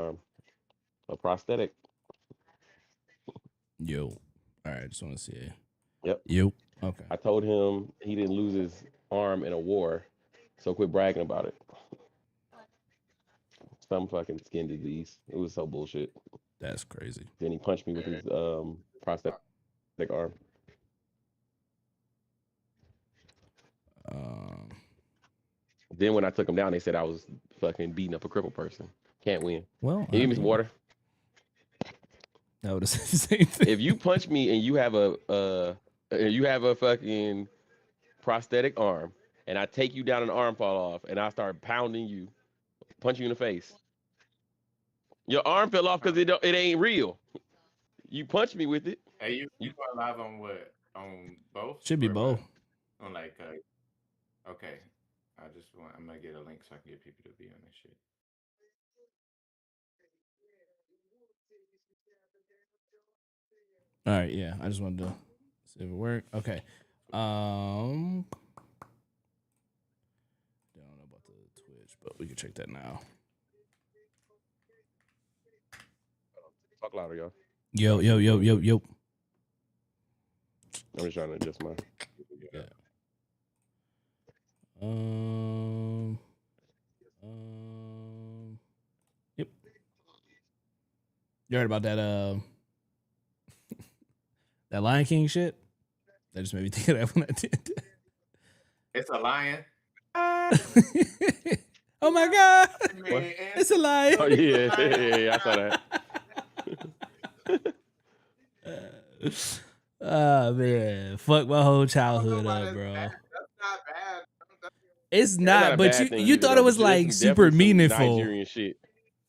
arm, a prosthetic. Yo. All right, just want to see. Yep. Yo. Okay. I told him he didn't lose his arm in a war, so quit bragging about it. Some fucking skin disease. It was so bullshit. That's crazy. Then he punched me with his prosthetic arm. Um. Then when I took him down, they said I was fucking beating up a crippled person. Can't win. Well, Can you I give me some mean, water? that would have said the same thing. If you punch me and you have a fucking prosthetic arm, and I take you down and arm fall off, and I start pounding you, punch you in the face. Your arm fell off because it ain't real. You punched me with it. Hey, you You, going live on what? On both Should be or what? both. On like okay. I'm gonna get a link so I can get people to be on this shit. All right. Yeah. I just wanted to see if it worked. Okay. Don't know about the Twitch, but we can check that now. talk louder, y'all. Yo, yo, yo, yo, yo. I'm just trying to adjust my. Yeah. Um. Yep. You heard about that? That Lion King shit. That just made me think of that when I did. It's a lion. Oh my god! What? It's a lion. Oh yeah, I saw that. Oh man, fuck my whole childhood up, bro. That's not bad. It's That's not, a but bad thing you either, thought though, it was but there's like super definitely some meaningful. Nigerian shit.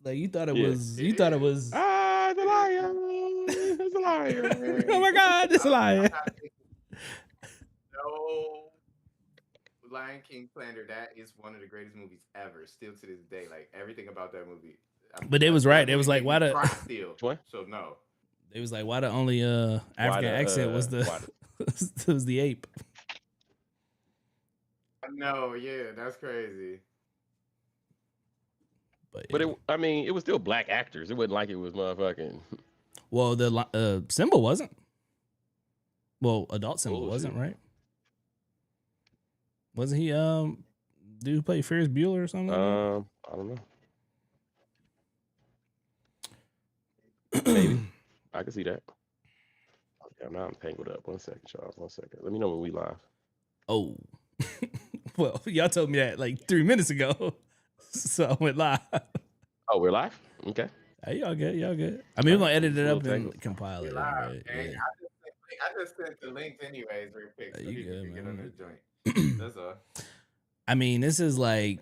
Like you thought it Yeah. was. You thought it was. Ah, the lion. It's a lion. Oh my god, it's a lion. No, Lion King slander. That is one of the greatest movies ever. Still to this day, like everything about that movie. But they was right. That They was movie like, make why me the? cry still. Which one? So no. It was like, why the only African accent was the why was the ape. No, yeah, that's crazy. But But yeah. I mean, it was still black actors. It wasn't like it was motherfucking. Well, the Simba wasn't. Well, adult Simba Bullshit. wasn't, right? Wasn't he dude who played Ferris Bueller or something? Like I don't know. Maybe I can see that. Okay, now I'm tangled up. 1 second, Charles. 1 second. Let me know when we live. Oh. Well, y'all told me that like 3 minutes ago. So I went live. Oh, we're live. Okay. Hey, y'all good. Y'all good. I mean, we're going to edit it up We'll and compile it. Live, Anyway. gang. Yeah. I just sent the links anyways, real quick, so You people good, can get man. on this joint. That's all. I mean, this is like,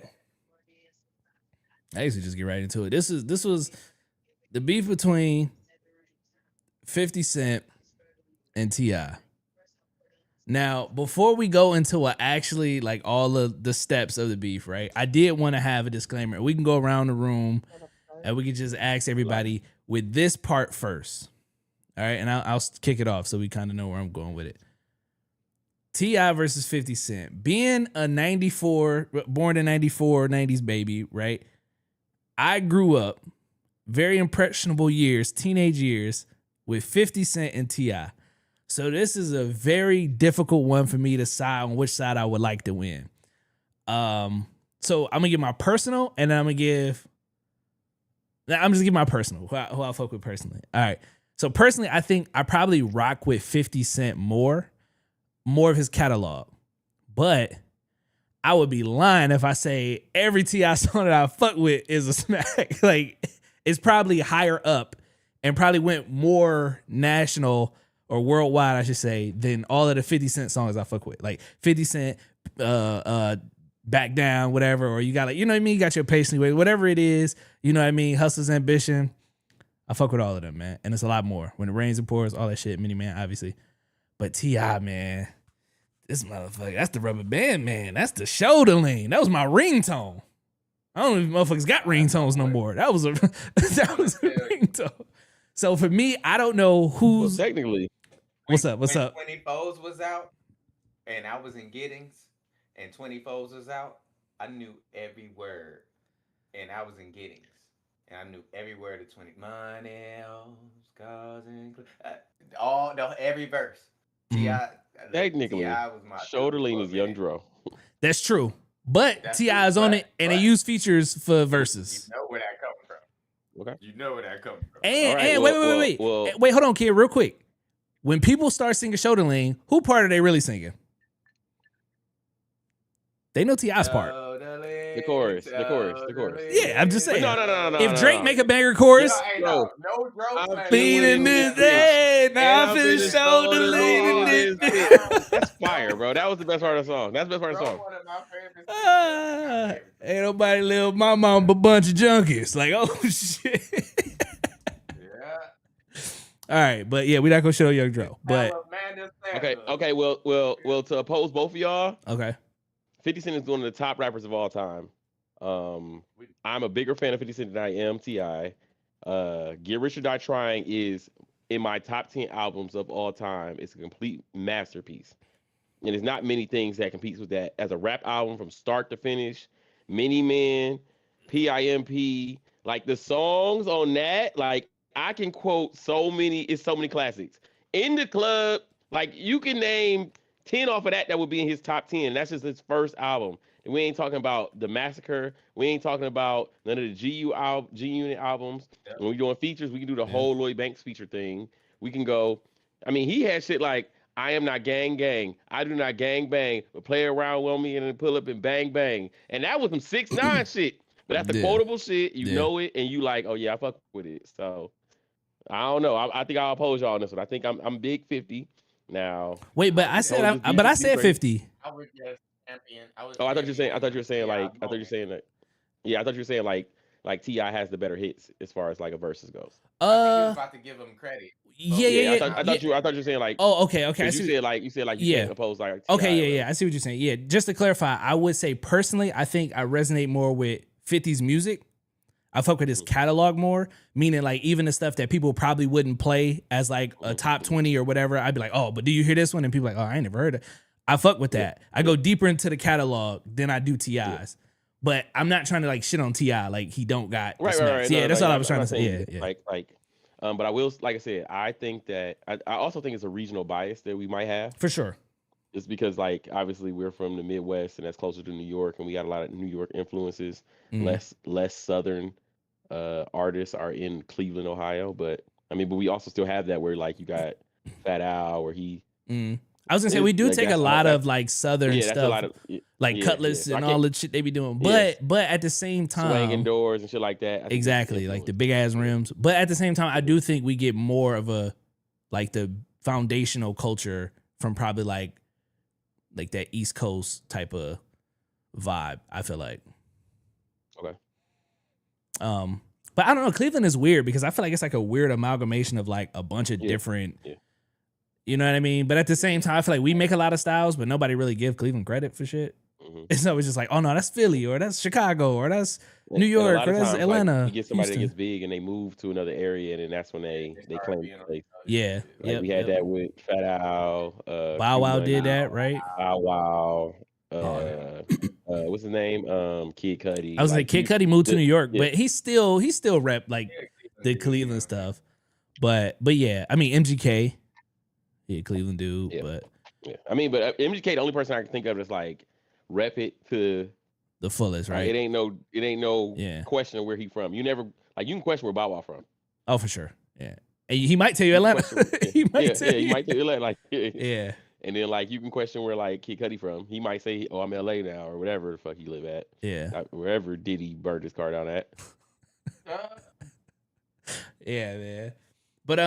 I used to just get right into it. This was the beef between 50 Cent and T.I. Now, before we go into actually like all of the steps of the beef, right? I did want to have a disclaimer. We can go around the room and we can just ask everybody with this part first. All right, and I'll kick it off so we kind of know where I'm going with it. T.I. versus 50 Cent. Being a 94, born in 94, 90s baby, right? I grew up very impressionable years, teenage years, with 50 Cent and T.I. So this is a very difficult one for me to decide on which side I would like to win. So I'm gonna give my personal, and then I'm just gonna give my personal, who I fuck with personally. All right. So personally, I think I probably rock with 50 Cent more of his catalog. But I would be lying if I say every T.I. song that I fuck with is a smack. Like, it's probably higher up and probably went more national or worldwide, I should say, than all of the 50 Cent songs I fuck with. Like 50 Cent, Back Down, whatever, or you got like, you know what I mean? You got your Patiently Wait, whatever it is, you know what I mean? Hustler's Ambition. I fuck with all of them, man. And it's a lot more. When it rains and pours, all that shit, Mini Man, obviously. But T.I., man, this motherfucker, that's the rubber band, man. That's the shoulder lean. That was my ringtone. I don't know if motherfuckers got ringtones no more. That was a ringtone. So for me, I don't know who's technically. What's up? What's up? 20 Foes was out, and I was in Giddings, and 20 Foes was out. I knew every word, and I was in Giddings, and I knew every word of 20 money, cars, and all the every verse. Mhm. Look, Ti Technically, was my shoulder dude lean for a is Young minute. Mm-hmm. Dro. That's true. But That's Ti true, is on it, and they but use features for you verses. know where that coming from. Okay. You know where that coming from. All And right. and wait, Well, wait, wait, well, wait, well. wait, hold on, kid, real quick. When people start singing Shoulder Lean, who part are they really singing? They know Ti's part. The Totally, chorus, the chorus, the chorus. Yeah, I'm just But saying. no, no, no, no, If no, Drake no. make a banger Yo, chorus, hey, Bro, no Dro I'm slander lean was in feeling on this this that bitch, song. day, and now I I'm feel feeling shoulder shoulder lean lean in in Dog, this. this day. bitch. That's fire, Dro, bro. That was the best part of the song. That's the best part of the Dro, song. one of my favorite singers ever. Not favorite, but Ain't one of nobody my live favorite my singers mom but ever. bunch of junkies. Like, oh shit. Yeah, All right, but yeah, we're not gonna show Young Dro. But Salamander Okay, Sanders. okay. Well. To oppose both of y'all, okay. 50 Cent is one of the top rappers of all time. Um, I'm a bigger fan of 50 Cent than I am Ti. Get Rich or Die Trying is in my top 10 albums of all time. It's a complete masterpiece. And there's not many things that competes with that as a rap album from start to finish. Mini Man, PIMP, like the songs on that, like I can quote it's so many classics. In the club, like you can name 10 off of that would be in his top 10. That's just his first album. And we ain't talking about The Massacre. We ain't talking about none of the G Unit albums. Yep. When we doing features, we can do the Yeah. whole Lloyd Banks feature thing. We can go. I mean, he had shit like I am not gang gang. I do not gang bang, but play around with me and then pull up and bang bang. And that was some 6ix9ine shit. But that's the Yeah. quotable shit. You Yeah. know it, and you like, oh yeah, I fuck with it. So I don't know. I think I'll oppose y'all on this one. I think I'm big 50 now. Wait, but I I would said Don't just, just beef but is I beef said crazy. 50. I would just champion. I would Oh, I thought you were saying. I champion thought you the were saying Ti like. I thought you were moment. saying that. Yeah, I thought you were saying like Ti has the better hits as far as like a versus goes. I think you was Uh about to give him credit, yeah, but we Yeah, yeah, I yeah, just thought I not yeah. thought you I saying thought you that. were saying like Oh, okay, okay. because you said like you yeah. can't oppose like Ti Okay, or yeah, yeah. whatever. I see what you're saying. Yeah, just to clarify, I would say personally, I think I resonate more with 50's music. I fuck with his Mhm, catalog more, meaning like even the stuff that people probably wouldn't play as like a mhm, top mhm. 20 or whatever. I'd be like, oh, but do you hear this one? And people are like, oh, I ain't never heard it. I fuck with Yeah, that. I yeah, go deeper into the catalog than I do yeah. Ti's. But I'm not trying to like shit on Ti like he don't got the Right, right, smacks. right. No, Yeah, no, no. that's all Yeah, I was I'm trying to not say. saying you Yeah, did. yeah, But I will, like I said, I think that I also think it's a regional bias that we might have. for sure. Just because, like, obviously we're from the Midwest and that's closer to New York, and we got a lot of New York influences. Mm, Less Southern artists are in Cleveland, Ohio. But I mean, but we also still have that where like you got Fat Al, where he mm. I was gonna say is we do like take a that's all lot that. of like southern Yeah, that's a stuff, lot of like yeah, yeah. Cutlass So I and can't all the shit they be doing. yes, But at the same swanging time, doors and shit like that. I think it's exactly, like the influence. big ass Yeah, rims. But at the same time, I yeah, do think we get more of a like the foundational culture from probably like that East Coast type of vibe. I feel like. okay. Um, but I don't know. Cleveland is weird because I feel like it's like a weird amalgamation of like a bunch of Yeah, different. yeah. You know what I mean? But at the same time, I feel like we make a lot of styles, but nobody really give Cleveland credit for shit. Hmm. And so it's just like, oh no, that's Philly or that's Chicago or that's New And a York lot or of that's times, like you Atlanta, get somebody that Houston. gets big and they move to another area, and then that's when They they started claim being the on place. each other's Yeah. shit. Like Yep. we had Yep. that with Fat Al, Bow Q Wow did Money, that, Bow right? Bow Wow, Yeah. what's his name? Kid I Cudi. was like, Like Kid you, Cudi moved to the New York, yeah, but he still rep like Yeah, Cleveland the dude, you know Cleveland what I'm saying? stuff. But yeah, I mean MGK, yeah, Cleveland dude, yeah, but yeah. I mean, but MGK, the only person I can think of that's like rep it to the fullest, like right? it ain't no Yeah. question of where he from. You never like you can question where Bow Wow from. Oh, for sure. Yeah. And he might tell you You can Atlanta. question yeah, He might yeah, tell yeah. You you. might do like Yeah. and then like you can question where like Kid Cudi from. He might say, "Oh, I'm LA now," or whatever the fuck he live at, Yeah. wherever Diddy burned his car down at. Uh, Yeah, man. But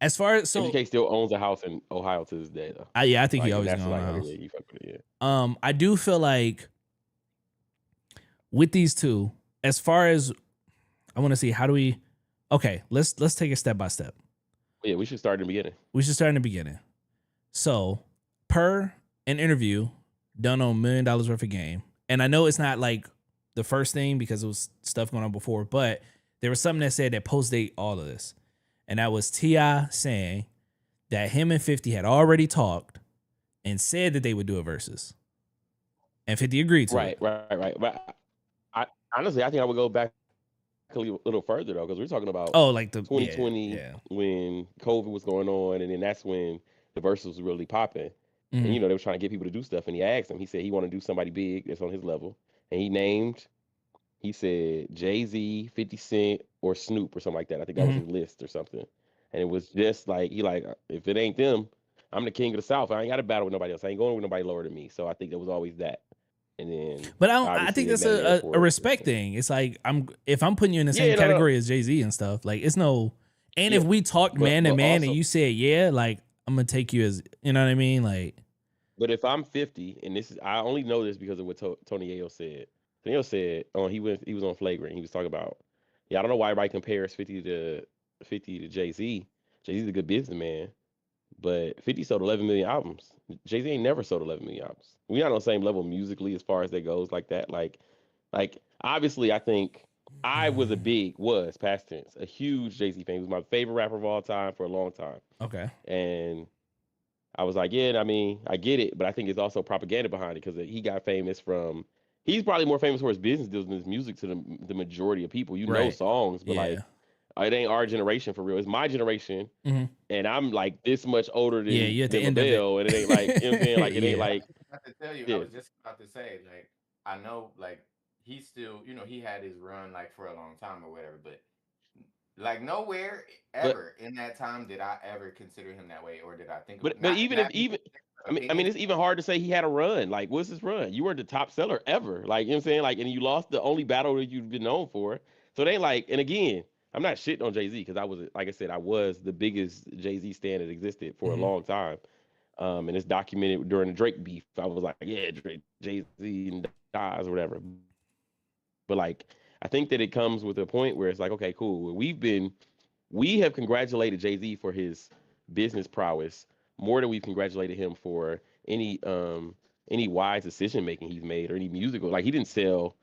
as far as MGK still owns a house in Ohio to this day, though. I think he Like, and always that's gonna like, oh house. yeah, you fuck with it, I do feel like with these two, as far as I want to see how do we okay, let's take it step by step. yeah. We should start in the beginning. We should start in the beginning. So, per an interview done on $1 million worth of game, and I know it's not like the first thing because it was stuff going on before, but there was something that said that post-date all of this. And that was T.I. saying that him and 50 had already talked and said that they would do a versus. And 50 agreed to Right, it. right, right. But I honestly, I think I would go back and forth with that. a little further though, because we're talking about Oh, like the 2020 yeah. when COVID was going on, and then that's when the verses was really popping. And Mm-hmm. they were trying to get people to do stuff, and he asked him. He said he want to do somebody big that's on his level, and he named. He said Jay-Z, 50 Cent, or Snoop or something like that. I think that was Mm-hmm. his list or something. And it was just like he like if it ain't them, I'm the king of the South. I ain't got to battle with nobody else. I ain't going with nobody lower than me. So I think there was always that. And then But I don't. I obviously think they that's met at the a airport. respect thing. It's like if I'm putting you in the same Yeah, no, no. category as Jay-Z and stuff. Like it's no. And if Yeah, we talked man to but man and also, you said yeah, like I'm gonna take you as you know what I mean. Like but if I'm 50, and this is I only know this because of what Tony Ayo said. Tony Ayo said, he was on Flagrant. He was talking about, yeah, I don't know why everybody compares 50 to Jay Z. Jay Z's a good businessman, but 50 sold 11 million albums. Jay Z ain't never sold 11 million albums. We're not on the same level musically as far as that goes like that. Like obviously, I think I was past tense, a huge Jay Z fan. He was my favorite rapper of all time for a long time, okay, and I was like, yeah, I mean, I get it, but I think it's also propaganda behind it because he got famous from. He's probably more famous for his business deals than his music to the majority of people. right, Songs, but yeah, like, it ain't our generation for real. It's my generation, mm-hmm. and I'm like this much older Yeah. You at the than end of it. LaBelle, and it ain't like you know what I'm saying. Like it ain't Yeah. I like was just about to tell you. I yeah, was just about to say, like, I know, like, he's still, he had his run like for a long time or whatever, but like nowhere but ever in that time did I ever consider him that way, or did I think of but not even if not even even I mean opinions. it's even hard to say he had a run. Like what's his run? You weren't the top seller ever. Like you know what I'm saying. Like and you lost the only battle that you've been known for. So they like and again. I'm not shitting on Jay Z because I was, like I said, I was the biggest Jay Z stan that existed for a Mm-hmm. long time. And it's documented during the Drake beef. I was like, yeah, Jay Z dies or whatever. But like, I think that it comes with a point where it's like, okay, cool. We have congratulated Jay Z for his business prowess more than we've congratulated him for any wise decision making he's made or any musical. Like he didn't sell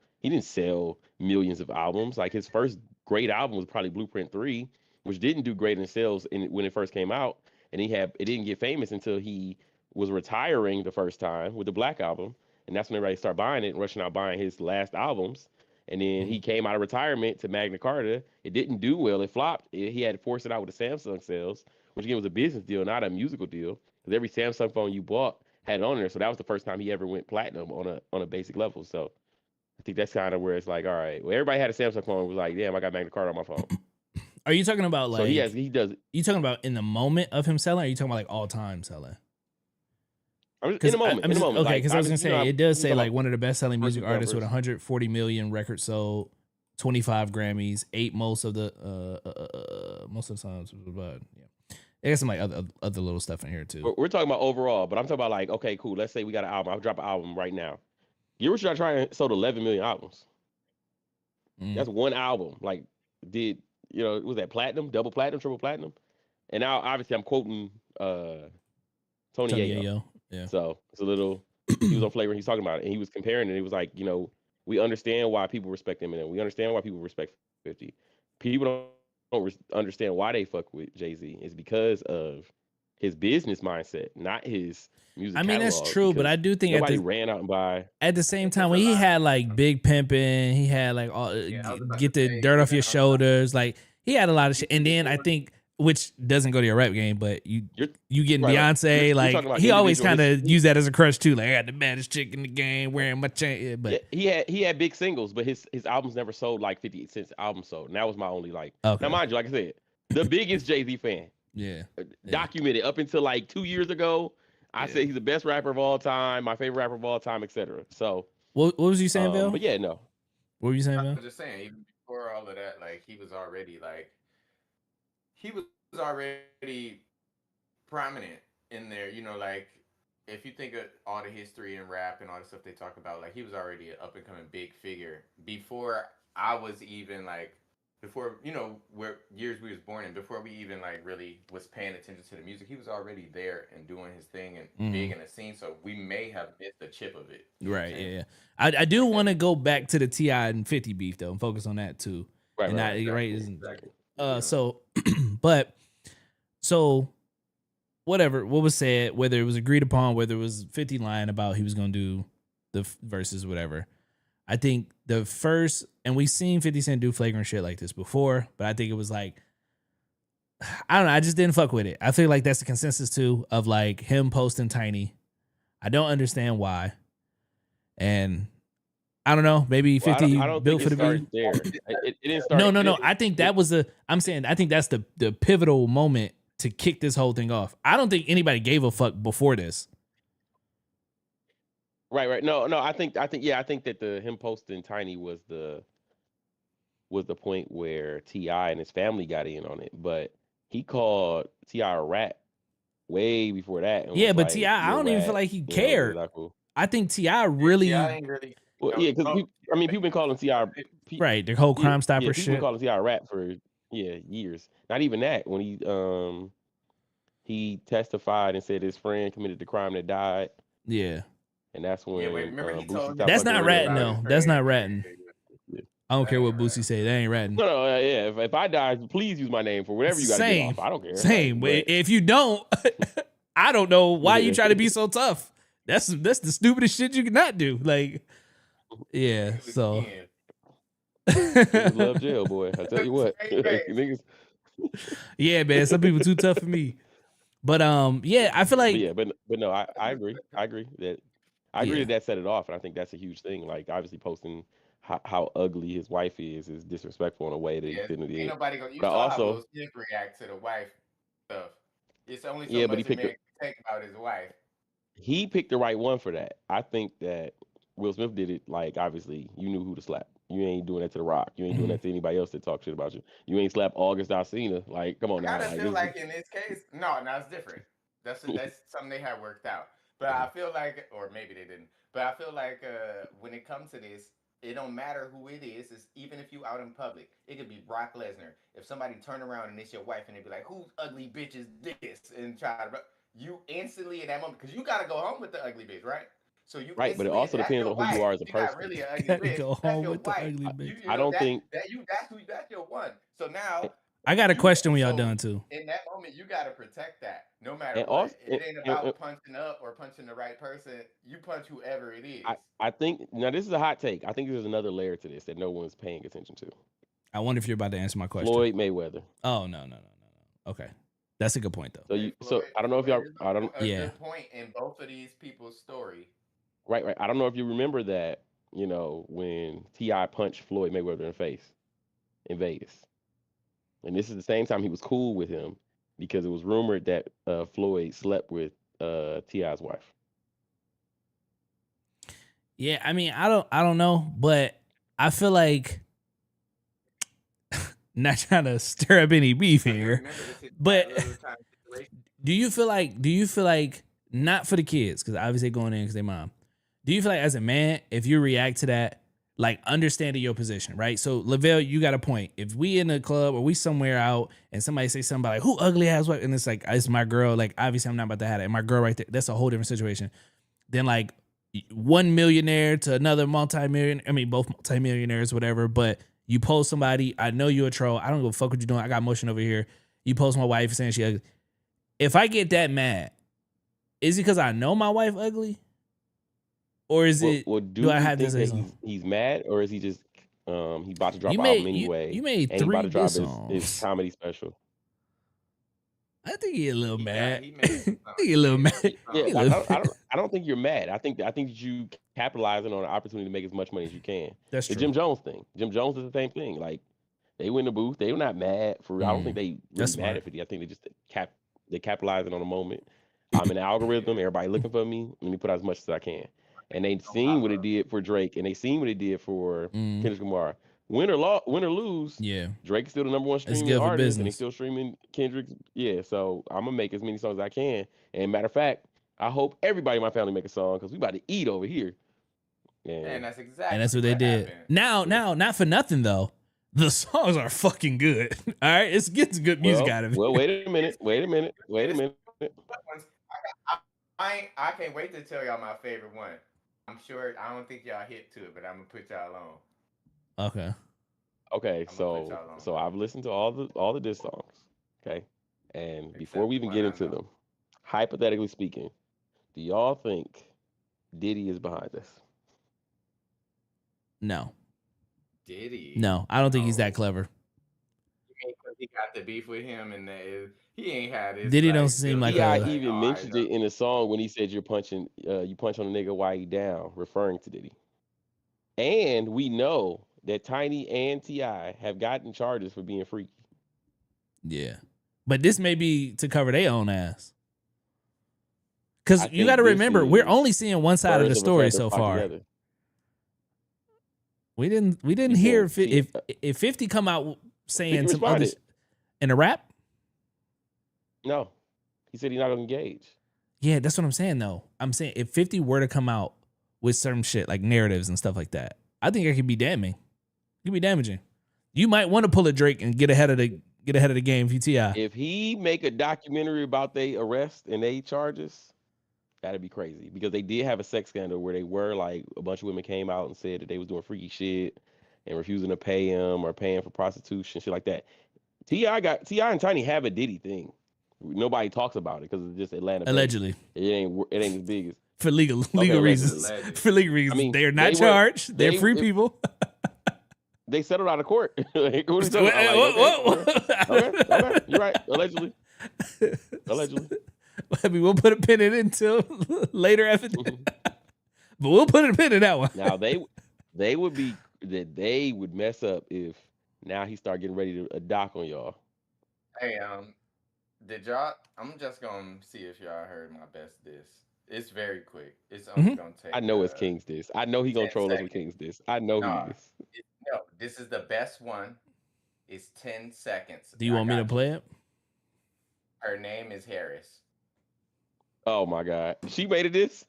millions of albums. Like his first great album was probably Blueprint 3, which didn't do great in sales when it first came out, and it didn't get famous until he was retiring the first time with the Black album, and that's when everybody started buying it and rushing out buying his last albums. And then Mm-hmm. he came out of retirement to Magna Carta. It didn't do well. It flopped. He had to force it out with the Samsung sales, which again was a business deal, not a musical deal. Because every Samsung phone you bought had it on there. So that was the first time he ever went platinum on a basic level. So I think that's kind of where it's like, all right, well, everybody had a Samsung phone. Was like, damn, I got Magna Carta on my phone. Are you talking about So like he does. you talking about in the moment of him selling? Or are you talking about like all time selling? I'm just, Because in the just moment, okay. like Because I was gonna obviously, say it does we say talk like about one of the best selling music versus artists with numbers. 140 million records sold, 25 Grammys, eight most of the most of the songs. But yeah, I got some like other little stuff in here too. We're talking about overall, but I'm talking about like, okay, cool. Let's say we got an album. I'll drop an album right now. You ever should I try and sold 11 million albums? Mm. That's one album. Like, did was that platinum, double platinum, triple platinum? And now, obviously, I'm quoting Tony Tony Ayo. Ayo, yeah. So it's a little. He was on Flavor. He's talking about it, and he was comparing it. He was like, we understand why people respect Eminem. We understand why people respect 50. People don't understand why they fuck with Jay Z. It's because of his business mindset, not his music I mean that's catalog. true, but I Because do think nobody ran out and buy. at the I same think time it's when a he lot. had like Big Pimpin', he had like all Yeah, I was about to get the say dirt off even your on top shoulders, like he had a lot of shit. And then I before. think which doesn't go to your rap game, but You're you getting right, right. Beyonce, You're talking like about he always individual. kind of use that as a crush too. Like I got the baddest chick in the game wearing my chain, yeah, Yeah, but he had big singles, but his albums never sold like 50 cents album sold. And that was my only like. Now, okay, mind you, like I said, the biggest Jay Z fan, yeah, yeah, documented up until like 2 years ago. I yeah. said he's the best rapper of all time, my favorite rapper of all time, etc. So, What was you saying, Val? but yeah, no, What were you saying, I Val? was just saying, even before all of that, like he was already prominent in there. Like if you think of all the history and rap and all the stuff they talk about, like he was already an up and coming big figure before I was even like before where years we was born in, before we even like really was paying attention to the music. He was already there and doing his thing and big Mm, in the scene. So we may have missed a chip of it. You know what I'm right, yeah, saying? yeah. I do Like that. want to go back to the Ti and 50 beef though and focus on that too, right, and right, not right. right. Exactly. Isn't Exactly. Yeah. so, but so whatever what was said, whether it was agreed upon, whether it was 50 lying about he was gonna do the verses, whatever. I think the first, and we've seen 50 Cent do flagrant shit like this before, but I think it was like, I don't know, I just didn't fuck with it. I feel like that's the consensus too of like him posting Tiny. I don't understand why. And I don't know, maybe Well, 50 I don't think built for it the started beat. there. It didn't No, start. no, no. I think that was I'm saying I think that's the pivotal moment to kick this whole thing off. I don't think anybody gave a fuck before this. Right. No. I think that the him posting Tiny was the point where Ti and his family got in on it, but he called Ti a rat way before that and Yeah, was but Ti, like, I "You're a don't even feel rat." like he You know, this is cared. not cool. I think Ti Yeah, Ti really ain't really, Well, yeah, because I mean, people been calling Ti, right the whole yeah, Crime Stopper people been shit. calling Ti a rat for years. Not even that. When he testified and said his friend committed the crime that died, Yeah, and that's yeah. Wait, when remember he Boosie told his stopped that's fucking not with story him. ratting about his though. That's friend. not ratting. Yeah. I don't That care ain't what right. Boosie say. That ain't ratting. No, no, yeah. If I die, please use my name for It's whatever the you got to get same, off. I don't care. Like, same. but If you don't, I don't know why you yeah, try to be so tough. That's the stupidest shit you cannot do. Like, yeah. Niggas So, again. niggas love jail, boy. I tell you what, Straight like, face. niggas. yeah, man. Some people too tough for me. But yeah, I feel But like yeah, but no, I agree. I agree yeah, that set it off, and I think that's a huge thing. Like obviously posting how ugly his wife is disrespectful in a way that he Yes, shouldn't have ain't did. nobody gonna. You But I saw how also Will Smith react to the wife stuff. It's only so yeah, but much a man can take about his wife. he picked the right one for that. I think that Will Smith did it like obviously you knew who to slap. You ain't doing that to The Rock. You ain't doing mhm. that to anybody else that talk shit about you. You ain't slap August Alsina. Like, come on I now. gotta Like feel this. like in this case, no, no, it's different. That's something they had worked out. But I feel like, or maybe they didn't. But I feel like when it comes to this, it don't matter who it is. It's, even if you out in public, it could be Brock Lesnar. If somebody turn around and it's your wife and they be like, "Whose ugly bitch is this?" and try to, you instantly in that moment because you gotta go home with the ugly bitch, right? So you Right, but it instantly, also that's depends your on who you wife. are as If a you got person. really an ugly Gotta bitch, go that's home your with the wife. ugly I, bitch. I Know don't think. that's your one. So now I got a you question when y'all so done too. in that moment you got to protect that no matter And what. also, It ain't about punching up or punching the right person. You punch whoever it is. I think now this is a hot take. I think there's another layer to this that no one's paying attention to. I wonder if you're about to answer my question. Floyd Mayweather. Oh no. Okay, that's a good point though. So I don't know if Floyd y'all is I don't a Yeah, good point in both of these people's story. right. I don't know if you remember that, when Ti punched Floyd Mayweather in the face in Vegas. And this is the same time he was cool with him because it was rumored that Floyd slept with Ti's wife. yeah. I mean, I don't know, but I feel like not trying to stir up any beef Because here, remember this is but that little kind of situation. do you feel like not for the kids because obviously going in because they mom. Do you feel like as a man, if you react to that, like understanding your position, right? So Lavelle, you got a point. If we in a club or we somewhere out and somebody say something about like who ugly ass what, and it's like it's my girl, like obviously I'm not about to have that. My girl right there, that's a whole different situation. Then like one millionaire to another multi-millionaire. I mean both multi-millionaires, whatever. But you post somebody, I know you a troll. I don't give a fuck what you doing. I got motion over here. You post my wife saying she ugly. If I get that mad, is it because I know my wife ugly? Or is it Well, do do I you have to think say that something? he's mad, or is he just he about to drop You an album made you anyway, made and he about three to drop diss his songs. comedy special? I think he a little mad. He made some songs. He a little mad. Yeah, He a but little I don't think you're mad. I think that you capitalizing on an opportunity to make as much money as you can. That's The true. Jim Jones thing. Jim Jones is the same thing. Like they went in the booth. They were not mad for. I don't think they That's really mad smart. at 50. I think they capitalizing on a moment. I'm an algorithm. Everybody looking for me. Let me put out as much as I can. And they seen what it did for Drake, and they seen what it did for Mm, Kendrick Lamar. Win or lose, yeah. Drake is still the number one It's streaming good for artist, and they business. still streaming Kendrick's. Yeah, so I'm gonna make as many songs as I can. And matter of fact, I hope everybody in my family make a song because we about to eat over here. And And that's And that's exactly what they what did. happened. Now, not for nothing though. The songs are fucking good. All right. It's getting good music out of well, it. wait a minute. Ones. I can't wait to tell y'all my favorite one. I'm sure I don't think y'all hit to it, but I'm gonna put y'all on. Okay. Okay, I'm gonna put y'all on. so I've listened to all the diss songs. Okay, and before Except we the even one get I into know. them, hypothetically speaking, do y'all think Diddy is behind this? No, Did he? no, I don't think he's that Oh, clever. because he got the beef with him, and he ain't had his Diddy don't like seem good like look. Ti a Like, even oh, I mentioned know. it in the song when he said you punch on a nigga while he down, referring to Diddy. And we know that Tiny and Ti have gotten charges for being freaky. yeah. But this may be to cover their own ass. Because I you got think to this remember, we're is only seeing one side of the birds of a story feather so flock far. together. We didn't You hear saying if T? if 50 come out 50 saying some other responded. in a rap. No, he said he's not gonna engage. Yeah, that's what I'm saying though. I'm saying if 50 were to come out with certain shit like narratives and stuff like that, I think it could be damning. It could be damaging. You might want to pull a Drake and get ahead of the game if you Ti. If he make a documentary about they arrest and they charges, that'd be crazy because they did have a sex scandal where they were like a bunch of women came out and said that they was doing freaky shit and refusing to pay him or paying for prostitution, shit like that. Ti and Tiny have a Diddy thing. Nobody talks about it because it's just Atlanta based. Allegedly. It ain't as big as For legal okay, allegedly. reasons. Alleged. For legal I reasons. mean, They are not charged. They're free if people. they settled out of court. Like, what are you talking Wait, about? Like, okay, you're right. Allegedly. I mean, we'll put a pin in it until later evidence. But we'll put a pin in that one. Now they would mess up if now he start getting ready to dock on y'all. Hey, did y'all? I'm just gonna see if y'all heard my best diss. It's very quick. It's only Mhm. gonna I take know it's King's this. I know he gonna 10 troll us with seconds. King's this. I know he No, is. no, this is the best one. It's 10 seconds. Do you I want me to got play you. it? Her name is Harris. Oh my god, she made it this.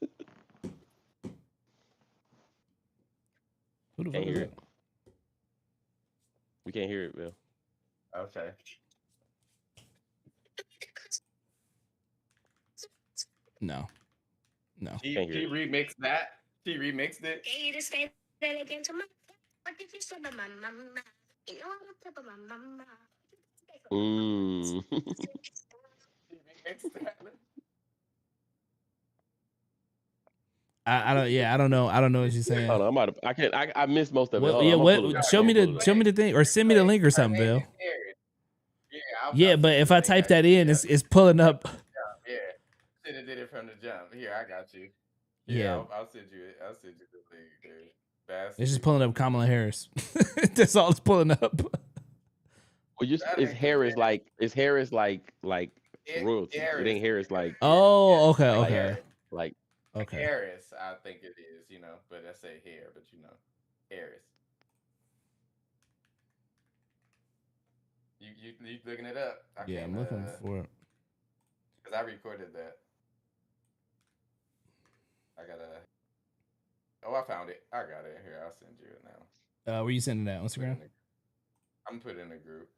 Who the fuck Can't is hear that? it. We can't hear it, Bill. Okay. No. No. She Can't hear it. remixed that. She remixed it. Can you just say that again to my what did you say about my mama? You know what about my mama? Mm. She remixed that. I don't. Yeah, I don't know. I don't know what you're saying. Hold on, I missed most of it. Well, Hold on, yeah. I'm gonna pull What? it up. Show I'm me gonna pull it up. the thing, or send me the Like, link or her something, name Bill. is Harris. Yeah, Yeah, I'll but send you if the I link type that in, yeah. it's pulling up. Yeah, should have did it from the jump. Here, I got you. Yeah, Yeah, I'll send you it. I'll send you the link, dude. Best. it's just pulling up Kamala Harris. That's all it's pulling up. Well, That it's ain't the Harris best. like royalty. It Harris. ain't Harris like Oh, okay, like okay, like okay. Harris, I think it is, but I say hair, but Harris. You looking it up? I Yeah, can't, I'm looking for it. because I recorded that. I gotta. Oh, I found it. I got it here. I'll send you it now. Where you sending that? Instagram? I'm putting in a group.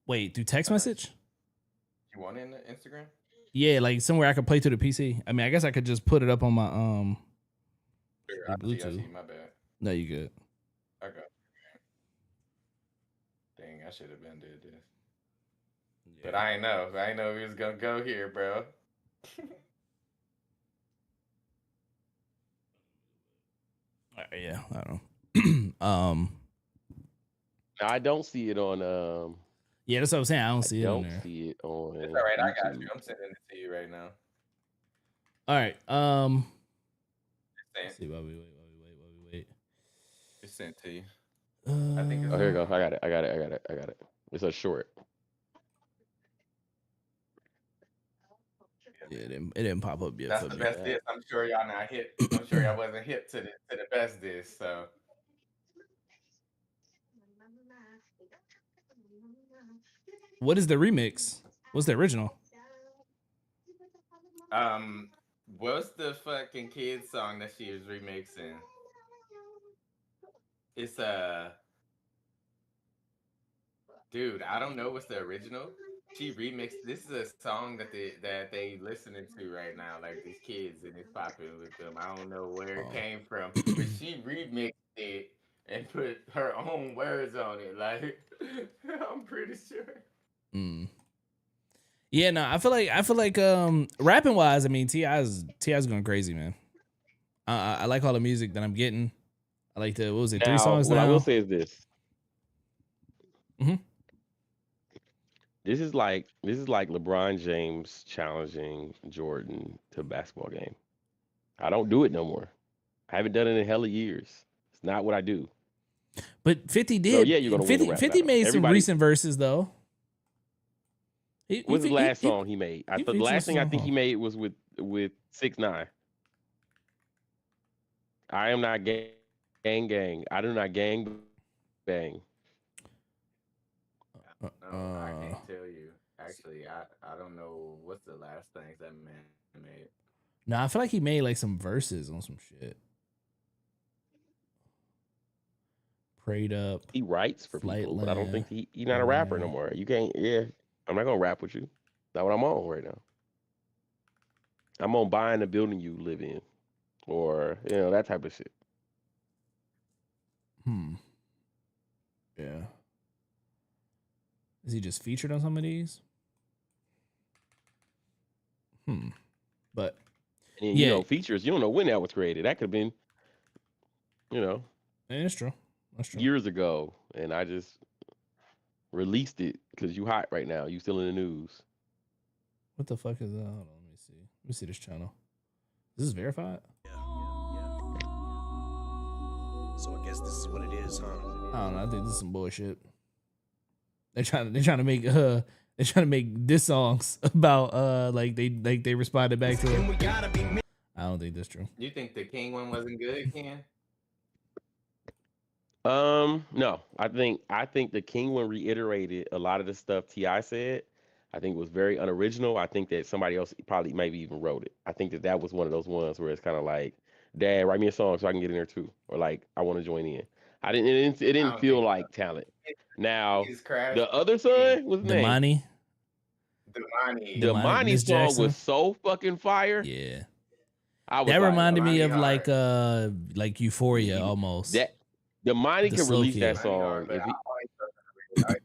Wait, through text message? You want it in the Instagram? Yeah, like somewhere I could play through the PC. I mean, I guess I could just put it up on my Sure, the I Bluetooth. see, my bad. No, you good. I got. Dang, I should have been did this. But I ain't know. I ain't know we was gonna go here, bro. Yeah, I don't know. I don't see it on Yeah, that's what I'm saying. I don't see it on don't there. see it on It's all right. I got YouTube. you. I'm sending it to you right now. All right. It's Let's see. While we wait. It's sent to you. I think it's- Oh, here we go. I got it. It's a short. Yeah, it didn't pop up yet. That's for the me. best diss. I'm sure y'all not hit. I'm sure y'all wasn't hip to the best diss. So What is the remix? What's the original? what's the fucking kids song that she was remixing? It's dude, I don't know what's the original. She remixed. This is a song that they listening to right now, like these kids, and it's popular with them. I don't know where it came from, but she remixed it and put her own words on it. Like I'm pretty sure. Mm. Yeah, no, I feel like rapping wise, I mean Ti's going crazy, man. I like all the music that I'm getting. I like the, what was it, 3 Now, songs what I will now? say is this: Mhm. this is like LeBron James challenging Jordan to a basketball game. I don't do it no more. I haven't done it in hella years. It's not what I do. But 50 So did. yeah, you're gonna win the 50, rap 50 battle. made some Everybody, recent verses though. what's the last song he made? I He thought the features last thing I some think huh? he made was with 6ix9ine. I am not gang. I do not gang bang. No, I can't tell you. Actually, I don't know what's the last things that man made. No, I feel like he made like some verses on some shit. Prayed up, He writes for people, but I don't think Flightland, he's not a rapper no Lemonade. more. You can't. Yeah, I'm not gonna rap with you. Not what I'm on right now. I'm on buying the building you live in, or that type of shit. Hmm. Yeah. Is he just featured on some of these? Hmm. But And yeah, features. You don't know when that was created. That could have been, you know, that's true. That's true. years ago, and I just released it because you hot right now. You still in the news. What the fuck is that? Hold on, let me see. Let me see this channel. Is this verified? So I guess this is what it is, huh? I don't know. I think this is some bullshit. They're trying to make diss songs about like they responded back to it. I don't think that's true. You think the King one wasn't good, Ken? No, I think the King one reiterated a lot of the stuff Ti said. I think it was very unoriginal. I think that somebody else probably maybe even wrote it. I think that was one of those ones where it's kind of like, Dad, write me a song so I can get in there too, or like I want to join in. It I didn't don't feel think like talent. Now, he's crashed. the other son, what's his name? Damani. Damani. Damani, Money Miss song Jackson. was so fucking fire. Yeah. I was That like, reminded me Damani of hard. like Euphoria he- almost. that the Money The can slow release that kid. Damani song hard, but if I he. always felt like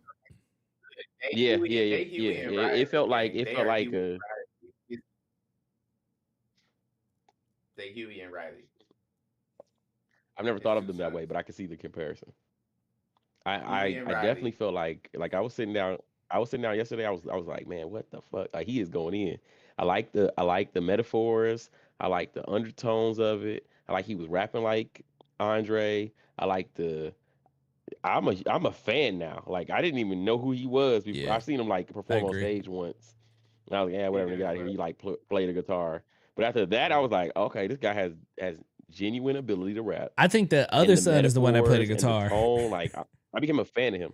Yeah, yeah, yeah, They yeah. Huey and It Riley, felt like gang. They are Huey and a. Riley. They Huey and Riley. I've never His thought of two them that way, sons. but I can see the comparison. I Huey I, and I definitely Riley. felt like I was sitting down. I was sitting down yesterday. I was like, man, what the fuck? Like he is going in. I like the metaphors. I like the undertones of it. I like he was rapping like Andre. I like the. I'm a fan now. Like I didn't even know who he was before. Yeah, I seen him like I perform on agree. stage once. And I was like, yeah, He whatever. good Get as out of here. fuck. He like play the guitar. But after that, I Yeah. was like, okay, this guy has genuine ability to rap, I think the and other the son is the one that played the metaphors and the guitar. tone. Like I became a fan of him.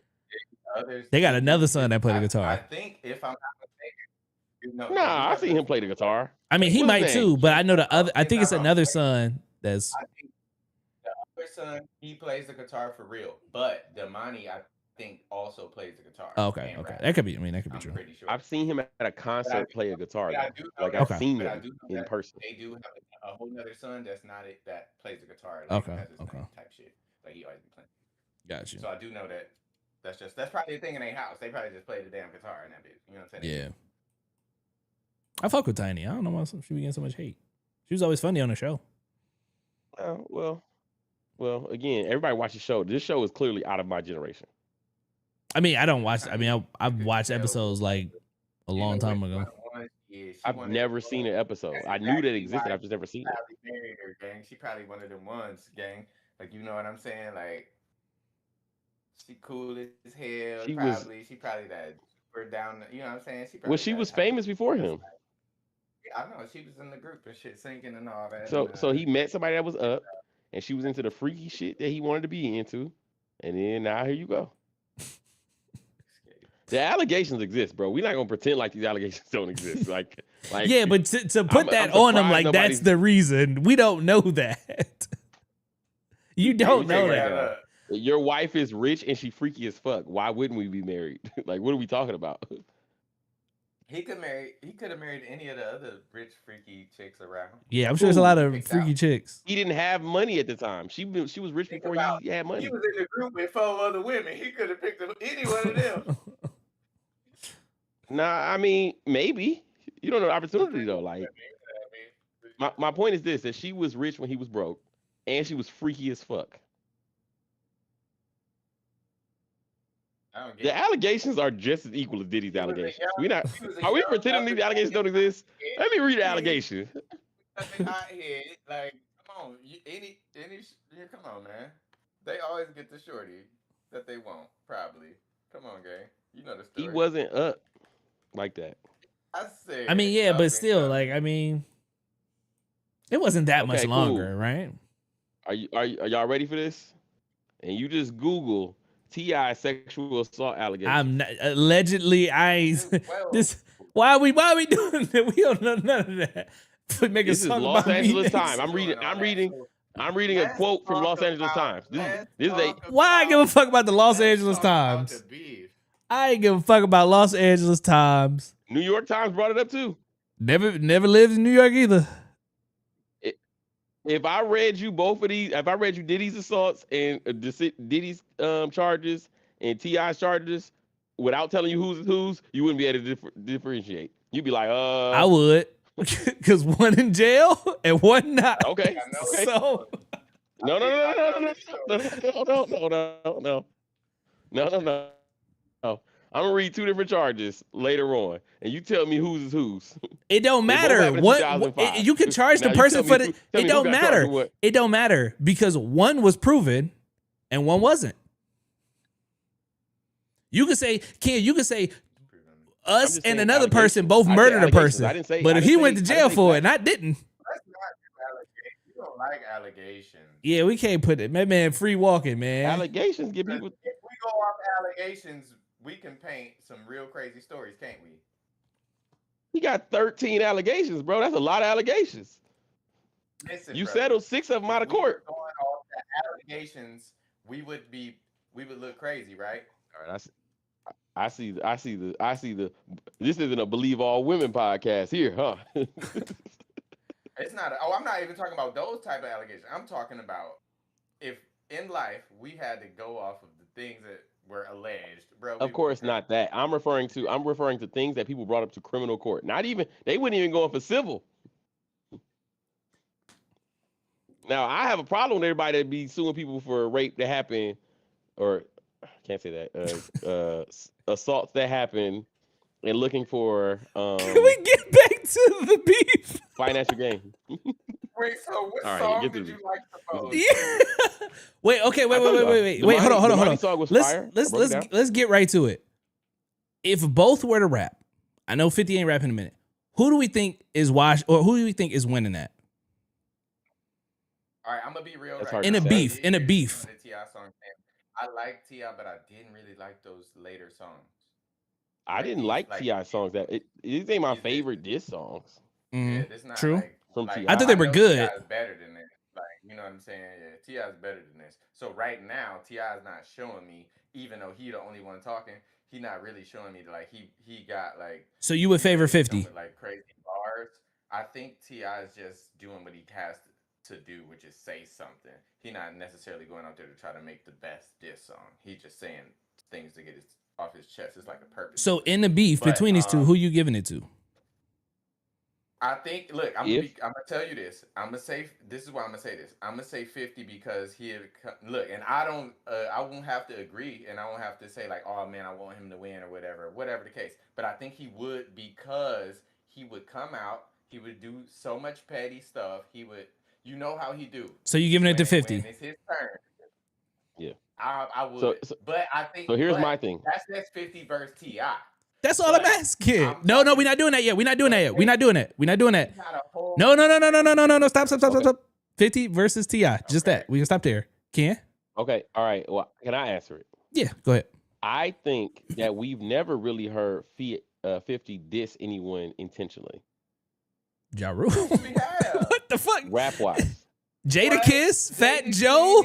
Others, They got he another do. son that played the I guitar. think if I'm not mistaken, they do Nah, I have seen another him play the son. guitar. I mean, he What's his might name? too, but I know the other. I If think not it's wrong, another son that's I think the other son he plays the guitar for real, but Damani I think also plays the guitar okay. and Okay, rap. that could be. I mean, that could be I'm true. pretty sure. I've seen him at a But I concert play a guitar but I though. do know Like that. I've Okay. seen But I him do know in that person. they do have a whole nother son that's not it that plays the guitar like Okay. as his Okay. name type shit. Like he always be playing. Got you. So I do know that. That's probably a thing in their house. They probably just play the damn guitar in that bitch. You know what I'm saying? Yeah. I fuck with Tiny. I don't know why she be getting so much hate. She was always funny on the show. Well, again, everybody watch the show. This show is clearly out of my generation. I mean, I don't watch. I I mean, mean, I've you could watched tell episodes like a you know long which time ago. one is. She I've one of them never seen ones. an episode. That's I knew that exactly existed. why I've just never she seen it. probably married her, gang. She probably one of them ones, gang. Like you know what I'm saying? Like she cool as hell. She was She probably that super down. You know what I'm saying? She well, probably she that was type. famous before That's him. like, yeah, I know she was in the group and shit, singing and all that, and So he met somebody that was up, and she was into the freaky shit that he wanted to be into, and then now here you go. The allegations exist, bro. We're not gonna pretend like these allegations don't exist. Like Yeah, but to put I'm that on them surprised like that's nobody's. the reason, we don't know that. You Hey, don't let me tell know you right that. now. Your wife is rich and she freaky as fuck. Why wouldn't we be married? Like, what are we talking about? He could have married any of the other rich freaky chicks around. Yeah, I'm sure there's a lot Who? of Picked freaky out. chicks. He didn't have money at the time. She was rich Think before about he had he money. was in the group with 4 other women. He could have picked any one of them. Nah, I mean maybe you don't know the opportunity though. Like My point is this: that she was rich when he was broke, and she was freaky as fuck. I don't get The it. allegations are just as equal as Diddy's He was a allegations. young, We not he was a are we young pretending up these and allegations coming don't exist? Let me read the kid. allegation. Nothing hot head. Like, come on, yeah, come on, man. They always get the shorty that they want, probably. Come on, gang. You know the He story. wasn't up like that. I I mean, said yeah, up but and still, like, coming. I mean, it wasn't that much Okay, cool. longer, right? Are y'all ready for this? And you just Google Ti sexual assault allegations. I'm not, allegedly. Well, This. Why are we doing that? We don't know none of that. Make a This is song Los about me Angeles next. Time. we're doing all that. So I'm reading a let's quote from talk Los Angeles about Times. let's This is a talk Why I give a about fuck about the Los let's Angeles talk about the Times? beef. I ain't give a fuck about Los Angeles Times. New York Times brought it up too. Never lived in New York either. I- If I read you both of these, if I read you Diddy's assaults and Diddy's charges and Ti's charges without telling you who's, you wouldn't be able to differentiate. You'd be like, I would, because one in jail and one not. okay, I know the okay. So story. No, no, no, I no, know no, the no, story. no, no, no, no, no, no, no, no, no. I'm gonna read two different charges later on, and you tell me whose is whose. it don't They both matter. happened in 2005. You can charge the Now you person for the. tell It me who don't got charged matter. with what. It don't matter because one was proven and one wasn't. You could say, Ken, you could say I'm us just and saying another person allegations. both I said murdered a allegations. person. But if he went to jail for it and I didn't, Let's not do allegations. You don't like allegations. yeah, we can't put it. Man, free walking, man. Allegations give 'Cause people. if we go off allegations, we can paint some real crazy stories, can't we? He got 13 allegations, bro. That's a lot of allegations. Listen, You brother. settled 6 of them If out of we were court. going off the allegations, we would look crazy, right? All right, I see the. This isn't a believe all women podcast here, huh? It's not. I'm not even talking about those type of allegations. I'm talking about if in life we had to go off of the things that were alleged, bro. We Of would go course, crazy. not that. I'm referring to things that people brought up to criminal court. Not even they wouldn't even go in for civil. Now I have a problem with everybody that be suing people for rape that happened, or I can't say that assaults that happen and looking for Can we get back to the beef? financial gain. Wait, so what All right, song get to did the you beef. like the most? Yeah. Wait, okay, I told y'all, wait. Hold the on. Money song was Let's fire. let's I broke it down. let's get right to it. If both were to rap, I know 50 ain't rapping in a minute. Who do we think is or who do we think is winning that? All right, I'm gonna be real That's right hard In to a now. say. beef, in a beef. The Ti song, I like Ti, but I didn't really like those later songs. I Like didn't these, like like Ti songs. These ain't my these favorite diss songs Mhm. yeah, this not True. from like Ti. I thought they were know good. Ti is better than this. Like, you know what I'm saying? Yeah, Ti is better than this. So right now, Ti is not showing me, even though he the only one talking, he not really showing me like he got like So you would favor really come 50. with like crazy bars. I think Ti is just doing what he has to do, which is say something. He not necessarily going out there to try to make the best diss song. He just saying things to get his off his chest. It's like a purpose. So to it. in the beef But, between these two, who you giving it to? I think. Look, I'm If gonna tell you this. I'm gonna say this is why I'm gonna say this. I'm gonna say 50 because he had look, and I don't. I won't have to agree, and I won't have to say like, oh man, I want him to win or whatever the case. But I think he would because he would come out. He would do so much petty stuff. He would. You know how he do. So you giving it to 50? When it's his turn, yeah. I would. So but I think. so here's but my thing. that's 50 versus Ti. That's all I'm But asking. I'm No, we're talking. not doing that yet. We're not doing that But yet. We're not doing that. We're not doing that. he got a whole. No. Stop. 50 versus Ti. Just Okay. that. We can stop there. Can? Okay, all right. Well, can I answer it? Yeah, go ahead. I think that we've never really heard 50 diss anyone intentionally, Ja Rule. We have. What the fuck? rap wise. Jada What? Kiss, Fat Jada Joe,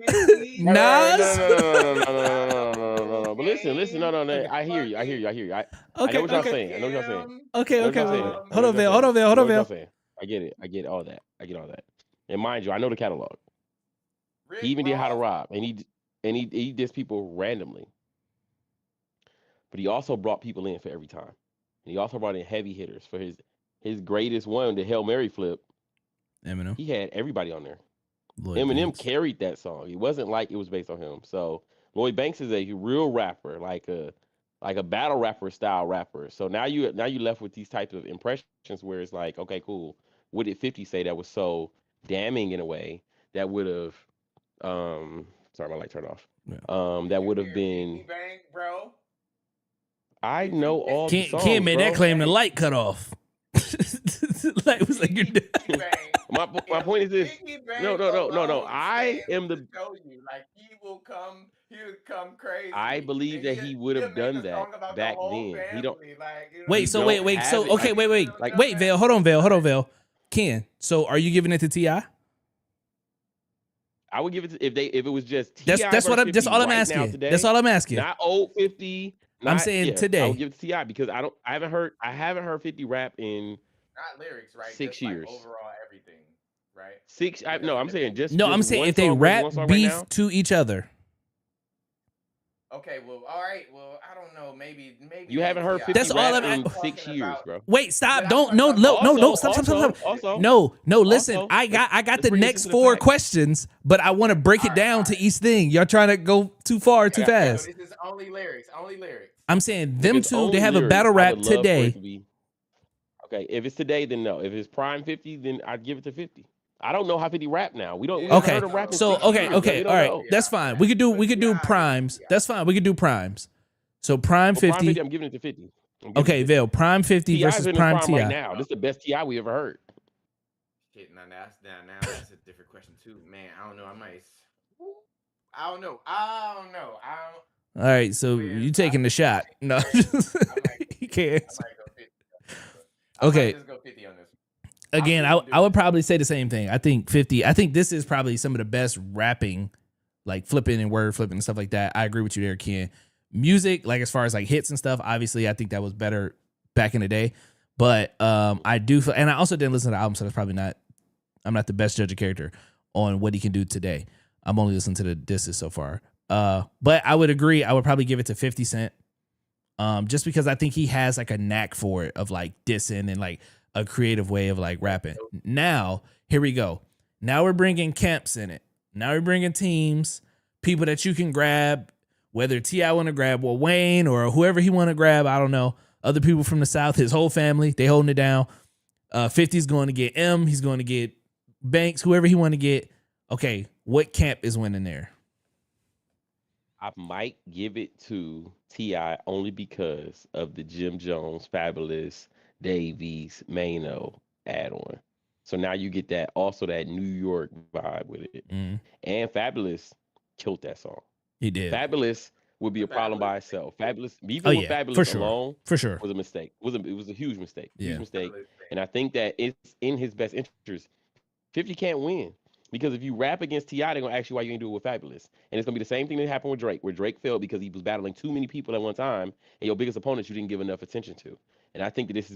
Kiss, Nas. No. But listen. No. I hear you. I know what y'all Okay. saying. I know what y'all saying. Okay. I know what y'all saying. Hold I know on, what y'all Hold on, saying. I know what y'all Val. saying. I get it. I get all that. And mind you, I know the catalog. Rick He even did How to Ross. Rob, and he dissed people randomly. But he also brought people in for every time. And he also brought in heavy hitters for his greatest one, the Hail Mary flip. Eminem, He had everybody on there. Lloyd Eminem Banks. carried that song. It wasn't like it was based on him. So Lloyd Banks is a real rapper, like a battle rapper style rapper. So now you left with these types of impressions where it's like, okay, cool. What did 50 say that was so damning in a way that would have sorry, my light turned off. Yeah. That Did you would have hear been Biggie Bang, bro? I Did you know hear all the Can't songs, make that bro. claim. The Bang? light cut off. Like it was like you're Biggie Bang. My point is this. Biggie No, Bang no, no, no, no. alone I stands am to the show you, like he'll come I crazy, believe and that he would he'll have make done a that song about the back whole then. family, like He wait. So don't wait. have So it okay. like like Wait, Vale. Hold on, Vale. Hold on, Vale. Ken. So are you giving it to Ti? I would give it to, if it was just Ti That's versus what I'm. That's 50 all I'm right now asking. That's today, all I'm asking. not old 50, I'm not saying yeah. I would today. give it to Ti because I haven't heard 50 rap in not lyrics, right? Just six like years. overall everything, right? Six. Because No, in I'm the saying Biggie, No, I'm just saying one if they song versus rap one song right beef now. to each other. okay, well, all right, well, I don't know, maybe You not haven't heard Ti, 50 That's all rap I'm. but I'm in talking 6 years, about, bro. Wait, stop. but I'm Don't. talking No. about the No. No. No. overall Stop. Stop. Stop. Stop. music. No. No. Listen. Also, I got let's the bring this next into the 4 facts. questions, but I want to break it down All to right. each thing. Y'all trying to go too far, too Okay, I got so fast. this is only lyrics, only lyrics. I'm saying if them it's two. They only have a battle lyrics, I would rap love for it today. to be okay. If it's today, then no. If it's prime 50, then I'd give it to 50. I don't know how 50 rap now. We haven't Yeah, Okay. heard him rap in So so 6 years. Like okay. we All don't right. know. That's fine. We could do but primes. Ti. That's fine. We could do primes. So prime Well, prime 50, 50. I'm giving it to 50. I'm giving it to Okay, 50. Vale. Prime 50 Ti's versus in his prime prime right Ti. now. This is the best Ti we ever heard. Shit, now that's a different question too, man. I don't know. I don't know. All right. So With you taking the shot? No. I might go You 50. can't. I might go 50. I might Okay. just go 50 on this. Again, I'm I would doing probably say the same thing. I think 50. I think this is probably some of the best rapping, like flipping and word flipping and stuff like that. I agree with you there, Ken. Music, like as far as like hits and stuff, obviously I think that was better back in the day. But I do feel, and I also didn't listen to the album, so that's probably not. I'm not the best judge of character on what he can do today. I'm only listening to the disses so far. But I would agree. I would probably give it to 50 Cent. Just because I think he has like a knack for it of like dissing and like a creative way of like rapping. Now, here we go. Now we're bringing camps in it. Now we're bringing teams, people that you can grab, whether T.I. want to grab or Wayne or whoever he want to grab. I don't know. Other people from the South, his whole family, they holding it down. 50's going to get M. He's going to get Banks, whoever he want to get. Okay, what camp is winning there? I might give it to Ti only because of the Jim Jones, Fabulous, Davies, Mano add on. So now you get that also that New York vibe with it. Mm, And Fabulous killed that song. he did. Fabulous would be a problem by Fabulous. itself. Fabulous Oh beefing with yeah, for Fabulous sure, alone for sure. was a mistake. It was a huge mistake. Yeah. Huge mistake. And I think that it's in his best interest. 50 can't win. Because if you rap against T.I., they're gonna ask you why you ain't do it with Fabulous. And it's gonna be the same thing that happened with Drake, where Drake failed because he was battling too many people at one time, and your biggest opponents you didn't give enough attention to. And I think that it's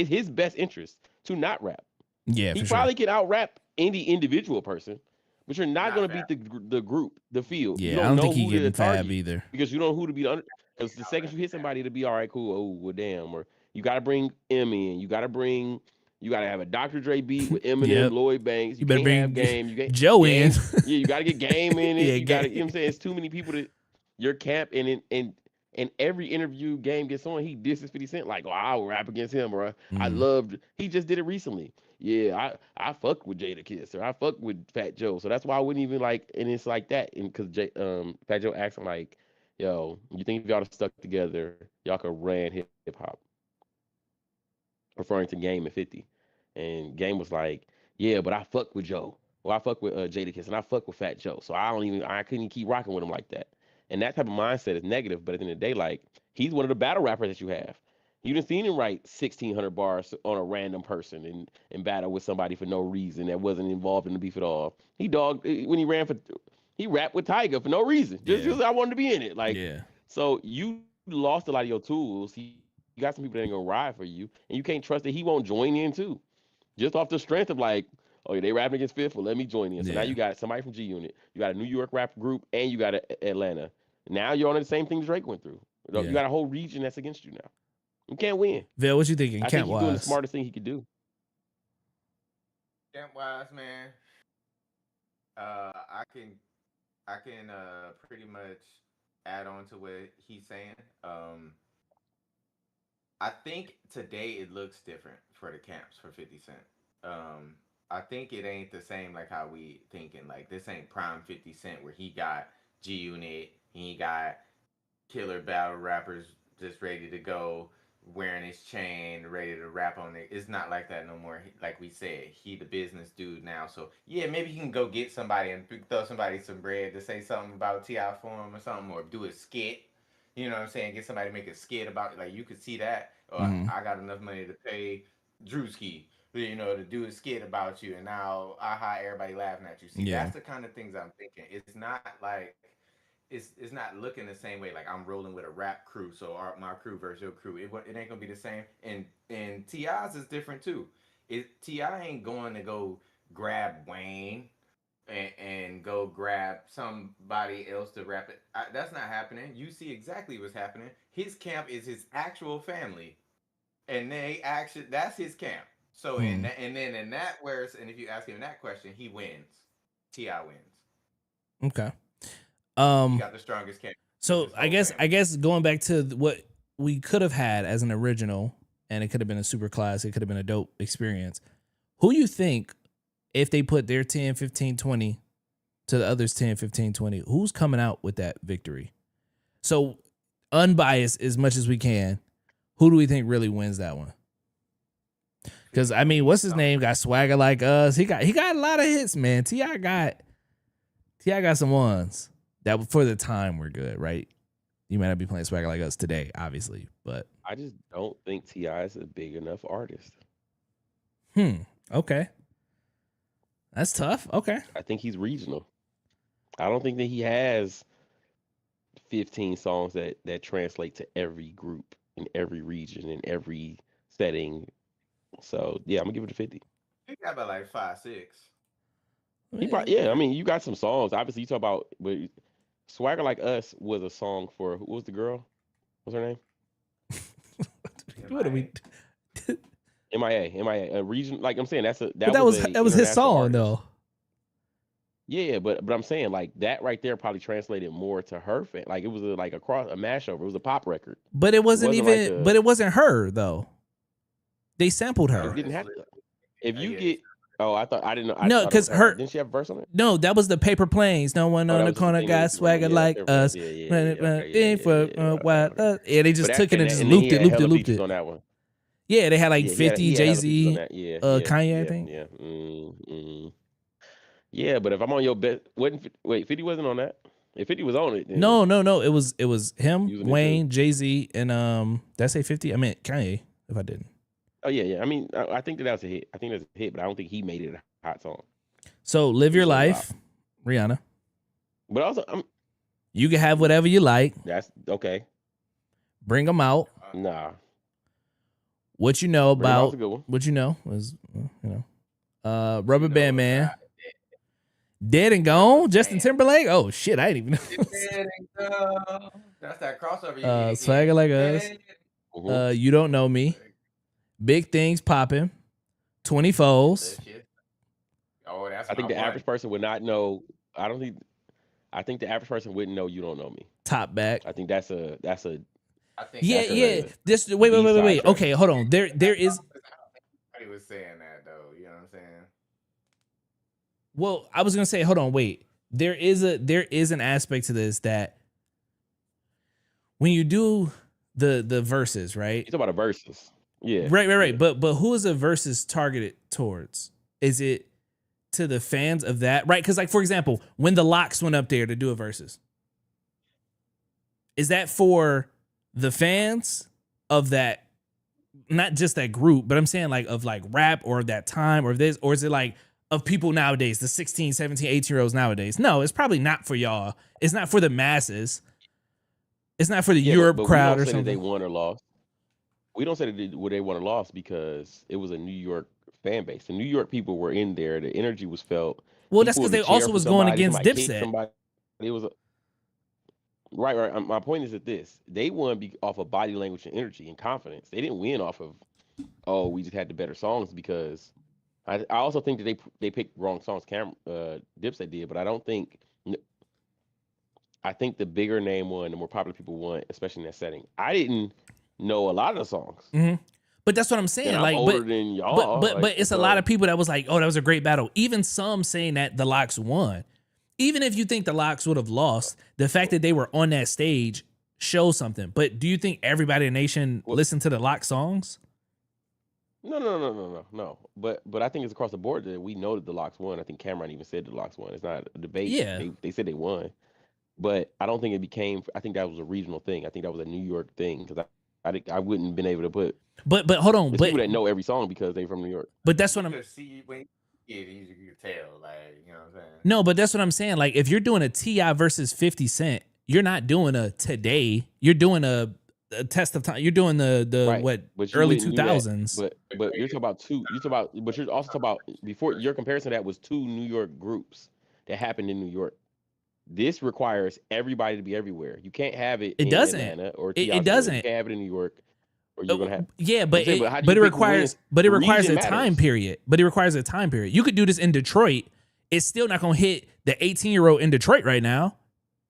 his best interest to not rap. Yeah, He for probably sure. can out rap any individual person, but you're not Not gonna Fab. beat the group, the field. You Yeah, I don't don't know think he who to getting Fab target either. because you don't know who to be the under. Because the second you hit somebody, it'll be all right, cool. Oh, well, damn. Or you got to bring M in. You got to have a Dr. Dre beat with Eminem, Yep. Lloyd Banks. You You better can't have bring game. You can't Joe in. game. Yeah, you got to get game in it. Yeah, You got to. You know what game. I'm saying? It's too many people that your camp and every interview game gets on. He disses 50 Cent like, oh, I'll rap against him, or I Mm, loved. He just did it recently. Yeah, I fuck with Jada Kiss or I fuck with Fat Joe. So that's why I wouldn't even like. And it's like that, and because Fat Joe asked him like, yo, you think if y'all stuck together, y'all could ran hip hop, referring to Game and 50. And Game was like, yeah, but I fuck with Joe. Well, I fuck with Jada Kiss and I fuck with Fat Joe. So I couldn't even keep rocking with him like that. And that type of mindset is negative. But at the end of the day, like, he's one of the battle rappers that you have. You done seen him write 1,600 bars on a random person and battle with somebody for no reason that wasn't involved in the beef at all. He dogged when he rapped with Tiger for no reason. Just yeah. because I wanted to be in it. Like, Yeah. so you lost a lot of your tools. You got some people that ain't gonna ride for you, and you can't trust that he won't join in too. Just off the strength of like, oh yeah, they rapping against Fifth, well let me join in. So now you Yeah. got somebody from G Unit, you got a New York rap group, and you got Atlanta. Now you're on the same thing Drake went through. You Yeah. got a whole region that's against you now. You can't win. Vale, what you thinking I think camp he's doing the wise? smartest thing he could do. Camp wise, man. I can pretty much add on to what he's saying. I think today it looks different for the camps for 50 Cent. Um, I think it ain't the same like how we thinking. Like this ain't prime 50 Cent where he got G Unit, he got killer battle rappers just ready to go, wearing his chain, ready to rap on it. It's not like that no more. Like we said, he the business dude now. So yeah, maybe he can go get somebody and throw somebody some bread to say something about Ti for him or something, or do a skit. You know what I'm saying? Get somebody to make a skit about it. Like you could see that. Or Mm-hmm. I got enough money to pay Drewski, you know, to do a skit about you, and now aha, everybody laughing at you. See, Yeah. that's the kind of things I'm thinking. It's not like it's not looking the same way. Like I'm rolling with a rap crew, so my crew versus your crew, it ain't gonna be the same. And Ti's is different too. Ti ain't going to go grab Wayne and go grab somebody else to rap it. That's not happening. You see exactly what's happening. His camp is his actual family, and they actually that's his camp. So Mm. and then in that where's and if you ask him that question, he wins. Ti wins. Okay. He Um. got the strongest camp with So his I whole guess I family. guess going back to what we could have had as an original, and it could have been a super class. It could have been a dope experience. Who you think if they put their 10, 15, 20 to the others 10, 15, 20, who's coming out with that victory? So unbiased as much as we can, who do we think really wins that one? Because I mean, 50 what's his something. name? Got swagger like us. He got a lot of hits, man. Ti got some ones that for the time were good, right? You might not be playing swagger like us today, obviously, but I just don't think Ti is a big enough artist. Okay, that's tough. Okay, I think he's regional. I don't think that he has 15 songs that translate to every group in every region in every setting. So yeah, I'm gonna give it a 50. He got about like 5, 6. He probably yeah. I mean, you got some songs. Obviously, you talk about but Swagger Like Us was a song for who was the girl? What's her name? what are we? MIA. MIA. A region like I'm saying But that was a that was his international song artist. though. Yeah, but I'm saying like that right there probably translated more to her fan. Like it was like a mashover. It was a pop record. But it It wasn't wasn't like even. a. But it wasn't her though. They sampled No, It her. didn't it's have to. If you yeah, it's get. Oh, I thought I didn't know. I No, thought it because was her. her. Didn't she have a verse on it? No, that was the paper planes. No one Oh, on that the was just a corner thing that got was swagger yeah, that's like their verse. us. Okay, What? okay. Yeah, they But just that took it and just and then looped he it, had looped it, hella looped features it. on that one. Yeah, they had like Yeah, 50, he had Jay hella features on Z, that. Kanye, I think. Yeah, but if I'm on your bet, wait, 50 wasn't on that. If 50 was on it, then No. It was him, using it too. Wayne, Jay Z, and did I say 50? I meant Kanye. If I didn't. Oh yeah. I mean, I think that was a hit. I think that's a hit, but I don't think he made it a hot song. So live It your was just a bop. life, Rihanna. But also, You can have whatever you like. that's okay. Bring them out. Nah, What you know Bring 'Em Out's a about good one. what you know was what Rubber you know Band Man, about dead and Rubber gone. Justin Band. Timberlake. Oh shit, I didn't even It's know. dead and gone. That's that crossover you be Swagger getting. like us. Dead. hmm You don't know me. Big things popping. 20 foes. That shit. Oh, that's I my think the one. average person would not know. I don't think. I think the average person wouldn't know you don't know me. Top back. I think that's a I think Yeah, that's that's a yeah. a This wait, wait, B wait, wait, side wait. track. Okay, hold on. There is. he was saying that though. You know what I'm saying? Well, I was gonna say, hold on, wait. There is an aspect to this that when you do the verses, right? You talk about a versus. Yeah, Right. yeah. But who is a versus targeted towards? Is it to the fans of that? Right? Because like for example, when the Locks went up there to do a versus, is that for the fans of that, not just that group, but I'm saying like of like rap or that time or this, or is it like of people nowadays, the 16, 17, 18-year-olds nowadays? No, it's probably not for y'all. It's not for the masses. It's not for the Yeah, Europe but we crowd don't or say that they something. won or lost. We don't say that they won or lost because it was a New York fan base. The New York people were in there. The energy was felt. Well, that's People because would they cheer also for was going somebody. against Somebody kicked Dipset. somebody. It was right. My point is that they won off of body language and energy and confidence. They didn't win off of we just had the better songs because I also think that they picked wrong songs. Dipset did, but I don't think. I think the bigger name won, the more popular people won, especially in that setting. I didn't know a lot of the songs, Hmm. But that's what I'm and saying. I'm Like, older than y'all. but Like it's a lot so, of people that was like, oh, that was a great battle. Even some saying that the Locks won. Even if you think the Locks would have lost, the fact that they were on that stage shows something. But do you think everybody in the nation well, listened to the Lock songs? no. But I think it's across the board that we know that the Locks won. I think Cameron even said the Locks won. It's not a debate. Yeah. They said they won, but I don't think it became. I think that was a regional thing. I think that was a New York thing because I wouldn't have been able to put. But hold on. There's people that know every song because they from New York. But that's what You I'm. could see when you could tell, like, you know what I'm saying? No, but that's what I'm saying. Like, if you're doing a Ti versus 50 Cent, you're not doing a today. You're doing a test of time. You're doing the Right, what but you early wouldn't do that. 2000s. But you're talking about two. You talk about, but you're also talking about before your comparison to that was two New York groups that happened in New York. This requires everybody to be everywhere. You can't have it It in doesn't. Atlanta or It T.I.'s Hood. You doesn't. can't have it in New York, or you're gonna have. Yeah, I'm saying, but how do you but it pick who requires wins? but it requires Region a time matters. period. But it requires a time period. You could do this in Detroit. It's still not gonna hit the 18-year-old in Detroit right now.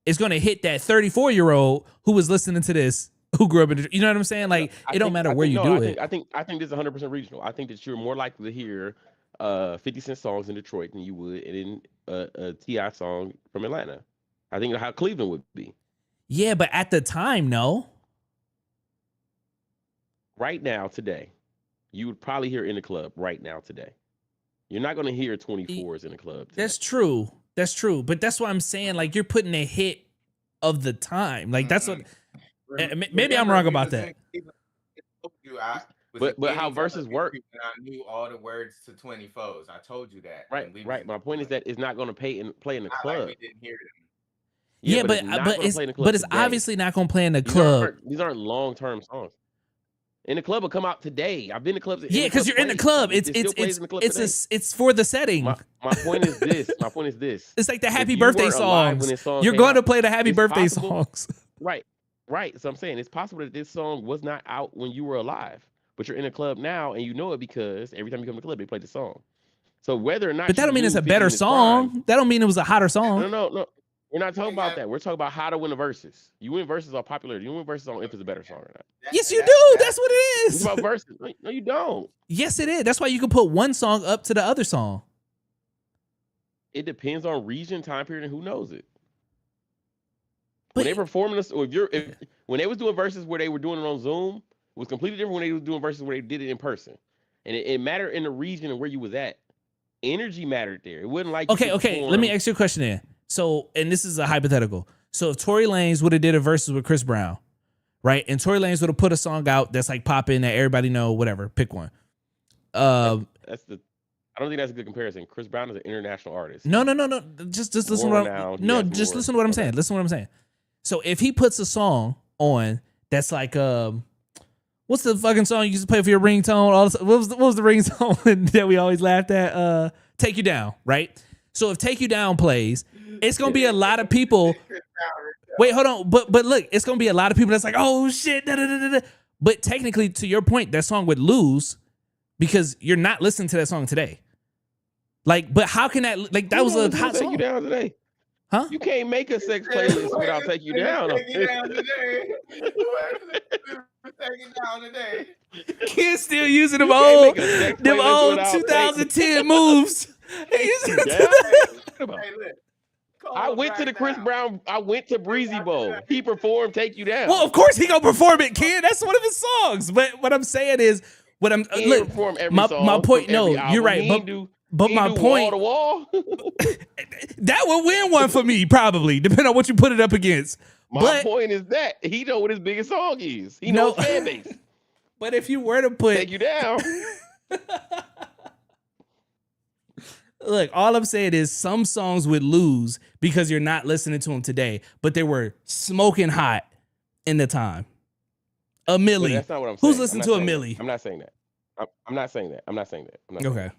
It's gonna hit that 34-year-old who was listening to this, who grew up in Detroit. You know what I'm saying? Like, it don't matter where you do it. I think this is 100% regional. I think that you're more likely to hear 50 Cent songs in Detroit than you would in a Ti song from Atlanta. I think how Cleveland would be. Yeah, but at the time, no. Right now, today, you would probably hear in the club right now today. You're not going to hear 24s in the club today. That's true. That's true. But that's what I'm saying. Like, you're putting a hit of the time. Like, that's what. Maybe I'm wrong about that. But how verses work? I knew all the words to 24s. I told you that. Right. My point is that it's not going to play in the club. Like we didn't hear them. Yeah, but it's obviously not going to play in the club. These aren't long-term songs. In the club will come out today. I've been to clubs. Yeah, because you're in the club. It's for the setting. My point is this. It's like the happy birthday songs. You're going to play the happy birthday songs. Right. So I'm saying it's possible that this song was not out when you were alive, but you're in a club now and you know it because every time you come to the club, they play the song. So whether or not, but that don't mean it's a better song. That don't mean it was a hotter song. No. We're not talking about that. We're talking about how to win the verses. You win verses on popularity. You win verses on if it's a better song or not. Yes, you do. That's what it is. It's about verses. No, you don't. Yes, it is. That's why you can put one song up to the other song. It depends on region, time period, and who knows it. When they performing this, or when they was doing verses where they were doing it on Zoom, it was completely different when they was doing verses where they did it in person. And it mattered in the region and where you was at. Energy mattered there. It wasn't like okay. Let me ask you a question then. So, and this is a hypothetical. So if Tory Lanez would have did a verses with Chris Brown, right? And Tory Lanez would have put a song out that's like popping that everybody know, whatever, pick one. I don't think that's a good comparison. Chris Brown is an international artist. No. Just listen listen to what I'm saying. Listen to what I'm saying. So if he puts a song on that's like what's the fucking song you used to play for your ringtone? What was the ringtone that we always laughed at? Take You Down, right? So if Take You Down plays, it's gonna be a lot of people. Wait, hold on. But look, it's gonna be a lot of people that's like, oh shit. Da, da, da, da. But technically, to your point, that song would lose because you're not listening to that song today. Like, but how can that that was a hot song? Take You Down today. Huh? You can't make a sex playlist without Take You Down. Take You Down today. Take You Down today. Kids still using them old 2010 moves. Hey, look. I went to the Chris Brown. I went to Breezy Bowl. He performed "Take You Down." Well, of course he gonna perform it, kid. That's one of his songs. But what I'm saying is, look, my point. No, you're right. But my point. Wall to wall. That would win one for me, probably, depending on what you put it up against. My point is that he know what his biggest song is. He knows fan base. But if you were to put "Take You Down." Look, all I'm saying is some songs would lose because you're not listening to them today, but they were smoking hot in the time. A Millie. That's not what I'm saying. Who's listening to a Millie? I'm not saying that. I'm not saying that. Okay.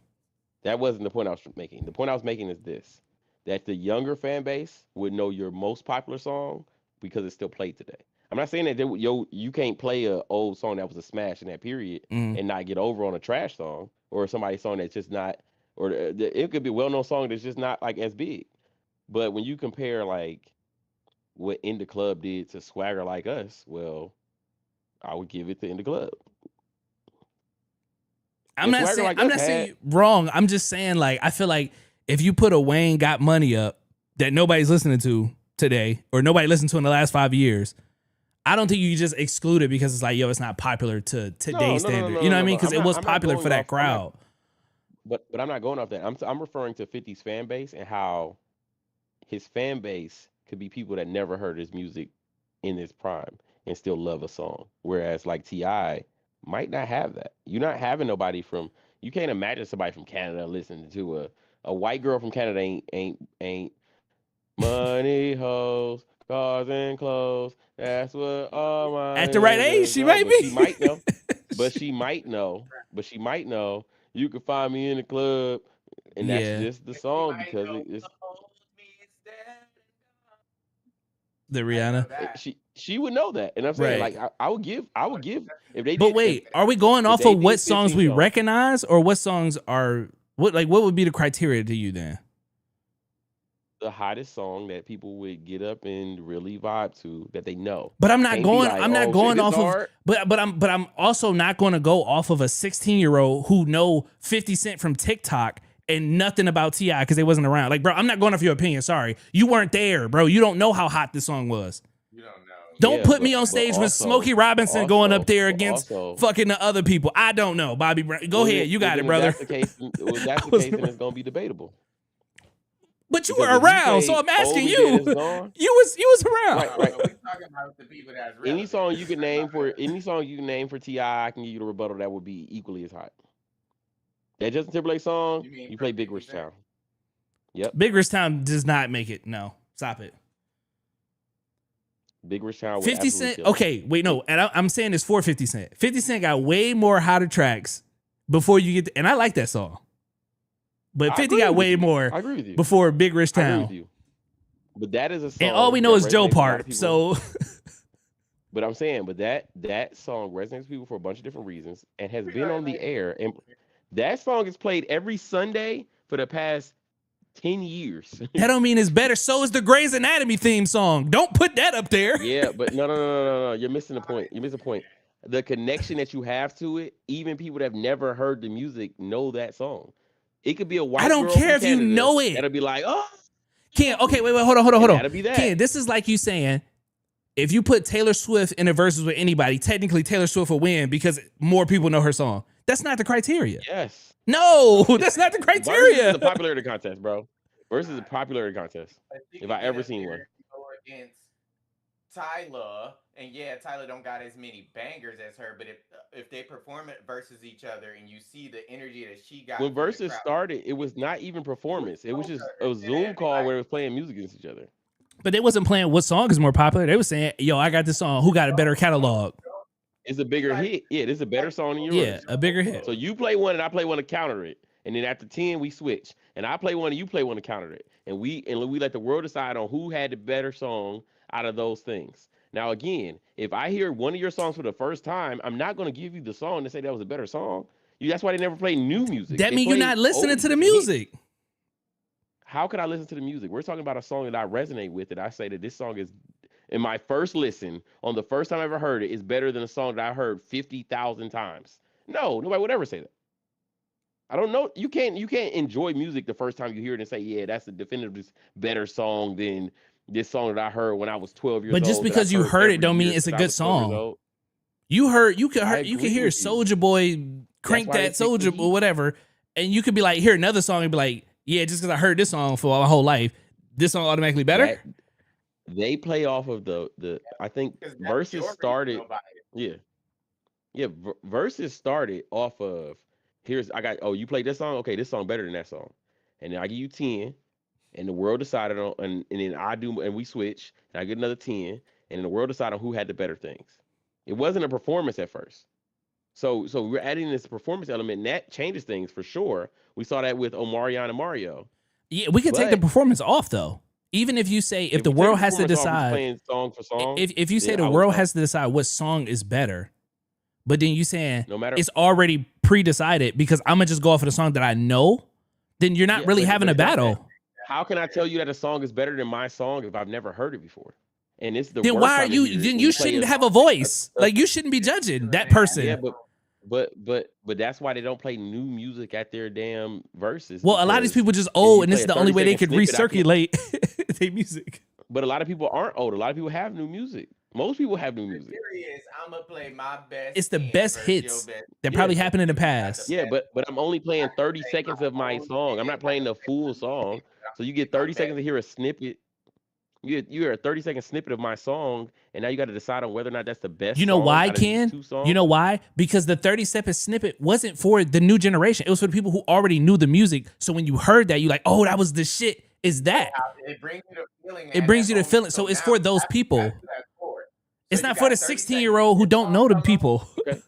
That wasn't the point I was making. The point I was making is this: that the younger fan base would know your most popular song because it's still played today. I'm not saying that you can't play an old song that was a smash in that period and not get over on a trash song or somebody's song that's just not or it could be a well-known song that's just not like as big. But when you compare like what In the Club did to Swagger Like Us, well, I would give it to In the Club. And Swagger Like I'm Us not saying had you wrong. I'm just saying like I feel like if you put a Wayne Got Money up that nobody's listening to today or nobody listened to in the last 5 years, I don't think you just exclude it because it's like, yo, it's not popular to today's standard. You know what I mean? Because it was popular for that crowd. But I'm not going off that. I'm referring to 50's fan base and how his fan base could be people that never heard his music in his prime and still love a song. Whereas like Ti might not have that. You're not having nobody from. You can't imagine somebody from Canada listening to a white girl from Canada ain't money hoes cars and clothes. That's what all my At the right age, niggas she know. might But she be. might know. But she might know. But she might know. You can find me in the club, and that's Yeah, just the song because it's the I didn't know Rihanna. that. she would know that. And I'm saying Right. like I would give if they But did wait, are we going if off they of what did songs 15 we songs, recognize or what songs are what would be the criteria to you then? the hottest song that people would get up and really vibe to that they know. But Can't be like, I'm not oh shit, going this off of hard. but I'm also not going to go off of a 16-year-old who know 50 Cent from TikTok and nothing about T.I. because they wasn't around. Like, bro, I'm not going off your opinion. Sorry. You weren't there, bro. You don't know how hot this song was. You don't know. Don't Yeah, put me on stage with Smokey Robinson going up there against fucking the other people. I don't know, Bobby Brown. Go ahead. You got it, brother. If that's the case, if that's the was case, then it's gonna be debatable. But you Because were if you around, so say I'm asking Oldie you. Dead is gone, You was around. right, No, right. we talking about the people that's relevant. Any song you can We're name talking for about that. any song you can name for Ti, I can give you the rebuttal that would be equally as hot. That Justin Timberlake song, You mean you for play Big 50 Rich Cent? Town. Yep, Big Rich Town does not make it. No, stop it. Big Rich Town would 50 absolutely Cent. kill it. Okay, wait, no. And I'm saying this for 50 Cent. 50 Cent got way more hotter tracks before you get and I like that song. But I 50 agree got with way you. more I agree with you. before Big Rich I agree Town. with you. But that is a song And all we know that is Joe resonates with a lot of Part. people. So But I'm saying, but that song resonates with people for a bunch of different reasons and has been on the air. And that song is played every Sunday for the past 10 years. that don't mean it's better. So is the Grey's Anatomy theme song. Don't put that up there. Yeah, but no. You're missing the point. You're missing the point. The connection that you have to it, even people that have never heard the music know that song. It could be a white I don't girl care from if you Canada know it. that'll be like, oh, Ken, okay, wait, hold and on. that'll be that. Ken, this is like you saying, if you put Taylor Swift in a versus with anybody, technically Taylor Swift will win because more people know her song. That's not the criteria. Yes. No, that's not the Versus is criteria. a popularity contest, bro. Versus is a popularity contest. But you If can I get ever up seen there one. and go against Tyler, and yeah, Tyler don't got as many bangers as her, but if they perform it versus each other, and you see the energy that she got When from the Versus crowd, started, it was not even performance. It was just a and Zoom it'd be call like, where it was playing music against each other. But they wasn't playing what song is more popular. They was saying, yo, I got this song. Who got a better catalog? It's a bigger like- hit. Yeah, this is a better song than yours. Yeah, a bigger hit. So you play one and I play one to counter it. And then after 10, we switch. And I play one and you play one to counter it. And we let the world decide on who had the better song out of those things. Now again, if I hear one of your songs for the first time, I'm not gonna give you the song to say that was a better song. That's why they never play new music. That They means you're play not listening to the oldies and hits. music. How could I listen to the music? We're talking about a song that I resonate with, that I say that this song is, in my first listen, on the first time I ever heard it, is better than a song that I heard 50,000 times. No, nobody would ever say that. I don't know. You can't enjoy music the first time you hear it and say, yeah, that's a definitive better song than this song that I heard when I was 12 years old. But just that I've because you heard every it don't year mean it's a since I good was 12 years song. old. You could I hear you agree with you. Soulja Boy crank why they that pick the Soulja Heat. or whatever, and you could be like, hear another song and be like, yeah, just because I heard this song for my whole life, this song automatically better. That- they play off of the I think 'cause that's Versus your started. original bias. Yeah, Versus started off of you played this song, okay, this song better than that song, and then I give you 10, and the world decided on, and then I do, and we switch, and I get another 10, and then the world decided on who had the better things. It wasn't a performance at first, so we're adding this performance element, and that changes things for sure. We saw that with Omarion and Mario. Yeah, we could take the But- performance off though. Even if you say if the we take world has to performance off, we're decide, playing song for song, if you say then the I would world go, has to decide what song is better, but then you saying no matter it's already pre-decided because I'm gonna just go off of the song that I know, then you're not Yeah, really having a it's not that. battle. How can I tell you that a song is better than my song if I've never heard it before? And it's the Then worst why are time to you? hear it Then when you you play shouldn't have a voice. Like you shouldn't be judging that yeah, person. but that's why they don't play new music at their damn verses. Well, a lot of these because people just if old, you and this play is a the only way they 30-second could snippet, I can't. recirculate their music. But a lot of people aren't old. A lot of people have new music. Most people have new The music. theory is I'm gonna play my best. It's the 10 best versus your hits best that 10. probably happened in the You got past. the Yeah, best. but I'm only I playing can 30 say seconds my of my own song. I'm opinion. not playing the full song. So you get 30 seconds to hear a snippet. You hear a 30-second snippet of my song, and now you got to decide on whether or not that's the best You know song why, out of these Ken? two songs. You know why? Because the 30-second snippet wasn't for the new generation. It was for the people who already knew the music. So when you heard that, you're like, oh, that was the shit. Is that? It brings you the feeling. It at brings that you the moment. feeling. So it's now for those that's people. fast forward. It's So not you for the got 30 seconds 16-year-old who to don't know the song, people. Okay.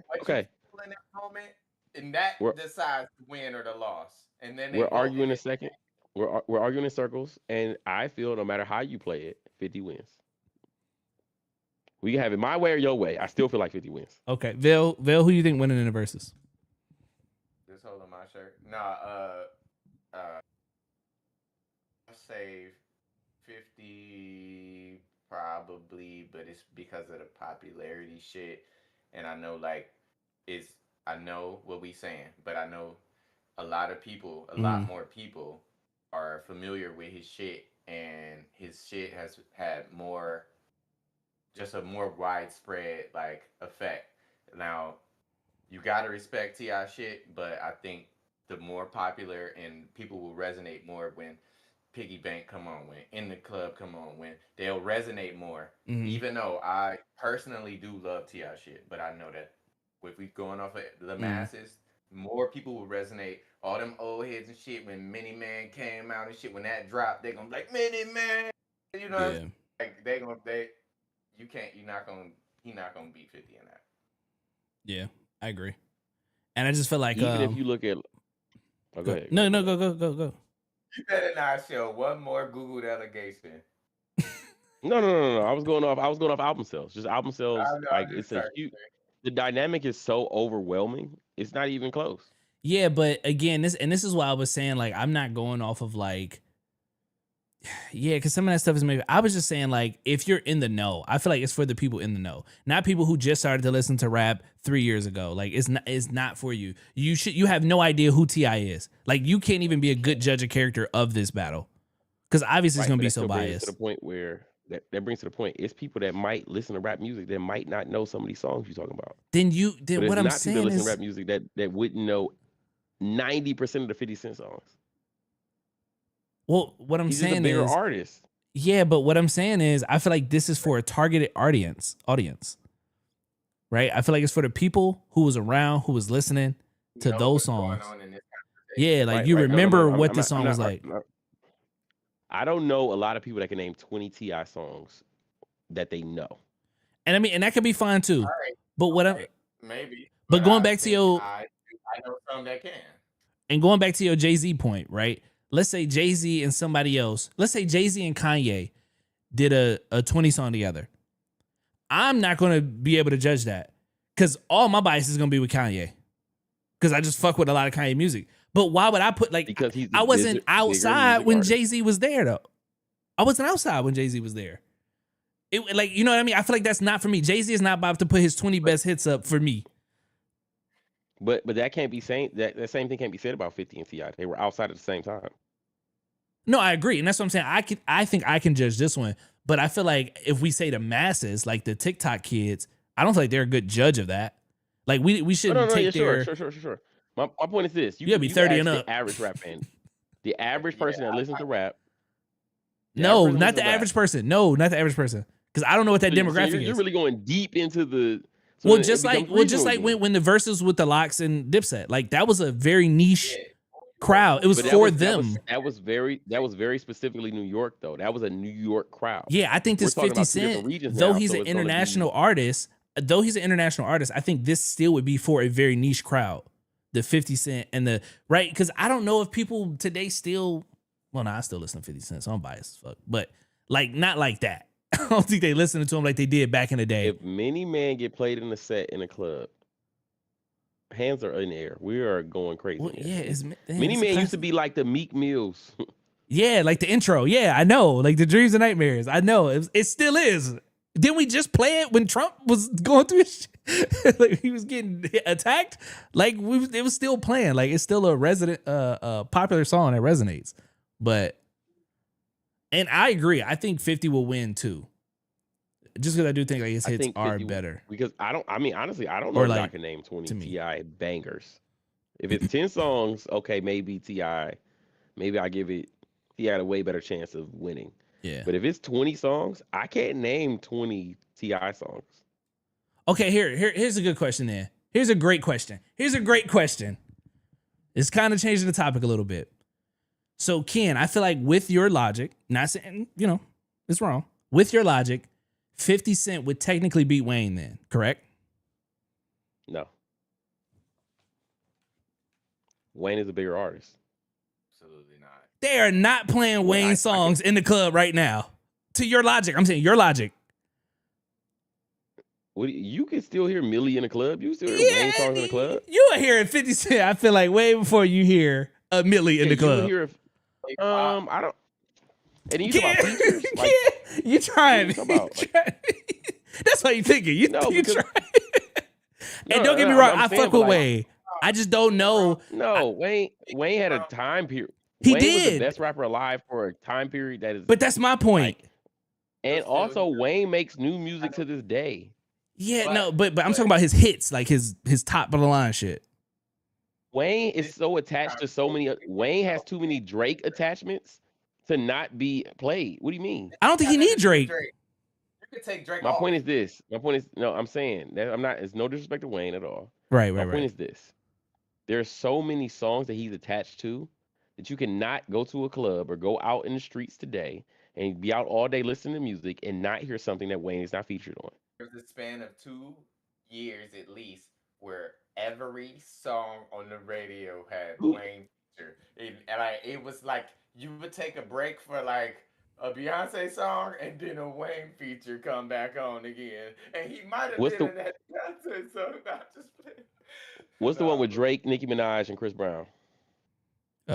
what you Okay. feel in that moment, and that We're decides the win or the loss. And then they we're vote arguing in in it. second. We're arguing in circles, and I feel no matter how you play it, 50 wins. We can have it my way or your way. I still feel like 50 wins. Okay, Vale, who you think winning in the verses? Just holding my shirt. Nah, I'll say 50 probably, but it's because of the popularity shit. And I know I know what we saying, but I know a lot of people, a lot more people are familiar with his shit, and his shit has had more, just a more widespread like effect. Now, you gotta respect Ti shit, but I think the more popular and people will resonate more when Piggy Bank come on, when In the Club come on, when they'll resonate more. Even though I personally do love Ti shit, but I know that if we going off of the masses, more people will resonate. All them old heads and shit, when Mini Man came out and shit, when that dropped, they gonna be like Mini Man, you know. What I'm saying? Like you can't, he not gonna beat 50 in that. Yeah, I agree. And I just feel like Even if you look at, go ahead. No, go. You better not show one more Google delegation. No. I was going off album sales. Just album sales. Like it's a huge. The dynamic is so overwhelming. It's not even close. Yeah, but again, this is why I was saying like I'm not going off of like. Yeah, because some of that stuff is maybe. I was just saying like if you're in the know, I feel like it's for the people in the know, not people who just started to listen to rap 3 years ago. Like it's not for you. You have no idea who Ti is. Like you can't even be a good judge of character of this battle, because obviously it's gonna be so biased. To the point where that brings to the point. It's people that might listen to rap music that might not know some of these songs you're talking about. Then but what I'm not saying people that listen is to rap music that wouldn't know 90% of the 50 Cent songs. Well, what I'm He's saying just a bigger is artist. Yeah, but what I'm saying is I feel like this is for a targeted audience. Right? I feel like it's for the people who was around, who was listening to those songs. Yeah, like you remember what the song was like. I don't know a lot of people that can name 20 Ti songs that they know. And I mean, and that could be fine too. Right. But what I'm maybe. But going back to your I know some that can. And going back to your Jay-Z point, right? Let's say Jay-Z and somebody else. Let's say Jay-Z and Kanye did a 20 song together. I'm not going to be able to judge that because all my bias is going to be with Kanye because I just fuck with a lot of Kanye music. But why would I put like, because I wasn't outside when Jay-Z was there though. I wasn't outside when Jay-Z was there. It like, you know what I mean? I feel like that's not for me. Jay-Z is not about to put his 20 best hits up for me. But that can't be saying that same thing can't be said about 50 and Ti. They were outside at the same time. No, I agree. And that's what I'm saying. I think I can judge this one. But I feel like if we say the masses, like the TikTok kids, I don't feel like they're a good judge of that. Like we shouldn't take their... Sure. My point is this. You gotta be 30 and up. The average rap fan. The average person that listens to rap. No, not the average person. No, not the average person. Because I don't know what that demographic is. You're really going deep into the... So just like when the verses with the Locks and Dipset, like that was a very niche crowd. It was for them. That was very specifically New York though. That was a New York crowd. Yeah, I think this 50 Cent, though he's an international artist, I think this still would be for a very niche crowd. The 50 Cent and the right, because I don't know if people today still, well, no, I still listen to 50 Cent, so I'm biased as fuck, but like not like that. I don't think they listened to him like they did back in the day. If Many Man get played in a set in a club, Hands are in the air. We are going crazy Well, in yeah, here. damn, Mini it's a Man used to classic. be like the Meek Mills. Yeah, like the intro. Yeah, I know. Like the dreams and nightmares. I know. It still is. Didn't we just play it when Trump was going through his shit? Like he was getting attacked? Like it was still playing. Like it's still a resident popular song that resonates. But and I agree. I think 50 will win too. Just because I do think like his I hits think are 50 better. because I mean honestly, I don't know Or if y'all like can name 20 to me. Ti bangers. If it's 10 songs, okay, maybe Ti, maybe I give it Ti had a way better chance of winning. Yeah. But if it's 20 songs, I can't name 20 Ti songs. Okay, here's a good question then. Here's a great question. It's kind of changing the topic a little bit. So, Ken, I feel like with your logic, not saying, it's wrong. With your logic, 50 Cent would technically beat Wayne then, correct? No. Wayne is a bigger artist. Absolutely not. They are not playing Well, Wayne songs in the club right now. To your logic, I'm saying your logic. You can still hear Millie in the club. You can still hear Yeah, Wayne songs in the club. you are hearing 50 Cent, I feel like, way before you hear a Millie in the You would club. hear I don't. And you talk Ken, about features, like Ken, you trying. what you talking about? Like, That's why you thinking. You because trying. no, And don't get me no, wrong, I'm I saying, fuck but with like, Wayne. I just don't know. no, Wayne had a time period. He Wayne was the did. best rapper alive for a time period that is But that's my point. like, and also Wayne makes new music to this day. Yeah, no, but I'm talking about his hits, like his top of the line shit. Wayne is so attached to so many. Wayne has too many Drake attachments to not be played. What do you mean? I don't think he need Drake. You could take Drake My off. point is this. My point is no. I'm saying that I'm not. It's no disrespect to Wayne at all. Right. My point is this. There are so many songs that he's attached to that you cannot go to a club or go out in the streets today and be out all day listening to music and not hear something that Wayne is not featured on. There's a span of 2 years at least where every song on the radio had Who- Wayne feature. And like it was like you would take a break for like a Beyonce song and then a Wayne feature come back on again. And he might have What's been the in that Beyonce song, not just playing. What's the one with Drake, Nicki Minaj, and Chris Brown?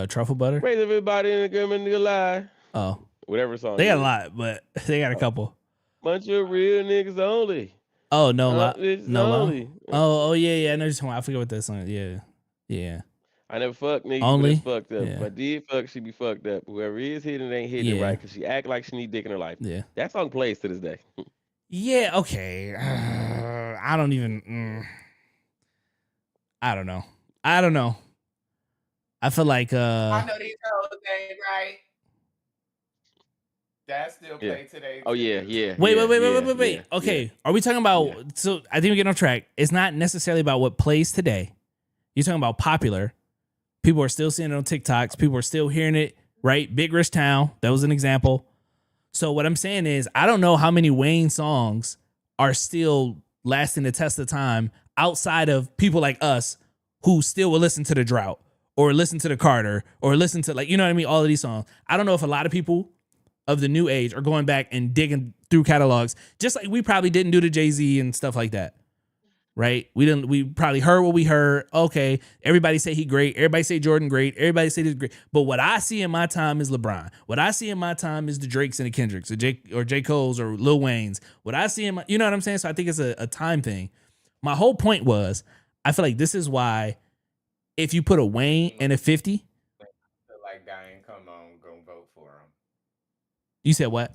Truffle butter. Raise everybody in the game and nigga lie. Oh, Whatever song. they it got a is. lot, but they got a couple. Bunch of real niggas only. Oh, no lie. Bitches No lie. only. Oh yeah. I know you're talking about. I forget what that song. Yeah. I never fucked niggas, Only? but it's fucked up. Yeah. If I did fuck, she be fucked up. Whoever is hitting it ain't hitting it Yeah. right because she act like she need dick in her life. Yeah. That song plays to this day. Yeah. Okay. I don't even. I don't know. I feel like I know these hoes ain't right. That still Yeah. play today. Oh too. yeah. Wait. Yeah. Okay, are we talking about? Yeah. So I think we get off track. It's not necessarily about what plays today. You're talking about popular. People are still seeing it on TikToks. People are still hearing it. Right, Big Rich Town. That was an example. So what I'm saying is, I don't know how many Wayne songs are still lasting the test of time outside of people like us who still will listen to The Drought or listen to The Carter or listen to, like, you know what I mean? All of these songs. I don't know if a lot of people of the new age are going back and digging through catalogs, just like we probably didn't do to Jay-Z and stuff like that. Right? We probably heard what we heard. Okay, everybody say he great. Everybody say Jordan great. Everybody say this great. But what I see in my time is LeBron. What I see in my time is the Drakes and the Kendricks or J. Cole's or Lil Wayne's. What I see in my, you know what I'm saying? So I think it's a time thing. My whole point was, I feel like this is why if you put a Wayne and a 50, Feel like Diane, come on, go vote for him. you said what?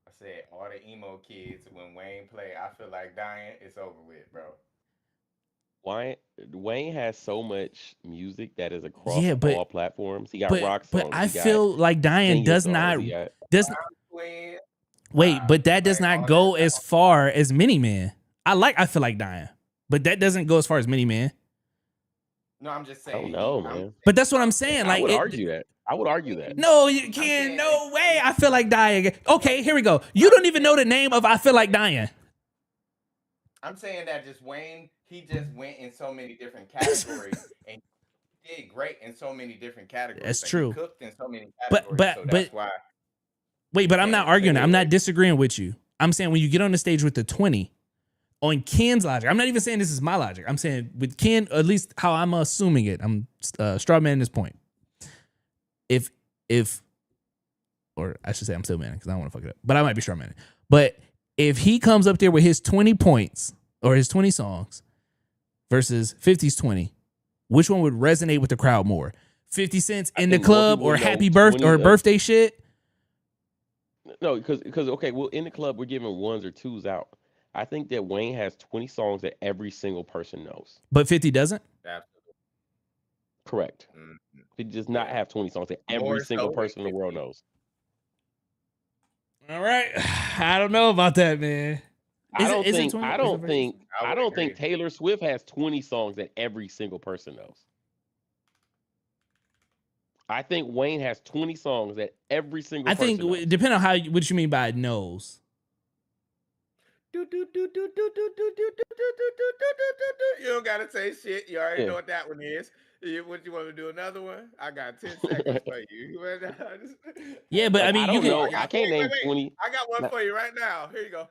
I said all the emo kids when Wayne play, I feel like dying. It's over with, bro. Wayne has so much music that is across Yeah, but- all platforms. He got rock songs. But I he got feel like Diane singing does songs, not he got- Queen, wait, but that does like, not all go that as far as Mini Man. I feel like Diane, but that doesn't go as far as Mini Man. No, I'm just I saying. don't know, man. But that's what I'm saying. I Like, would argue that. I would argue that. No, you can't. saying No way. I feel like dying. Okay, here we go. You don't even know the name of I Feel Like Dying. I'm saying that just Wayne, he just went in so many different categories and he did great in so many different categories. That's Like, true. He cooked in so many But- categories. so that's why. Wait, but I'm not Yeah, arguing. yeah, I'm not yeah. disagreeing with you. I'm saying when you get on the stage with the 20, on Ken's logic, I'm not even saying this is my logic. I'm saying with Ken, at least how I'm assuming it. I'm straw man this point. If, or I should say I'm still man because I don't want to fuck it up, but I might be straw man. But if he comes up there with his 20 points or his 20 songs versus 50's 20, which one would resonate with the crowd more? 50 Cents in the club or happy birthday or birthday shit? No, because okay, well, in the club we're giving ones or twos out. I think that Wayne has 20 songs that every single person knows. But 50 doesn't? Absolutely. Correct. He does not have 20 songs that every single person in the world knows. All right. I don't know about that, man. I don't think Taylor Swift has 20 songs that every single person knows. I think Wayne has 20 songs that every single person knows. Depending on what you mean by knows. You don't gotta say shit. You already know what that one is. What you want to do? Another one? I got 10 seconds for you. Yeah, but I mean, I don't know. I can't name 20. I got one for you right now. Here you go.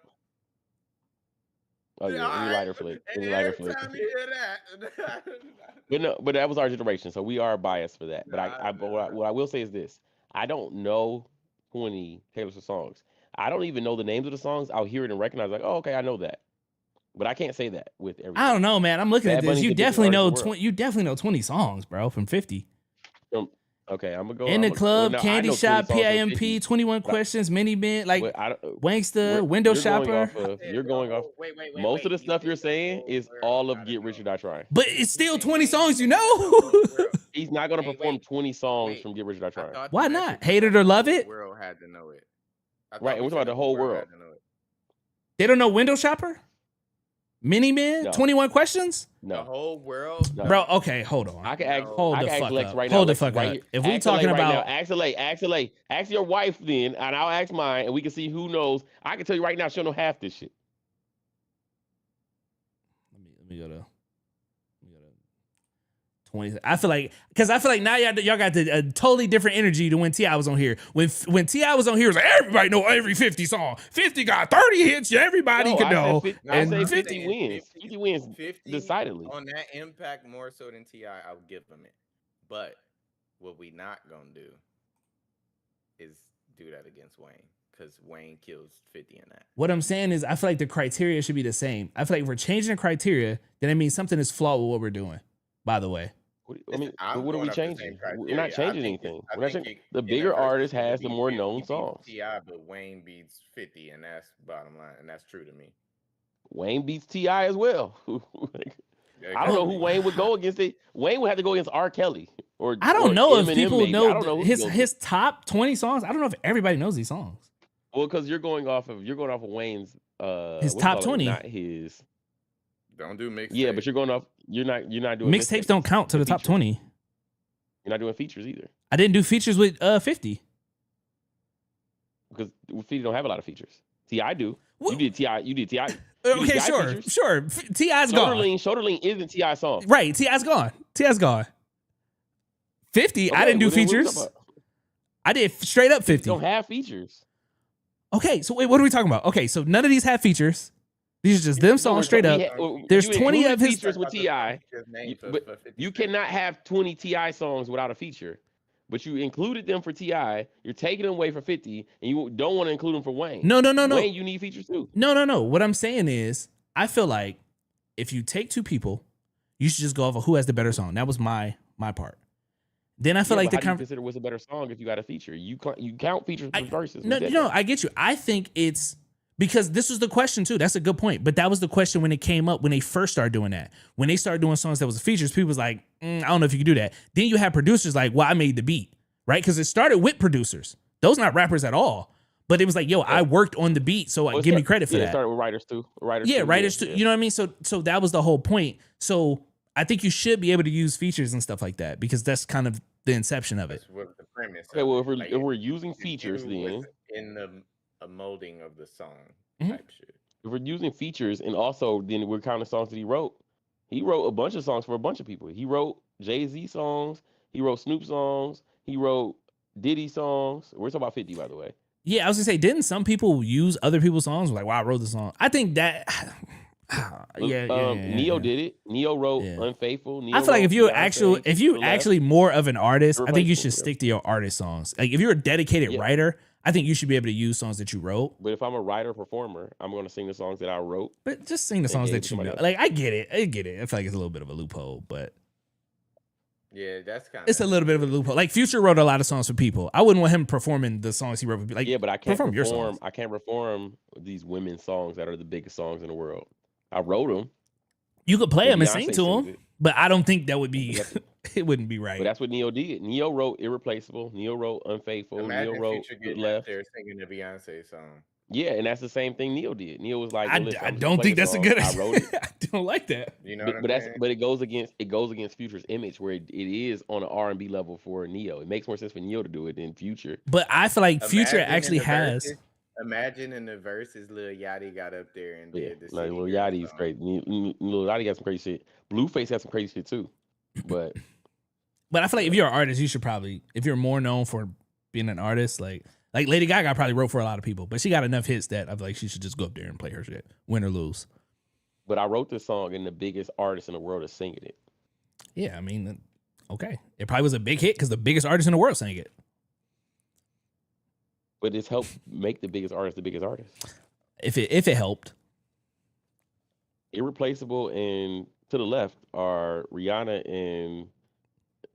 Oh yeah, any lighter flick. Any lighter flick. Time you hear that. But that was our generation, so we are biased for that. But what I will say is this: I don't know 20 Taylor Swift songs. I don't even know the names of the songs. I'll hear it and recognize, like, oh, okay, I know that. But I can't say that with everything. I don't know, man. I'm looking at this. You definitely know 20. You definitely know 20 songs, bro, from 50. Okay, I'm gonna go in the club, Candy Shop, PIMP, 21 Questions, Mini Band, like Wanksta, Window Shopper. You're going off. Most of the stuff you're saying is all of Get Rich or Die Trying. But it's still 20 songs, you know. He's not gonna perform 20 songs from Get Rich or Die Trying. Why not? Hate it or love it. The world had to know it. Right, and we're talking about the whole world. They don't know Window Shopper? Mini Man? No. 21 Questions? No. The whole world? No. Bro, okay, hold on. I can ask, hold the fuck up. Hold the fuck up. If we talking about... Ask your wife then, and I'll ask mine, and we can see who knows. I can tell you right now, she'll know half this shit. Let me go to 20. I feel like now y'all got a totally different energy to when T.I. was on here. When T.I. was on here, it was like everybody know every 50 song. 50 got 30 hits, everybody can know. And 50 wins. 50 wins 50 decidedly. On that impact more so than T.I., I would give them it. But what we not gonna do is do that against Wayne. Because Wayne kills 50 in that. What I'm saying is I feel like the criteria should be the same. I feel like if we're changing the criteria, then it means something is flawed with what we're doing, by the way. I mean, what are we changing? We're not changing anything. The bigger artist has the more known songs. T.I., but Wayne beats 50, and that's bottom line, and that's true to me. Wayne beats T.I. as well. I don't know who Wayne would go against. Wayne would have to go against R. Kelly. I don't know if people know his top 20 songs. I don't know if everybody knows these songs. Well, because you're going off of Wayne's his top 20, not his. Don't do mixtapes. Yeah, but you're going off. You're not doing mixtapes. Don't count to the top 20. You're not doing features either. I didn't do features with 50 because 50 don't have a lot of features. T.I. do. You did T.I. Okay, sure. T.I.'s gone. Shoulder Lean isn't T.I. song. Right. T.I.'s gone. 50. Okay, I didn't do features. I did straight up 50. Don't have features. Okay, so wait, what are we talking about? Okay, so none of these have features. These are just them songs straight up. There's 20 of his features with T.I. But you cannot have 20 T.I. songs without a feature. But you included them for T.I. You're taking them away for 50, and you don't want to include them for Wayne. No. Wayne, you need features too. No. What I'm saying is, I feel like if you take two people, you should just go off of who has the better song. That was my part. Then I feel like how do you consider what's a better song if you got a feature? You count features for verses. No, I get you. I think it's because this was the question too. That's a good point. But that was the question when it came up when they first started doing that. When they started doing songs that was features, people was like, I don't know if you can do that. Then you have producers like, well, I made the beat, right? Because it started with producers. Those not rappers at all. But it was like, yo, I worked on the beat, so give me credit for that. It started with writers too. Writers too. You know what I mean? So that was the whole point. So I think you should be able to use features and stuff like that because that's kind of the inception of it. That's the premise. Okay, well, if we're using features, then in the molding of the song type shit. If we're using features, and also then we're counting songs that he wrote. He wrote a bunch of songs for a bunch of people. He wrote Jay-Z songs. He wrote Snoop songs. He wrote Diddy songs. We're talking about 50, by the way. Yeah, I was gonna say, didn't some people use other people's songs? Like, wow, I wrote the song. I think that Neo yeah. did it. Neo wrote Yeah. Unfaithful. I Neo feel like wrote if you Beyonce, if To you the Left, actually more of an artist, I think you Irreplaceable. should stick to your artist songs. Like if you're a dedicated Yeah, writer, I think you should be able to use songs that you wrote. but if I'm a writer performer, I'm going to sing the songs that I wrote But just sing the and songs gave to that you somebody know. else. Like I get it. I get it. I feel like it's a little bit of a loophole, but Yeah, that's kind of. it's a little bit of a loophole. Like Future wrote a lot of songs for people. I wouldn't want him performing the songs he wrote for people. Like Yeah, but I can't perform your perform. songs. I can't perform these women's songs that are the biggest songs in the world. I wrote them, You could play and them and sing Beyonce to sings them, it. but I don't think that would be. But that's, It wouldn't be but right. that's what Neo did. Neo wrote Irreplaceable. Neo wrote Unfaithful. Neo Imagine wrote Future To the getting up Left. there singing the Beyonce song. Yeah, and that's the same thing Neo did. Neo was like, "Well, listen, I I'm just gonna don't play think the that's a song. good. I wrote it." I don't like that. You know what I'm But saying? it goes against Future's image, where it is on an R&B level for Neo. It makes more sense for Neo to do it than Future. But I feel like Future Imagine in actually the has. verses- Imagine in the verses, Lil Yachty got up there and Yeah, did the like City Lil Girl Yachty's song. crazy. Lil Yachty got some crazy shit. Blueface has some crazy shit too. But But I feel like if you're an artist, you should probably, if you're more known for being an artist, like Lady Gaga probably wrote for a lot of people, but she got enough hits that I feel like she should just go up there and play her shit, win or lose. but I wrote this song, and the biggest artist in the world is singing it. Yeah, I mean, okay, it probably was a big hit because the biggest artist in the world sang it. But it's helped make the biggest artist the biggest artist. If it helped, Irreplaceable and To the Left are Rihanna and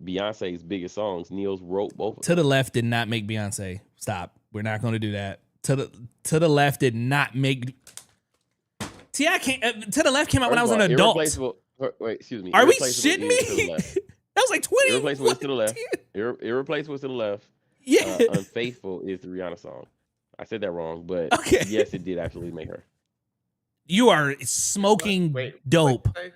Beyonce's biggest songs. Neil's wrote both of To them. the Left did not make Beyonce. Stop. We're not going to do that. To the Left did not make. T.I. came. To the Left came out when I was an adult. Wait, excuse me. Are we Irreplaceable shitting is To the me? Left. That was like 20. Irreplaceable is To the Left. Irreplaceable is To the Left. Yeah. Unfaithful is the Rihanna song. I said that wrong, but Okay. yes, it did actually make her. You are smoking dope. Wait,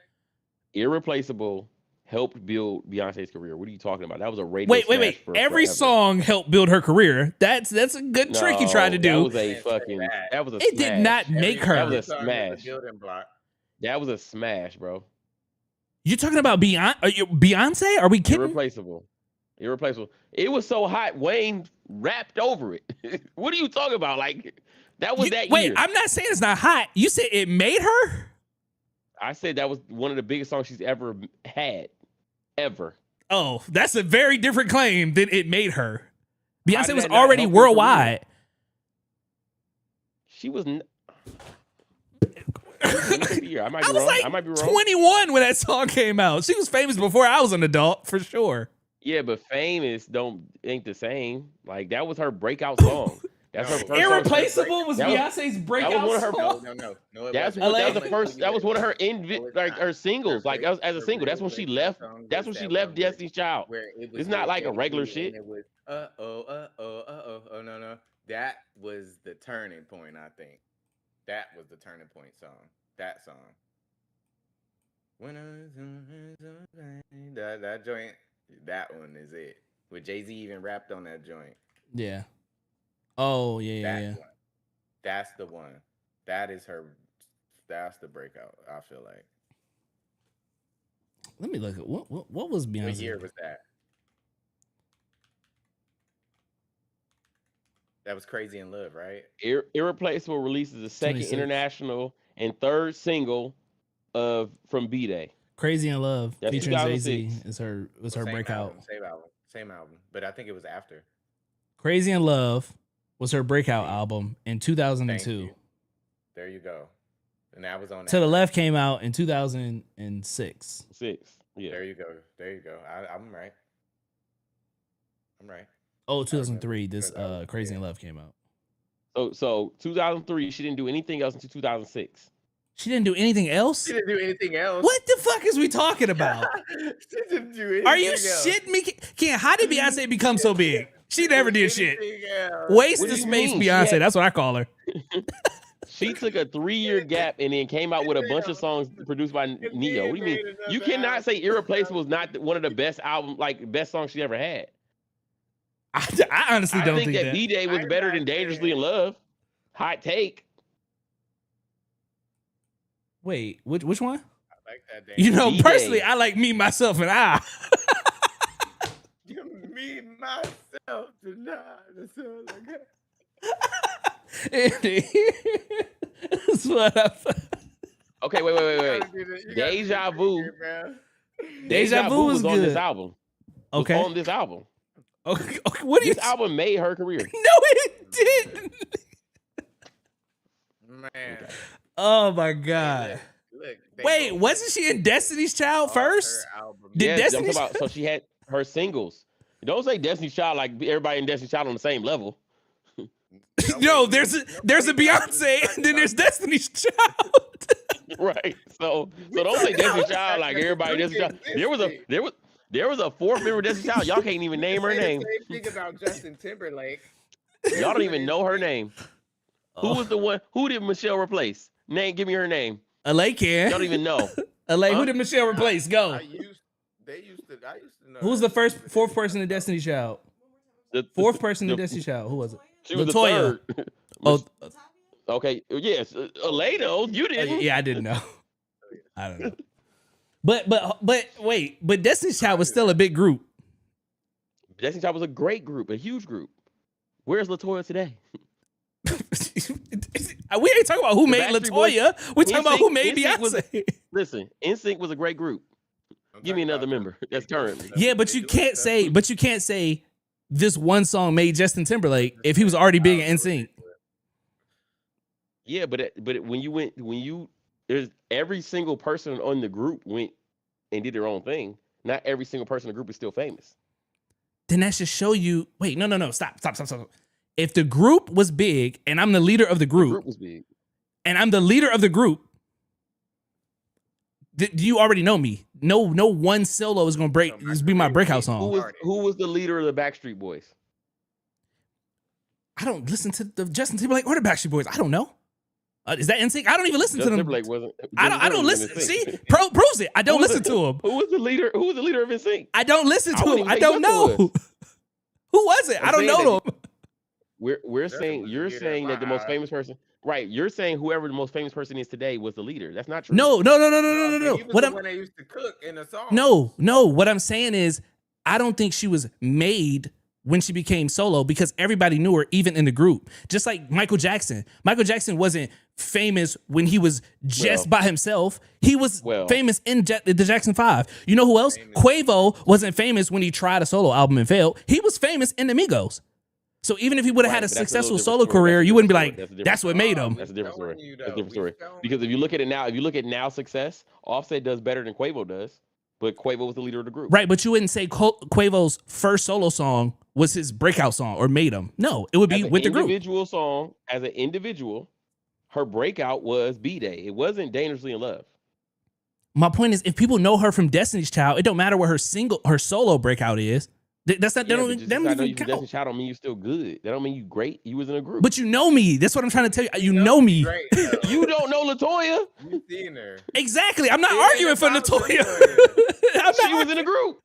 Irreplaceable helped build Beyonce's career. What are you talking about? That was a radio Wait. smash for Every forever. song helped build her career. That's a good trick you tried to do. That was a fucking. That was a. It smash. did not make her. That was a song is smash. building block. That was a smash, bro. You're talking about Beyonce? Are we kidding? Irreplaceable. It was so hot, Wayne rapped over it. What are you talking about? Like that was that Wait, year. I'm not saying it's not hot. You said it made her? I said that was one of the biggest songs she's ever had, ever. Oh, that's a very different claim than it made her. How Beyonce did was that not already help her career? worldwide. She was. I might I be was wrong. like I might be wrong. 21 when that song came out. She was famous before I was an adult, for sure. Yeah, but famous ain't the same. Like that was her breakout song. That's her first song. Irreplaceable was That was- Beyonce's breakout one of her- song. No. It That's wasn't. that was the LA. first. That was one of her her singles. Like as a Her single. That's when real she breakout left. song That's was when she that left one where- Destiny's Child. where it was It's not with like a regular Jay-Z, and shit. it was no. That was the turning point. I think that was the turning point song. That song. When that joint, that one is it. With Jay-Z even rapped on that joint. Yeah. Oh, yeah. One. That's the one. That is her. That's the breakout. I feel like. Let me look at what was Beyonce? What year was that? That was Crazy in Love, right? Irreplaceable releases the second 26. international and third single from B-Day. Crazy in Love That's featuring Jay-Z 2006. was her breakout. Same album. But I think it was after. Crazy in Love was her breakout Thank you. album in Thank 2002. you. There you go. And that was on To the Left came out in 2006. Yeah. There you go. I'm right. Oh, 2003. This Crazy in Love came out. So 2003, she didn't do anything else until 2006. She didn't do anything else? She didn't do anything else. What the fuck is we talking about? She didn't do anything Are you else. shitting me? How did Beyonce become so big? She never did shit. Anything else. Waste What the do you space, mean? Beyonce. She had- That's what I call her. She took a 3-year gap and then came out with a bunch of songs produced by Neo. What do you mean? You cannot say Irreplaceable is not one of the best best songs she ever had. I honestly I don't think think that that. B-Day was I'm better not than Dangerously saying- in Love. Hot take. Wait, which one? I like that. You know, B-Day. personally, I like Me, Myself, and I. Me, myself, tonight. That's what I. Okay, wait, wait, wait, You wait, gotta wait. do the, you gotta do the Deja Vu. trigger, man. Deja Vu was was on this good. album. Was Okay. on this album. Okay. What do you? This album made her career. No, it didn't. Man. Okay. Oh my Hey, god. look, they Wait, both wasn't she in Destiny's Child all first? her albums. Did Yes, I'm Destiny's talking about. So she had her singles. Don't say Destiny's Child like everybody in Destiny's Child on the same level. No, there's a Beyonce and then there's Destiny's Child. Right. So don't say Destiny's Child like everybody in Destiny's Child. There was a fourth member of Destiny's Child. Y'all can't even name her name. Same thing about Justin Timberlake. Y'all don't even know her name. Who Oh. was the one? Who did Michelle replace? Give me her name. LA Y'all can. don't even know. LA, Huh? who did Michelle replace? Go. I used to know. Who's the fourth person in Destiny's Child? Fourth person in Destiny's Child. Who was it? She was Latoya. the third. Oh, Okay. Yes. Elena, you didn't. yeah, I didn't know. I don't know. But wait, but Destiny's Child was still a big group. Destiny's Child was a great group, a huge group. Where's Latoya today? We ain't talking about who The made Backstreet Boys- Latoya. We talking about who made NSYNC was- Beyonce. Listen, NSYNC was a great group. Give me another member. That's currently. Yeah, but you can't say this one song made Justin Timberlake if he was already big in NSYNC. Yeah, but there's every single person on the group went and did their own thing. Not every single person in the group is still famous. Then that should show you. Wait, no, stop. If the group was big and I'm the leader of the The group, group was big. and I'm the leader of the group, you already know me. No one solo is gonna be my breakout song. Who was the leader of the Backstreet Boys? I don't listen to the Justin Timberlake or the Backstreet Boys. I don't know. Is that NSYNC? I don't even listen Justin to them. Timberlake wasn't. I don't listen. NSYNC. See, proves it. I don't Who was listen to him. Who was the leader? Who was the leader of NSYNC? I don't listen I to wouldn't him. even I say don't Justin know. was. Who was it? I I'm don't saying know that them. We're Justin saying was the you're leader saying in that the my most eyes. famous person, right? You're saying whoever the most famous person is today was the leader. That's not true. No. He was What the I'm one that used to cook in the song. no. What I'm saying is, I don't think she was made when she became solo because everybody knew her, even in the group. Just like Michael Jackson. Michael Jackson wasn't famous when he was just by himself. He was famous in the Jackson 5. You know who else? Quavo wasn't famous when he tried a solo album and failed. He was famous in the Migos. So even if he would have had a but that's a little successful different solo story. career, That's a you wouldn't be different like, story. That's a different that's what made him. That's a different story. You, That's a different we story. showing Because if you. you look at it now, if you look at now success, Offset does better than Quavo does. But Quavo was the leader of the group. Right, but you wouldn't say Quavo's first solo song was his breakout song or made him. No, it would be with the group. Individual song, as an individual, her breakout was B-Day. It wasn't Dangerously in Love. My point is, if people know her from Destiny's Child, it don't matter what her solo breakout is. That's not. Yeah, That but don't, just that don't because I know even you from count. Destiny's Child don't mean you still good. That don't mean you great. You was in a group. But you know me. That's what I'm trying to tell you. You know me. Great, though. you don't know Latoya. You seen her. Exactly. I'm not It arguing ain't for about Latoya. Latoya. I'm She not. was in a group.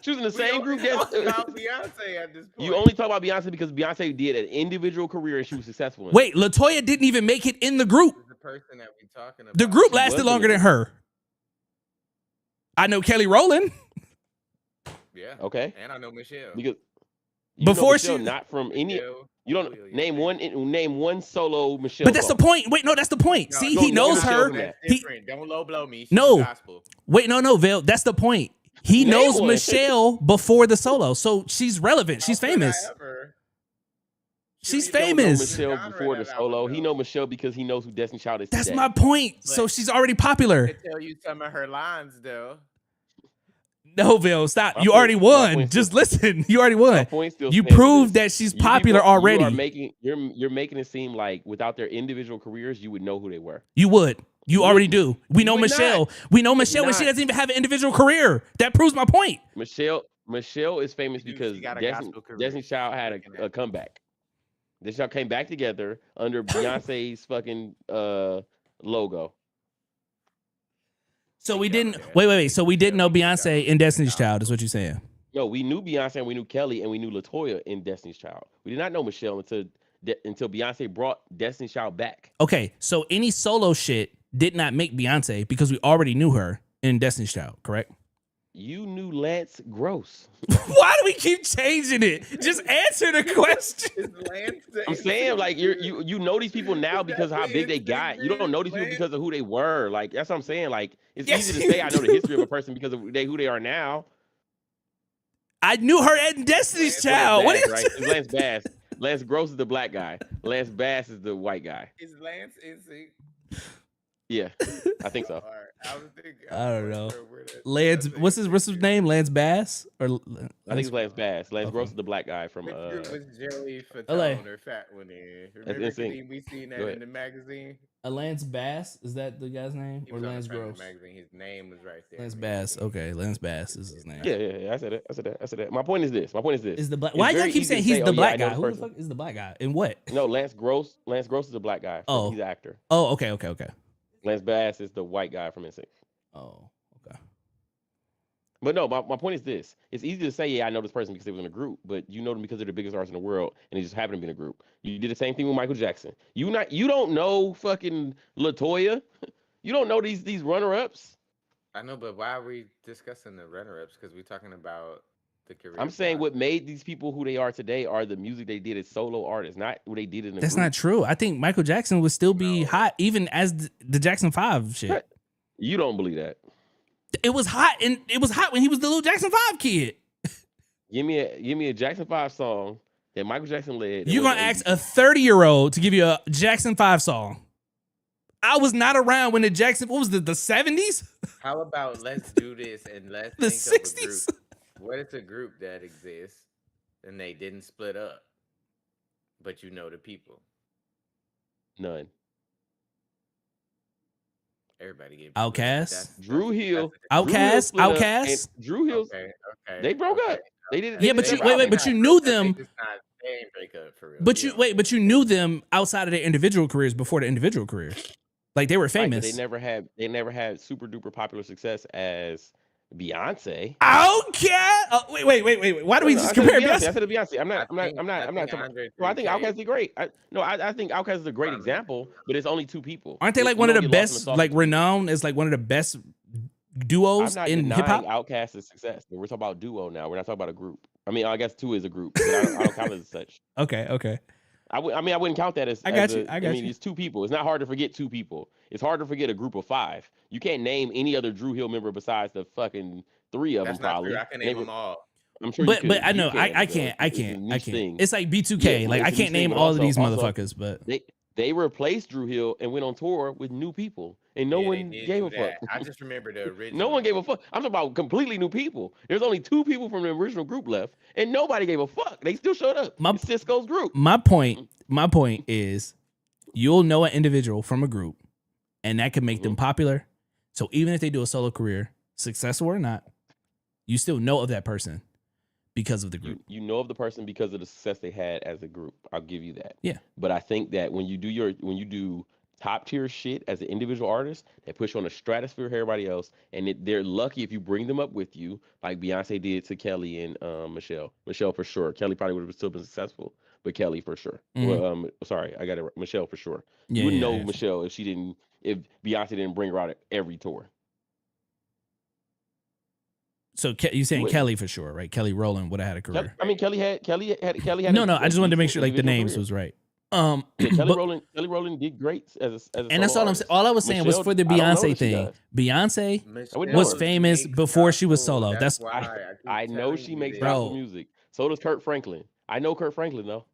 She was in the same group. Talk That, about Beyonce at this point. you only talk about Beyonce because Beyonce did an individual career and she was successful in it. Wait, Latoya didn't even make it in the group. This is the person that we talking about. The group She lasted was longer in than it. her. I know Kelly Rowland. Yeah. Okay. And I know Michelle. Because Before Michelle she- not from any. Michelle. You don't Oh, yeah. name one solo Michelle. But that's the song. point. Wait, no, that's the point. No, See, no, he no, knows no, her. no, That's He, different. Don't low blow me. She's No. gospel. wait, no, Vale. That's the point. He Name knows one. Michelle before the solo, so she's relevant. She's How could I famous. ever? She's He don't know famous. Michelle Genre before the that solo. album, He though. know Michelle because he knows who Destiny Child is. That's today. my point. So But- she's already popular. To tell you some of her lines though. No, Vale, stop. My You point- already my won. point Just still- listen. You already My won. point still You stands proved this. that she's You people- popular You already. are making you're making it seem like without their individual careers, you would know who they were. You would. You already do. We know would Michelle. not. We know Michelle, and she not. doesn't even have an individual career. That proves my point. Michelle is famous She because got a Destiny, gospel career. Destiny Child had a comeback. Destiny Child came back together under Beyonce's fucking logo. So we Yeah, didn't. yeah. Wait. So we didn't know Yeah. Beyonce in Destiny's Child. Is what you're saying? No, we knew Beyonce, and we knew Kelly, and we knew Latoya in Destiny's Child. We did not know Michelle until Beyonce brought Destiny's Child back. Okay. So any solo shit did not make Beyonce because we already knew her in Destiny's Child. Correct? You knew Lance Gross. Why do we keep changing it? Just answer the question. Is Lance the I'm saying like NSYNC you know these people now Is because that of how the big they NSYNC got. You don't know these people Lance? because of who they were. Like that's what I'm saying. Like it's Yes, easy to you say I know the do. history of a person because of who they are now. I knew her at Is Destiny's Lance Well, it's Child. What are Bass, you? right? It's Lance Bass. Lance Gross is the black guy. Lance Bass is the white guy. is Lance NSYNC? Yeah, I think so. All right, I was thinking. I I was don't know. wondering where Lance, that what's his name? Lance Bass or I think it's Lance Bass. Lance Okay. Gross is the black guy from Which group was Joey LA. Fatone or Fat One in? That's Remember, NSYNC. Kadeem, we seen Go that in ahead. the magazine. A Lance Bass? Is that the guy's name He or was on the Lance front of Gross? the magazine. His name was right there. Lance in the Bass. magazine. Okay, Lance Bass is his name. Yeah. I said it. I said that. My point is this. Is the black? It's Why y'all very keep easy saying to he's say, the oh yeah, I black know guy? this Who the person. fuck is the black guy? And what? No, Lance Gross. Lance Gross is the black guy. Oh. He's an actor. Oh, okay. Lance Bass is the white guy from NSYNC. Oh, okay. But no, my point is this. It's easy to say, yeah, I know this person because they was in a group, but you know them because they're the biggest artists in the world and they just happen to be in a group. You did the same thing with Michael Jackson. You don't know fucking LaToya. You don't know these runner-ups. I know, but why are we discussing the runner-ups? Because we're talking about the career I'm saying side. what made these people who they are today are the music they did as solo artists, not what they did in a That's group. not true. I think Michael Jackson would still be No. hot even as the Jackson 5 shit. Right. You don't believe that. It was hot, and it was hot when he was the little Jackson 5 kid. Give me a Jackson 5 song that Michael Jackson led. You're gonna ask a 30-year-old to give you a Jackson 5 song. I was not around when the Jackson, what was the 70s? How about let's do this and let's The think of a 60s? group. What is a group that exists and they didn't split up, but you know the people? None. Everybody gave Outkast? Drew Hill. Outkast? Drew Hill split up, Outkast? and Drew Hill. Okay. They broke up. They did. Yeah, they but did you their wait, album. but you knew them. They ain't break up for real. But you knew them outside of their individual careers before their individual careers. Like they were Right, but famous. they never had super duper popular success as Beyonce. Outkast? Oh, wait. Why do we No, just I said compare Beyonce. I Beyonce? said Beyonce. I'm not think talking. Andre No, I think 30K Outkast is great. I think Outkast is a great Prominent. example, but it's only two people. Aren't they like You one of don't the get lost in best, sauce like between them. renowned as like one of the best I'm duos not in hip denying hop? Outkast's success, but we're talking about duo now. We're not talking about a group. I mean, I guess two is a group, but I don't count it as such. Okay. I wouldn't count that as. I got you. I mean, it's two people. It's not hard to forget two people. It's hard to forget a group of five. You can't name any other Drew Hill member besides the fucking three of That's them. not Probably. true. I can name them all. I'm sure. But you but could. I You know can, I but can't. it's a niche thing. It's like B2K. Yeah, like I it's a niche can't name thing, but all of these also motherfuckers, but they replaced Drew Hill and went on tour with new people, and no Yeah, they one did gave do a fuck. that. I just remember the original. No one gave a fuck. I'm talking about completely new people. There's only two people from the original group left, and nobody gave a fuck. They still showed up. It's Cisco's group. my point is you'll know an individual from a group and that can make them popular. So even if they do a solo career, successful or not, you still know of that person because of the group. You know of the person because of the success they had as a group. I'll give you that. Yeah. But I think that when you do top tier shit as an individual artist, they push you on a stratosphere of everybody else, and they're lucky if you bring them up with you, like Beyonce did to Kelly and Michelle. Michelle for sure. Kelly probably would have still been successful, but Kelly for sure. Well, sorry, I got it. Michelle for sure. Yeah, you wouldn't yeah, know yeah. Michelle if Beyonce didn't bring her out at every tour. So you saying Wait. Kelly for sure, right? Kelly Rowland would have had a career. Kelly had. No, a I just wanted to make sure like the individual names career. was right. Yeah, but- Kelly Rowland did great as a and that's solo all I'm artist. saying. All I was saying was Michelle, for the I don't know Beyonce what she thing. does. Beyonce Michelle was famous makes before she was gospel. solo. That's why I keep I know telling she you makes this. gospel Bro. music. So does Kurt Franklin. I know Kurt Franklin though.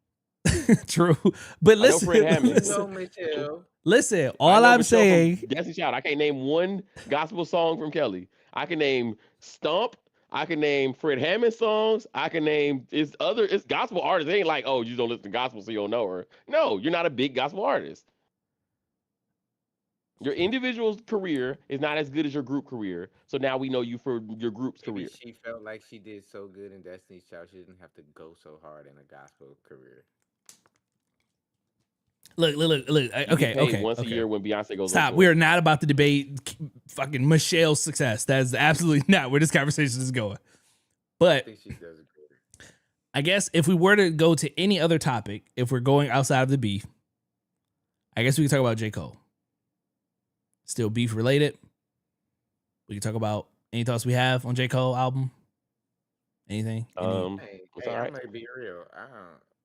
true. But I know listen, Fred Hammond. You know Michelle. listen. I All know I'm Michelle from saying, Destiny Child. I can't name one gospel song from Kelly. I can name Stump. I can name Fred Hammond songs. I can name it's gospel artists. It ain't like, oh, you don't listen to gospel so you don't know her. No, you're not a big gospel artist. Your individual career is not as good as your group career. So now we know you for your group's Maybe career. she felt like she did so good in Destiny's Child, she didn't have to go so hard in a gospel career. look. You get Okay, paid okay. once okay. a year when Beyonce goes on Stop. tour. We are not about to debate fucking Michelle's success. That is absolutely not where this conversation is going. I But think she does it good. I guess if we were to go to any other topic, if we're going outside of the beef, I guess we can talk about J. Cole. Still beef related. We can talk about Any thoughts we have on J. Cole album? Anything? Hey, It's hey, all I'm right. gonna be real.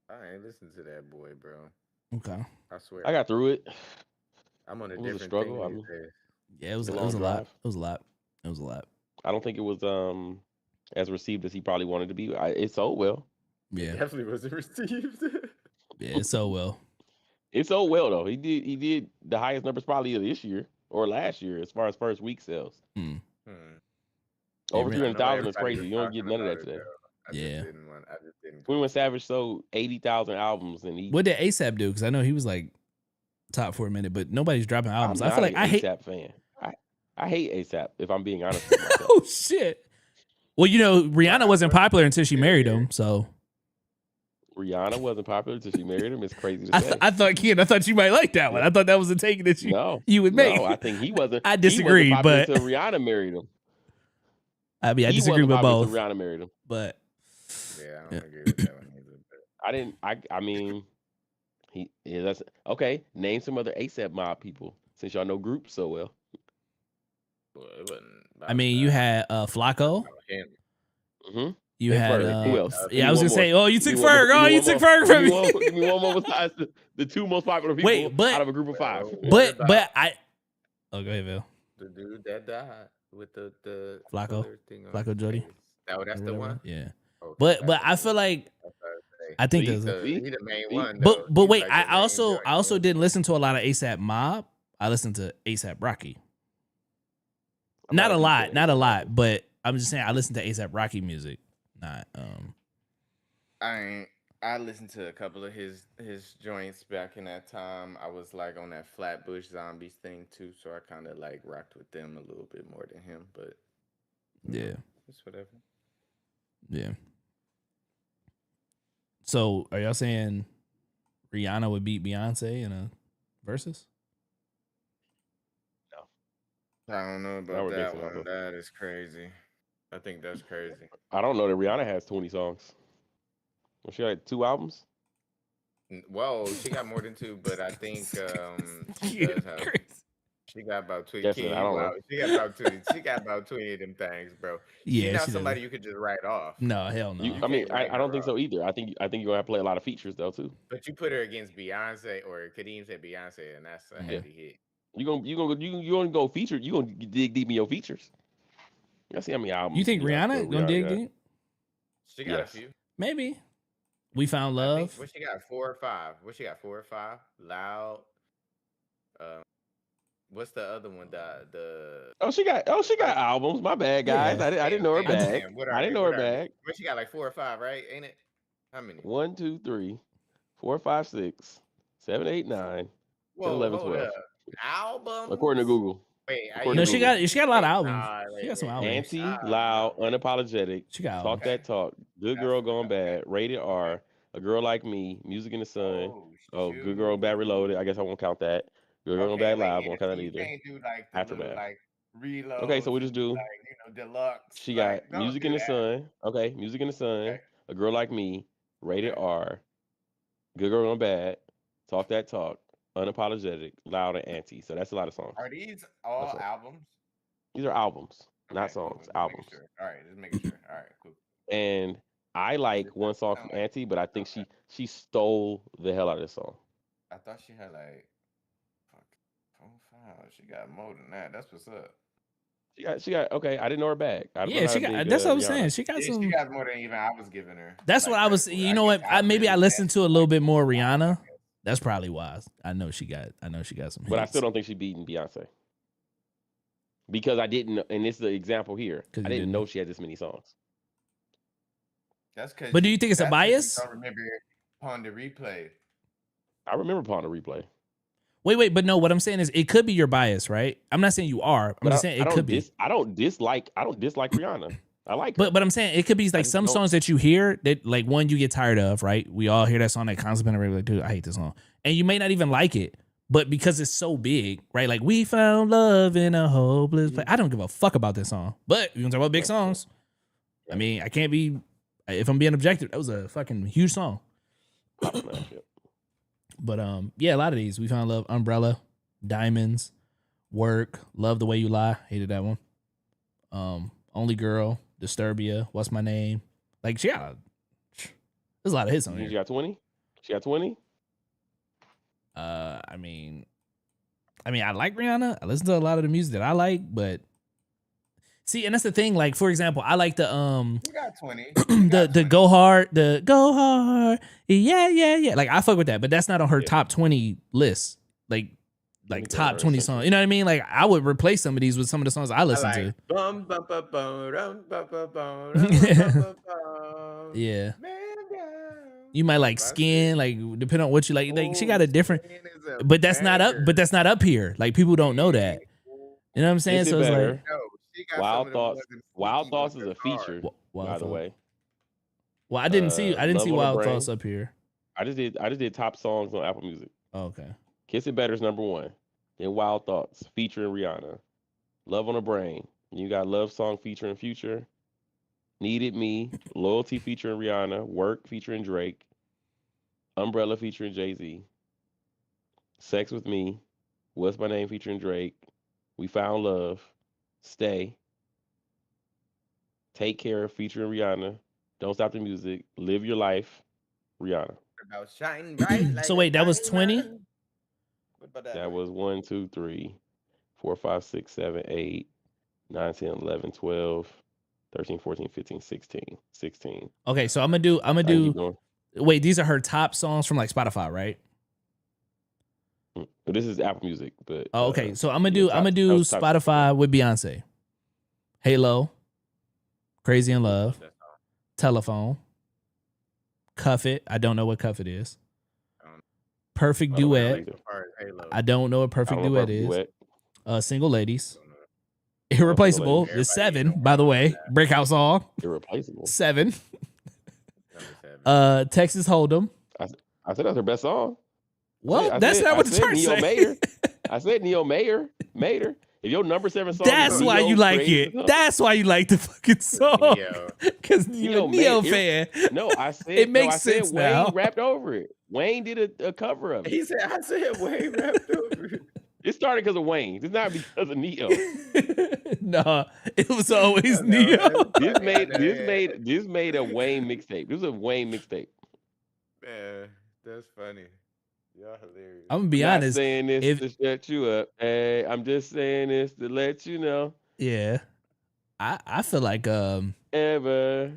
I ain't listen to that boy, bro. Okay. I swear. I got through it. I'm on a It was a different thing struggle. I these mean, days. Yeah, it's a it long was a lot. drive. It was a lot. It was a lot. I don't think it was as received as he probably wanted to be. It sold well. It Yeah. definitely wasn't received. Yeah, it's so well. It sold well though. He did the highest numbers probably of this year or last year as far as first week sales. Mm. Hmm. Yeah, Over I know 300,000 is everybody was crazy. You don't get talking none of about that it today. though. yeah. I just didn't go 21 to it. Savage sold 80,000 albums, and What did ASAP do? Because I know he was like top for a minute, but nobody's dropping albums. I'm I feel not like an I hate. ASAP fan. I hate ASAP if I'm being honest with myself. Oh shit. Well, you know, Rihanna wasn't popular until she married him, so Rihanna wasn't popular until she married him. It's crazy to say. I thought Ken, I thought you might like that one. Yeah. I thought that was a take that No, you would make. no, I think he wasn't. I He wasn't disagree, popular but until Rihanna married him. I mean, I He disagree wasn't with popular both. until Rihanna married him. But Yeah, I yeah. don't agree with that one either. But I didn't. I mean, that's okay. Name some other ASAP mob people since y'all know groups so well. well, it wasn't I about mean, you had Flacco. about him. hmm You And had Ferg. Who else? Give yeah, me I was one gonna more. say, oh, you Give took me one more. Ferg. Give Oh, me you one took more. Ferg Give from me me. one. Give me one more besides the two most popular people Wait, but out of a group of five. What about I oh, go ahead, Bill. the dude that died with the Flacco, color thing on his Flacco Jody, face? Oh, or that's the whatever. one. Yeah, Okay, but that's I the feel one. like That's what I was saying. I think He's there's a the See, he the main see. one though. but He's wait, like the main joint. I also didn't listen to a lot of ASAP Mob. I listened to ASAP Rocky. I'm Not a huge fan lot, of not a A$AP lot, Rocky. but I'm just saying I listened to ASAP Rocky music. Not I listened to a couple of his joints back in that time. I was like on that Flatbush Zombies thing too, so I kind of like rocked with them a little bit more than him. But you know, yeah, it's whatever. yeah. So are y'all saying Rihanna would beat Beyonce in a versus? I don't know I about would think that so. one. Also. That is crazy. I think that's crazy. I don't know that Rihanna has 20 songs. Well, she had 2 albums. Whoa, she got more than two, but I think she Yeah, does have. crazy. She got about 20. Guessing. I You don't wow. know. She got about 20. She got about 20 of them things, bro. She Yeah, not she does. somebody you could just write off. No, hell no. You I mean, can't write I don't her think off. so either. I think you're gonna have to play a lot of features though too. But you put her against Beyonce, or Kadeem said Beyonce, and that's a Yeah. heavy hit. You gonna go feature. You gonna dig deep in your features. Let's see how many albums. You think Rihanna gonna dig got. deep? She got a Yes. few. Maybe. We Found I think Love. what she got 4 or 5. What she got 4 or 5? Loud. What's the other one? The Oh, she got albums. My bad, guys. Yeah. I didn't know her damn, bag. damn, what I are didn't they? know her What are they? bag. What she got like 4 or 5, right? Ain't it? How many? 1, 2, 3, 4, 5, 6, 7, 8, 9, 10, Whoa, 11, hold 12. up. Albums? According to Google. Wait, According No, to she Google. got a lot of albums. Nah, She wait, got some wait, albums. wait. Anti, No. Loud, Unapologetic, She got Talk albums. That Talk, Good That's Girl what Gone okay. Bad, Rated R, A Girl Like Me, Music in the Sun. Oh, Good Girl Bad Reloaded. I guess I won't count that. Good Girl Gone okay, Bad wait, Live. yeah, Won't count so that you either. can't do like the little Aftermath. like Okay, so reloads we and just do. like deluxe. She Like, got don't Music do in the that. Sun. Okay, Music in the Sun. Okay, A Girl Like Me. Rated okay. R. Good Girl Gone Bad. Talk That Talk. Unapologetic. Loud and Anti. So that's a lot of songs. Are these That's all all. albums? These are albums, not Okay, cool. songs. Just making Albums. sure. All right, just making sure. All right, cool. And I 'Cause like it one doesn't song sound from like Anti, but I think okay. she stole the hell out of this song. I thought she had like fuck 4 5. She got more than that. That's what's up. She got okay. I didn't know her bag. I'm Yeah, not she a got. big That's what I was Rihanna. saying. She got Yeah, she some. got more than even I was giving her. That's what Like I was. credit for. You I know guess what? I maybe really I listened to a like little bit more I Rihanna. guess. That's probably why. I know she got some But I hits. still don't think she beating Beyonce because I didn't. And this is the example here. 'Cause I you didn't didn't. know she had this many songs. That's because But do you think it's a you bias? don't remember upon the replay. I remember Pawn the Replay, Wait, but no. What I'm saying is, it could be your bias, right? I'm not saying you are. I'm but just saying it could be. I don't dislike Rihanna. I like her. But I'm saying it could be I like just some don't. songs that you hear that like one you get tired of, right? We all hear that song that constantly been like, dude, I hate this song, and you may not even like it, but because it's so big, right? Like we found love in a hopeless place. I don't give a fuck about this song, but you want to talk about big Right, songs? I right. mean, I can't be. If I'm being objective, that was a fucking huge song. Pop smash, yep. But yeah, a lot of these we found love, Umbrella, Diamonds, Work, Love the Way You Lie, hated that one. Only Girl, Disturbia, What's My Name? Like there's a lot of hits on You think she here. got 20? She got 20? I mean, I like Rihanna. I listen to a lot of the music that I like, but see, and that's the thing. Like, for example, I like the You got 20. the Go Hard, yeah. Like I fuck with that, but that's not on her Yeah. top 20 list. Like Let me go top to her 20 essential. songs. You know what I mean? Like I would replace some of these with some of the songs I listen to. Bum, bum, bum, bum, rum, bum, bum, bum, rum, bum, bum, bum. Yeah. Man down. You might like That's Skin, it. like depending on what you like. Like she got a different, Skin is a but that's not up. banger. But that's not up here. Like people don't know that. You know what I'm saying? Kiss It So it's Better. like No, she got some Wild of them Thoughts. ones in Wild Sneaky Thoughts with is her a car. feature, Wild by the Thoughts. way. Well, I didn't see Love on the Wild Brain. Thoughts up here. I just did top songs on Apple Music. Oh, okay. Kiss It Better is number 1. Then Wild Thoughts featuring Rihanna. Love on the Brain. You got Love Song featuring Future. Needed Me. Loyalty featuring Rihanna. Work featuring Drake. Umbrella featuring Jay-Z. Sex with Me. What's My Name featuring Drake. We Found Love. Stay. Take Care featuring Rihanna. Don't Stop the Music. Live Your Life. Rihanna. About shine bright like So a wait, that was 20? diamond. What about that? That one? was 1, 2, 3, 4, 5, 6, 7, 8, 9, 10, 11, 12, 13, 14, 15, 16. 16. Okay, so I'm gonna do I can keep going. wait, these are her top songs from like Spotify, right? But this is Apple Music, but Oh, okay. So I'm yeah, gonna that do was top Spotify with Beyonce. Halo, Crazy in Love, That song. Telephone, Cuff It. I don't know what Cuff It is. Perfect I don't know Duet. either. As far as Halo. I don't know what I Perfect don't know Duet Perfect is. Duet. Single Ladies. Don't know. Irreplaceable. Ladies. The Everybody 7, know by the about way. that. Breakout song. Irreplaceable. 7. Number 7. Texas Hold'em. I said that's her best song. Well, I that's said- not I what the said chart Neo say. Mayer. I said Neo Mayer. Mater. If your number 7 song That's is why Neo, you like Crazy it. as Hell- That's why you like the fucking song. Neo. Because you're a Neo fan. No, I said It makes I said sense Wayne now. rapped over it. Wayne did a cover of it. He said, I said way wrapped over. It started because of Wayne. It's not because of Neo. No, it was always No, Neo. This made a Wayne mixtape. This was a Wayne mixtape. Man, that's funny. Y'all hilarious. I'm gonna be Not honest. saying this if- to shut you up. Hey, I'm just saying this to let you know. Yeah, I feel like Ever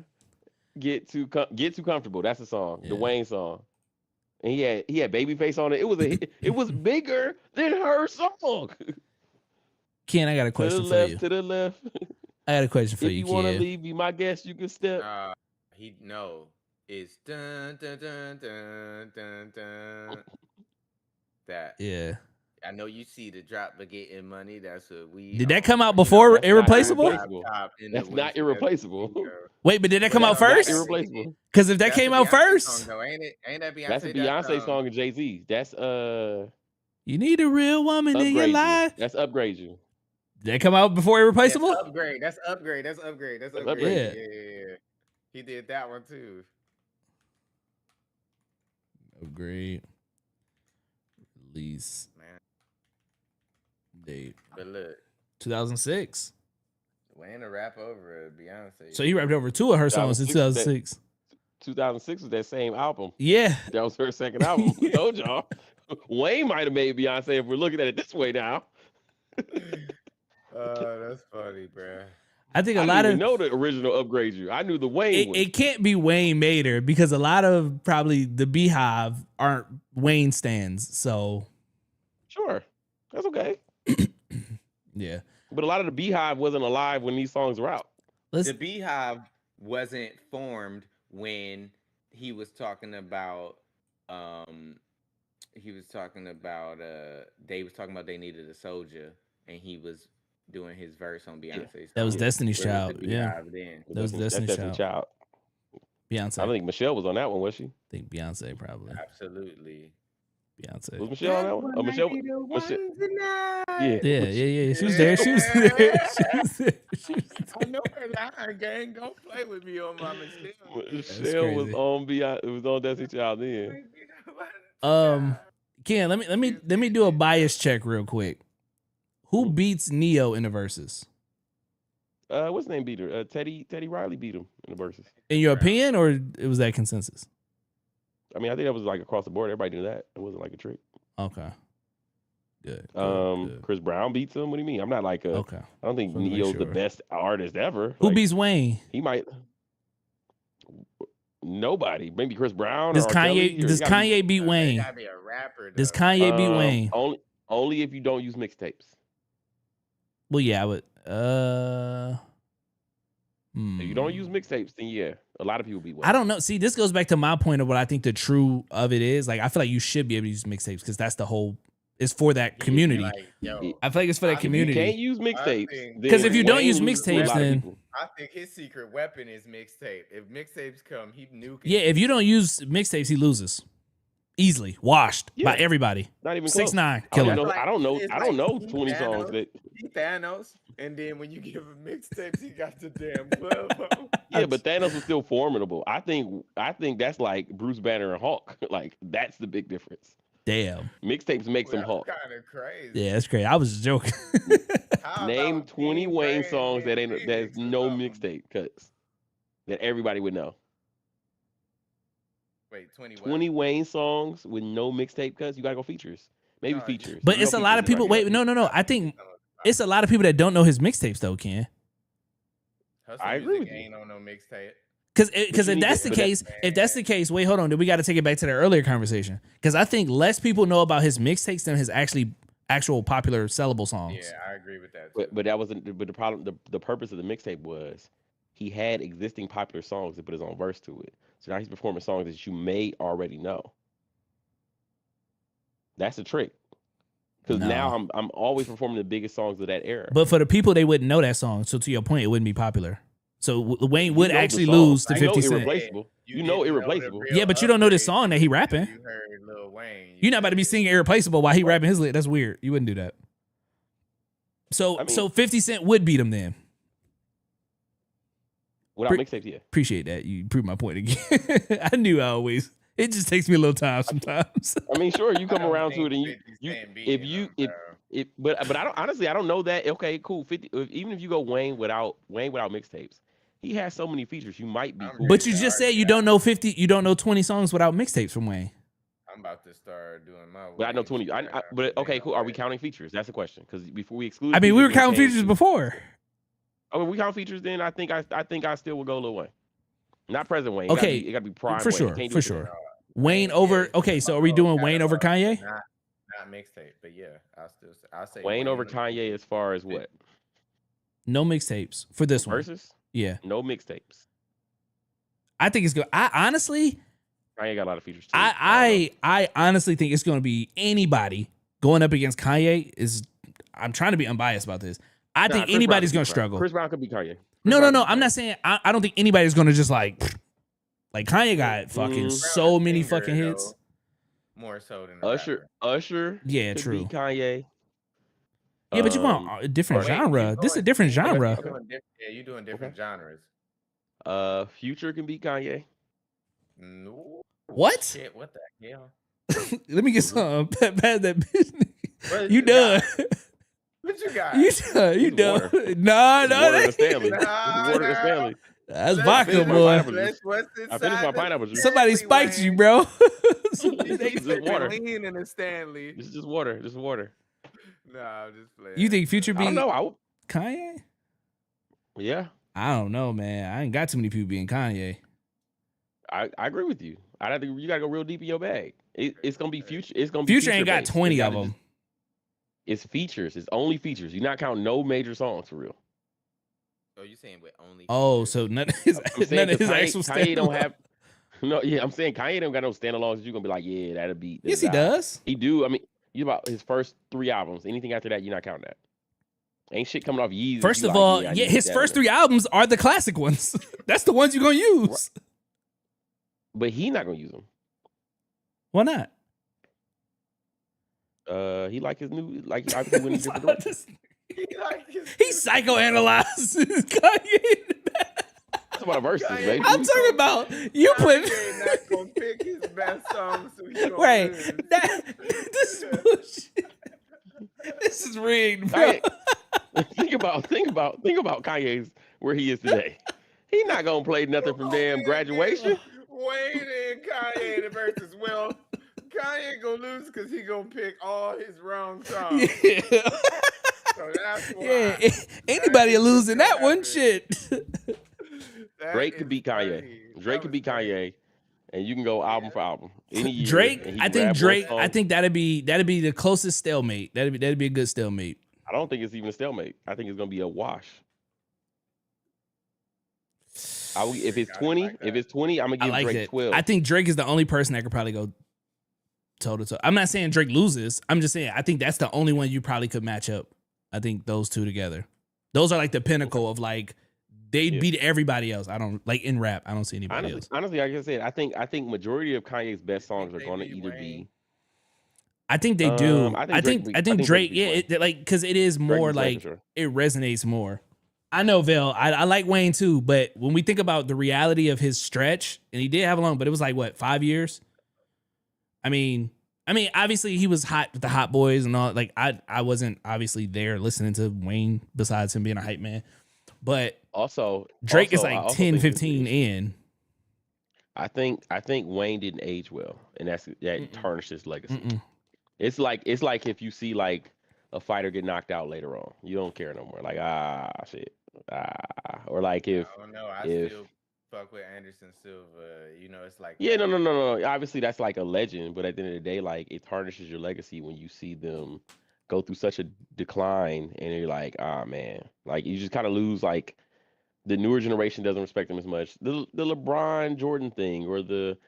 get too comfortable. That's the song, Yeah. the Wayne song. And he had Babyface on it. It was bigger than her song. Ken, I got a To the question for left, you. to the left. I got a question for If you, you want to Ken. leave, be my guest. You can step. He no. It's dun dun dun dun dun dun. That Yeah. I know you see the drop but getting money. That's what we. Did that come out before That's not Irreplaceable? Irreplaceable. That's not irreplaceable. Wait, but did that come out That's not first? irreplaceable. Because if that came out first, song, though, ain't it? Ain't that Beyonce? That's a Beyonce song and Jay-Z. That's you need a real woman in your upgrade you. life. That's upgrade you. Did that come out before Irreplaceable? That's upgrade. That's upgrade. That's upgrade. That's upgrade. upgrade. Yeah. He did that one too. Upgrade. Release Man, date but look, 2006. Wayne a rap over Beyonce. So he rapped over 2 of her songs in 2006. 2006 was that same album. Yeah. That was her second album. I told y'all. Wayne might have made Beyonce if we're looking at it this way now. That's funny, bruh. I think I a lot didn't of even know the original Upgrade You. I knew the Wayne one. it can't be Wayne Mater because a lot of probably the Beehive aren't Wayne stands. So Sure. That's okay. yeah. But a lot of the Beehive wasn't alive when these songs were out. The Beehive wasn't formed when he was talking about they was talking about they needed a soldier and he was doing his verse on Beyonce's That was song. Destiny's Where was Child. the Yeah. Beehive then? That was Destiny's Child. Beyonce. I don't think Michelle was on that one, was she? I think Beyonce probably. Absolutely. Beyonce. Was Michelle on that one? Oh, Michelle. Yeah. Yeah. She was there. She was there. She was there. She was I know her line, gang. Don't play with me on my Michelle. Michelle was crazy. on Beyonce. It was on Destiny Child then. Ken, let me do a bias check real quick. Who beats Neo in the verses? What's his name beat her? Teddy Riley beat him in the verses. In your opinion, or it was that consensus? I mean, I think that was like across the board. Everybody knew that. It wasn't like a trick. Okay. Good. Chris Brown beats him. What do you mean? I'm not like a. Okay. I don't think Just wanted to make Neo's the sure. best artist ever. Who Like, beats Wayne? He might. Nobody. Maybe Chris Brown. Does or R. Kelly, Kanye? or Does it gotta be- Kanye beat They Wayne? gotta be a rapper. Does Though. Kanye beat Wayne? Only if you don't use mixtapes. Well, yeah, I would. If you don't use mixtapes, then yeah, a lot of people beat Wayne. I don't know. See, this goes back to my point of what I think the true of it is. Like, I feel like you should be able to use mixtapes because that's the whole. It's for that community. Like, yo, I feel like it's for that If you You can't community. use mixtapes. think- Because if you don't Wayne use loses to a mixtapes, lot of then people. I think his secret weapon is mixtape. If mixtapes come, he nuking. yeah, if you don't use mixtapes, he loses easily, washed by Yeah. everybody. Not even 6ix9ine, I killer. don't know. Like, I don't know. it's I don't know like 20 songs Thanos. that. He Thanos, and then when you give him mixtapes, he got the damn 12. Yeah, but Thanos was still formidable. I think that's like Bruce Banner and Hulk. Like that's the big difference. Damn. Mixtapes makes him Hulk. Kind of crazy. Yeah, that's great. I was just joking. How Name about 20 King Wayne Brand songs that being ain't there's remixed or no something? mixtape cuts that everybody would know. Wait, 20 what? 20 Wayne songs with no mixtape cuts. You gotta go features. Maybe No, features. But You it's know a lot of features, people. right? Wait, no. I think it's a lot of people that don't know his mixtapes though, Ken. Hustle I agree Music with you. ain't on no mixtape. Because you if need that's to- the but that- case, if that's the case, wait, hold on. Then we got to take it back to the earlier conversation. Because I think less people know about his mixtapes than his actual popular sellable songs. Yeah, I agree with that. Too. But that wasn't. But the problem, the purpose of the mixtape was he had existing popular songs to put his own verse to it. So now he's performing songs that you may already know. That's a trick. Because No. now I'm always performing the biggest songs of that era. But for the people, they wouldn't know that song. So to your point, it wouldn't be popular. So Wayne You would know the actually song. lose to You know 50 Cent. Irreplaceable. You know didn't the Irreplaceable. real Yeah, but you don't know the upgrade song that he rapping. You heard Lil Wayne. You're not about to be singing Irreplaceable while he rapping his lit. That's weird. You wouldn't do that. So I mean- so 50 Cent would beat him then. Without Pre- mixtapes, yeah. Appreciate that. You proved my point again. I knew I always. It just takes me a little time sometimes. I mean, sure, you I come don't around to think it and 50 you Cent if beating you him, if bro. it but I don't honestly I don't know that. Okay, cool. 50 even if you go Wayne without mixtapes, he has so many features. You might be I'm cool. But you Yeah, just said already you got don't know 50. You don't know 20 songs without mixtapes from Wayne. I'm about to start doing my. But I know Wayne 20. shit right now. But okay, Ain't cool. no Are we way. counting features? That's the question. Because before we exclude, I mean, we were features, counting changed features to- before. Oh, if we count features, then I think I still would go Lil Wayne. Not President Wayne. Okay, it gotta be prime for Wayne. sure, Can't do for it sure. today. Wayne over. Okay, so are we doing Wayne over Kanye? Not mixtape, but yeah, I'll say Wayne over Kanye as far as what? No mixtapes for this one. Versus? Yeah, No mixtapes. I think it's good. I honestly, Kanye got a lot of features too. I honestly think it's going to be anybody going up against Kanye. I'm trying to be unbiased about this. I Nah, think Chris anybody's Brown going could to beat Kanye. struggle. Chris Brown could be Kanye. No. Brown could I'm beat not Kanye. saying. I don't think anybody's going to just like Kanye got fucking Mhm. so many fucking hits. More so than the Usher. Yeah, could true. beat Kanye. Yeah, but you want a different Wait, genre. keep This is a going. different genre. You're doing different genres. Future can beat Kanye. No. What? Shit, what the hell? Let me get some. Pass that bitch. What You done? What you got? You done? You It's done? water. Nah, It's water in the no. Stanley. Nah, It's water in the nah. Stanley. That's Let's vodka, finish my boy. pineapple juice. What's I finished my inside pineapple this juice. Somebody Stanley, spiked you, Wayne? bro. You This is water. lean in the Stanley. This is just water. This is water. Nah, I'm just playing. You think Future I beat don't know. I would, Kanye? yeah, I don't know, man. I ain't got too many people being Kanye. I agree with you. I think you gotta go real deep in your bag. It's gonna be future. It's gonna be Future ain't got based. 20 It's of gotta them. It's features. It's only features. You're not counting no major songs for real. Oh, you saying with only? Oh, features? so none of his, I'm saying none of 'cause his actual Kanye don't standalone- have. No, yeah, I'm saying Kanye don't got no standalones that you're gonna be like, yeah, that'll beat. Yes, he guy. does. He do. I mean, you about his first 3 albums. Anything after that, you're not counting that. Ain't shit coming off Yeezy. First you of like, all, I yeah, need his that first on 3 albums are the classic ones. That's the ones you're gonna use. there. But he not gonna use them. Why not? He like his new like I think when he's different direction. He psychoanalyzes Kanye. That's about verses, Kanye- baby. I'm talking about you put. Kanye not gonna pick his best song, so he gonna Wait, lose. this is bullshit. This is rigged, bro. Kanye, think about Kanye's where he is today. He not gonna play nothing from Oh damn man, again, graduation. Wayne and Kanye the versus. Well, Kanye gonna lose because he gonna pick all his wrong songs. Yeah. So that's Yeah. why. That Anybody is what's losing gonna that one happen. shit. That Drake could is beat Kanye. funny. Drake That could was beat great. Kanye, and you can go album Yeah. for album any year, Drake, and he I can think rap one Drake, I song. think that'd be the closest stalemate. That'd be a good stalemate. I don't think it's even a stalemate. I think it's gonna be a wash. If it's I don't 20, like if that. it's 20, I'm gonna I give like Drake it. I 12. think Drake is the only person that could probably go toe to toe. I'm not saying Drake loses. I'm just saying I think that's the only one you probably could match up. I think those two together. Those are like the Okay. pinnacle of like they Yeah. beat everybody else. I don't like in rap. I don't see anybody Honestly, else. honestly, like I said, I think majority of Kanye's You best songs think are they gonna beat either Wayne? be. I think they do. I think Drake could I beat. I think think Drake Drake. could beat Yeah, Wayne. like because it is Drake more beats Wayne for like sure. it resonates more. I know Vel. I like Wayne too, but when we think about the reality of his stretch, and he did have a long, but it was like what 5 years. I mean, obviously he was hot with the Hot Boys and all. Like I wasn't obviously there listening to Wayne besides him being a hype man, but Drake is I like also 10, think this 15 is. in. I think Wayne didn't age well, and that Mm-mm, tarnished his legacy. mm-mm. It's like if you see like a fighter get knocked out later on, you don't care no more. Like shit, or like I don't know. I if still fuck with Anderson Silva. You know, it's like yeah, no, that. no, no, no. Obviously, that's like a legend, but at the end of the day, like it tarnishes your legacy when you see them go through such a decline, and you're like, ah, man, like you just kind of lose. Like the newer generation doesn't respect them as much. The LeBron Jordan thing, or the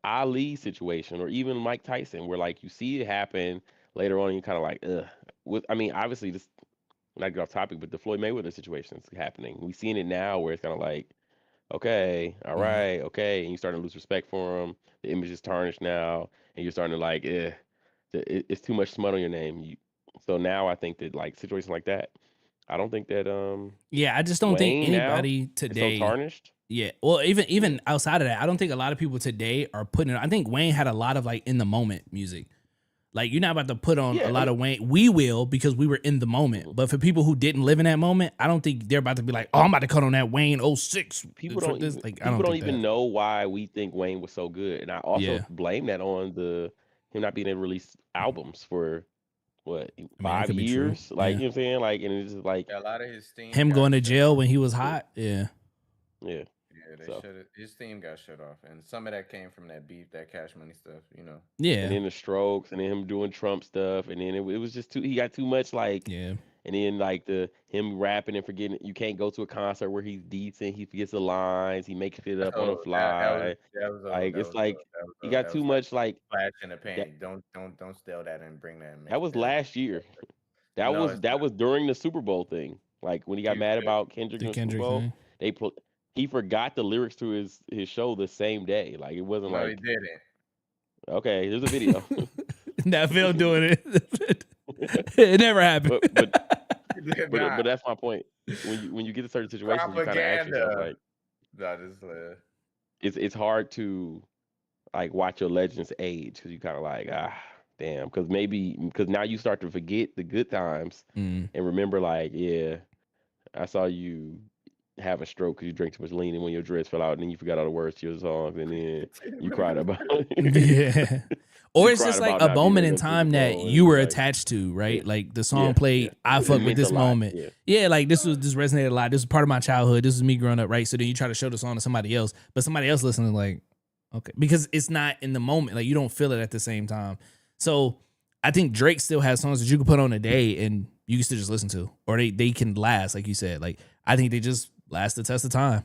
Ali situation, or even Mike Tyson, where like you see it happen later on, and you're kind of like, ugh. I mean, obviously, this not get off topic, but the Floyd Mayweather situation is happening. We seeing it now, where it's kind of like okay, all Mhm. right, okay, and you starting to lose respect for him. The image is tarnished now, and you're starting to like, it's too much smut on your name. So now I think that like situations like that, I don't think that Yeah, I just don't think Wayne now anybody is so today. tarnished. Yeah, well, even Yeah, even outside of that, I don't think a lot of people today are putting it. I think Wayne had a lot of like in the moment music. Like you're not about to put on a yeah. lot of Wayne. We will because we were in the moment. Mhm. But for people who didn't live in that moment, I don't think they're about to be like, "Oh, I'm about to cut on that Wayne '06 People for don't this." even Like I people don't don't think even that. know why we think Wayne was so good, and I also Yeah, blame that on the him not being able to release albums for what I mean that five could be true. years, like Yeah, you know what I'm saying, like, and it's just like Yeah, a lot of his steam him going got to shut jail off. when he was yeah, hot. Yeah, yeah. Yeah, they So. shut it. His steam got shut off, and some of that came from that beef, that Cash Money stuff. You know. And yeah, then the strokes, and then him doing Trump stuff, and then it was just too. He got too much like, yeah. and then like the him rapping and forgetting. You can't go to a concert where he's decent. He forgets the lines. He makes it up on the Oh, fly. that was old. Like That it's was like old. That was he old. got That too was like much like flash in the that. pan. Don't steal that and bring that and That mix was that. last year. That No, was it's that not. was during the Super Bowl thing. Like when he got You mad feel about Kendrick The in the Super Kendrick Bowl, thing. they put he forgot the lyrics to his show the same day. Like it wasn't no, he like didn't. okay, there's a video. That Phil doing it. It never happened. but but He did but not. that's my point. When you get to certain situations, you kind of ask yourself Propaganda. like, That is it's hard to like watch your legends age because you kind of like damn because now you start to forget the good times Mm. and remember like yeah I saw you have a stroke because you drank too much lean and when your dress fell out and then you forgot all the words to your songs and then you cried about Yeah. Or you it's cried just like about a not being moment able in to go to Super time that Bowl you and were like attached to, yeah right? Like the song yeah played, I it fuck with meant a this lot moment. yeah Yeah, like this resonated a lot. This was part of my childhood. This was me growing up, right? So then you try to show the song to somebody else, but somebody else listening like, okay, because it's not in the moment. Like you don't feel it at the same time. So I think Drake still has songs that you can put on a day and you can still just listen to, or they can last, like you said. Like I think they just last the test of time.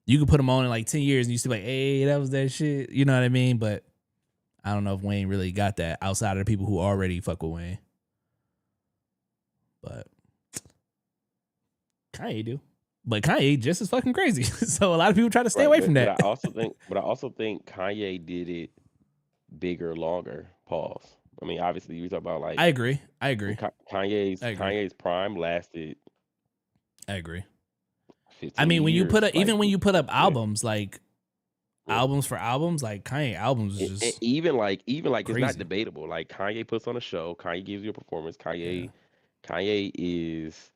You can put them on in like 10 years and you still like, hey, that was that shit. You know what I mean? But I don't know if Wayne really got that outside of the people who already fuck with Wayne. But Kanye do. But Kanye just as fucking crazy. So a lot of people try to stay right away from but I that. also think Kanye did it bigger longer pause. I mean obviously we talk about like I agree. I and agree. Kanye's I agree. Kanye's prime lasted I agree. I 15 mean, when you put years. up, even when you put up Yeah, albums, like yeah. albums for albums, like Kanye albums is And just even like it's not crazy. debatable. Like Kanye puts on a show, Kanye gives you a performance, Yeah. Kanye Kanye is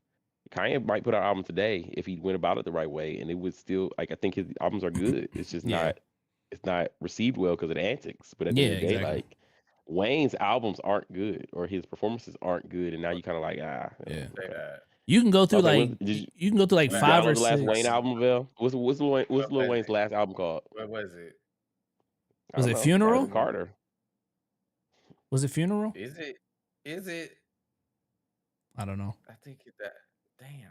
Kanye might put out an album today if he went about it the right way, and it would still like I think his albums are good. It's just Yeah. it's not received well because of the antics. But at the Yeah, end of the day, exactly. like Wayne's albums aren't good or his performances aren't good, and now you kind of like Yeah. Say okay. that. You can go So I through was like, like you can go through like did you What 5 or download the last Wayne 6. album, Vel? What's what Lil was Wayne's it? last album called? What was it? I Was don't it know. Probably Funeral? Carter. Was it Funeral? Is it? Is it? I don't know. I think it that. Damn.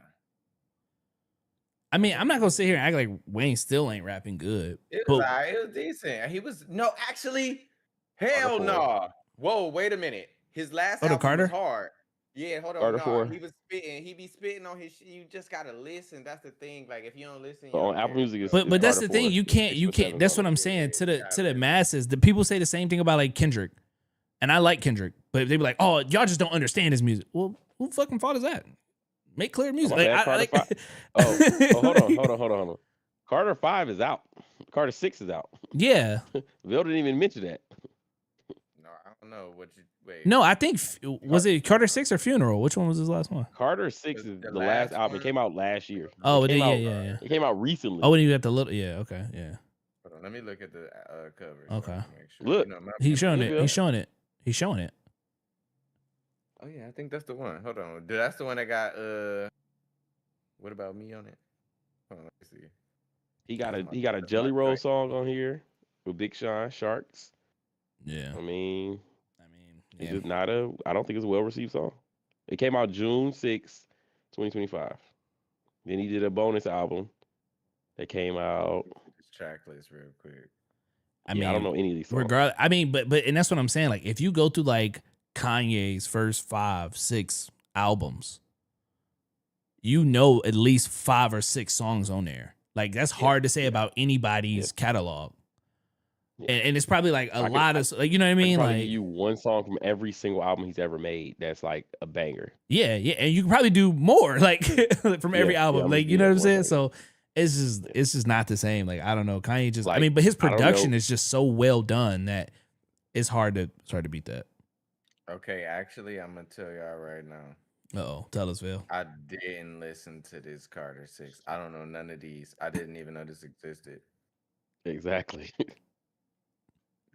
I mean, I'm not gonna sit here and act like Wayne still ain't rapping good, It was but alright. It was decent. He was no, actually, Carter hell 4. no. Whoa, wait a minute. His last oh, the album was Carter. hard. Yeah, hold on. Carter No, 4. he was spitting. He be spitting on his shit. You just gotta listen. That's the thing. Like if you don't listen, you But on don't Apple hear it. Music, So, But that's Carter the thing. 4. You It's can't. 6 You or can't. 7 That's what songs. I'm saying yeah, to the gotta listen. masses. The people say the same thing about like Kendrick, and I like Kendrick, but they be like, "Oh, y'all just don't understand his music." Well, who fucking fault is that? Make clear Oh, music. my Like, bad. Carter 5. Oh, hold on. Carter 5 is out. Carter 6 is out. Yeah. Bill didn't even mention that. No, I don't know what you wait. No, I think was it Carter 6 or Funeral? Which one was his last one? Carter 6 is the last album. It one. came out last year. Oh, it it came did. out. Yeah. It came out recently. Oh, and you got the little. Yeah. Okay. Yeah. Hold on, let me look at the cover. So I Okay. can make sure. Look. You know, He's showing Look, it. Bill. He's showing it. He's showing it. Oh yeah, I think that's the one. Hold on, dude, that's the one that got What about me on it? Hold on, let me see. He got a That's my Jelly Roll joint. song on here with Big Sean Sharks. Yeah. I mean, it's Yeah. just not a. I don't think it's a well received song. It came out June 6th, 2025. Then he did a bonus album that came out. This track list real quick. I I don't mean, know any of these songs. regardless. I mean, but and that's what I'm saying. Like, if you go through like Kanye's first 5, 6 albums, you know at least 5 or 6 songs on there. Like that's hard to say about anybody's catalog. Yeah. And it's probably like a I could- lot of like, you know what I I can mean? probably Like give you one song from every single album he's ever made that's like a banger. yeah, and you can probably do more like from every Yeah, album. I'm Like gonna you know what I'm do saying? one So it's just not the same. Like I don't know. Kanye just I Like, mean, but his I don't production know. is just so well done that it's hard to beat that. Okay, actually, I'm gonna tell y'all right now. Uh-oh. Tell us, Phil. I didn't listen to this Carter 6. I don't know none of these. I didn't even know this existed. Exactly.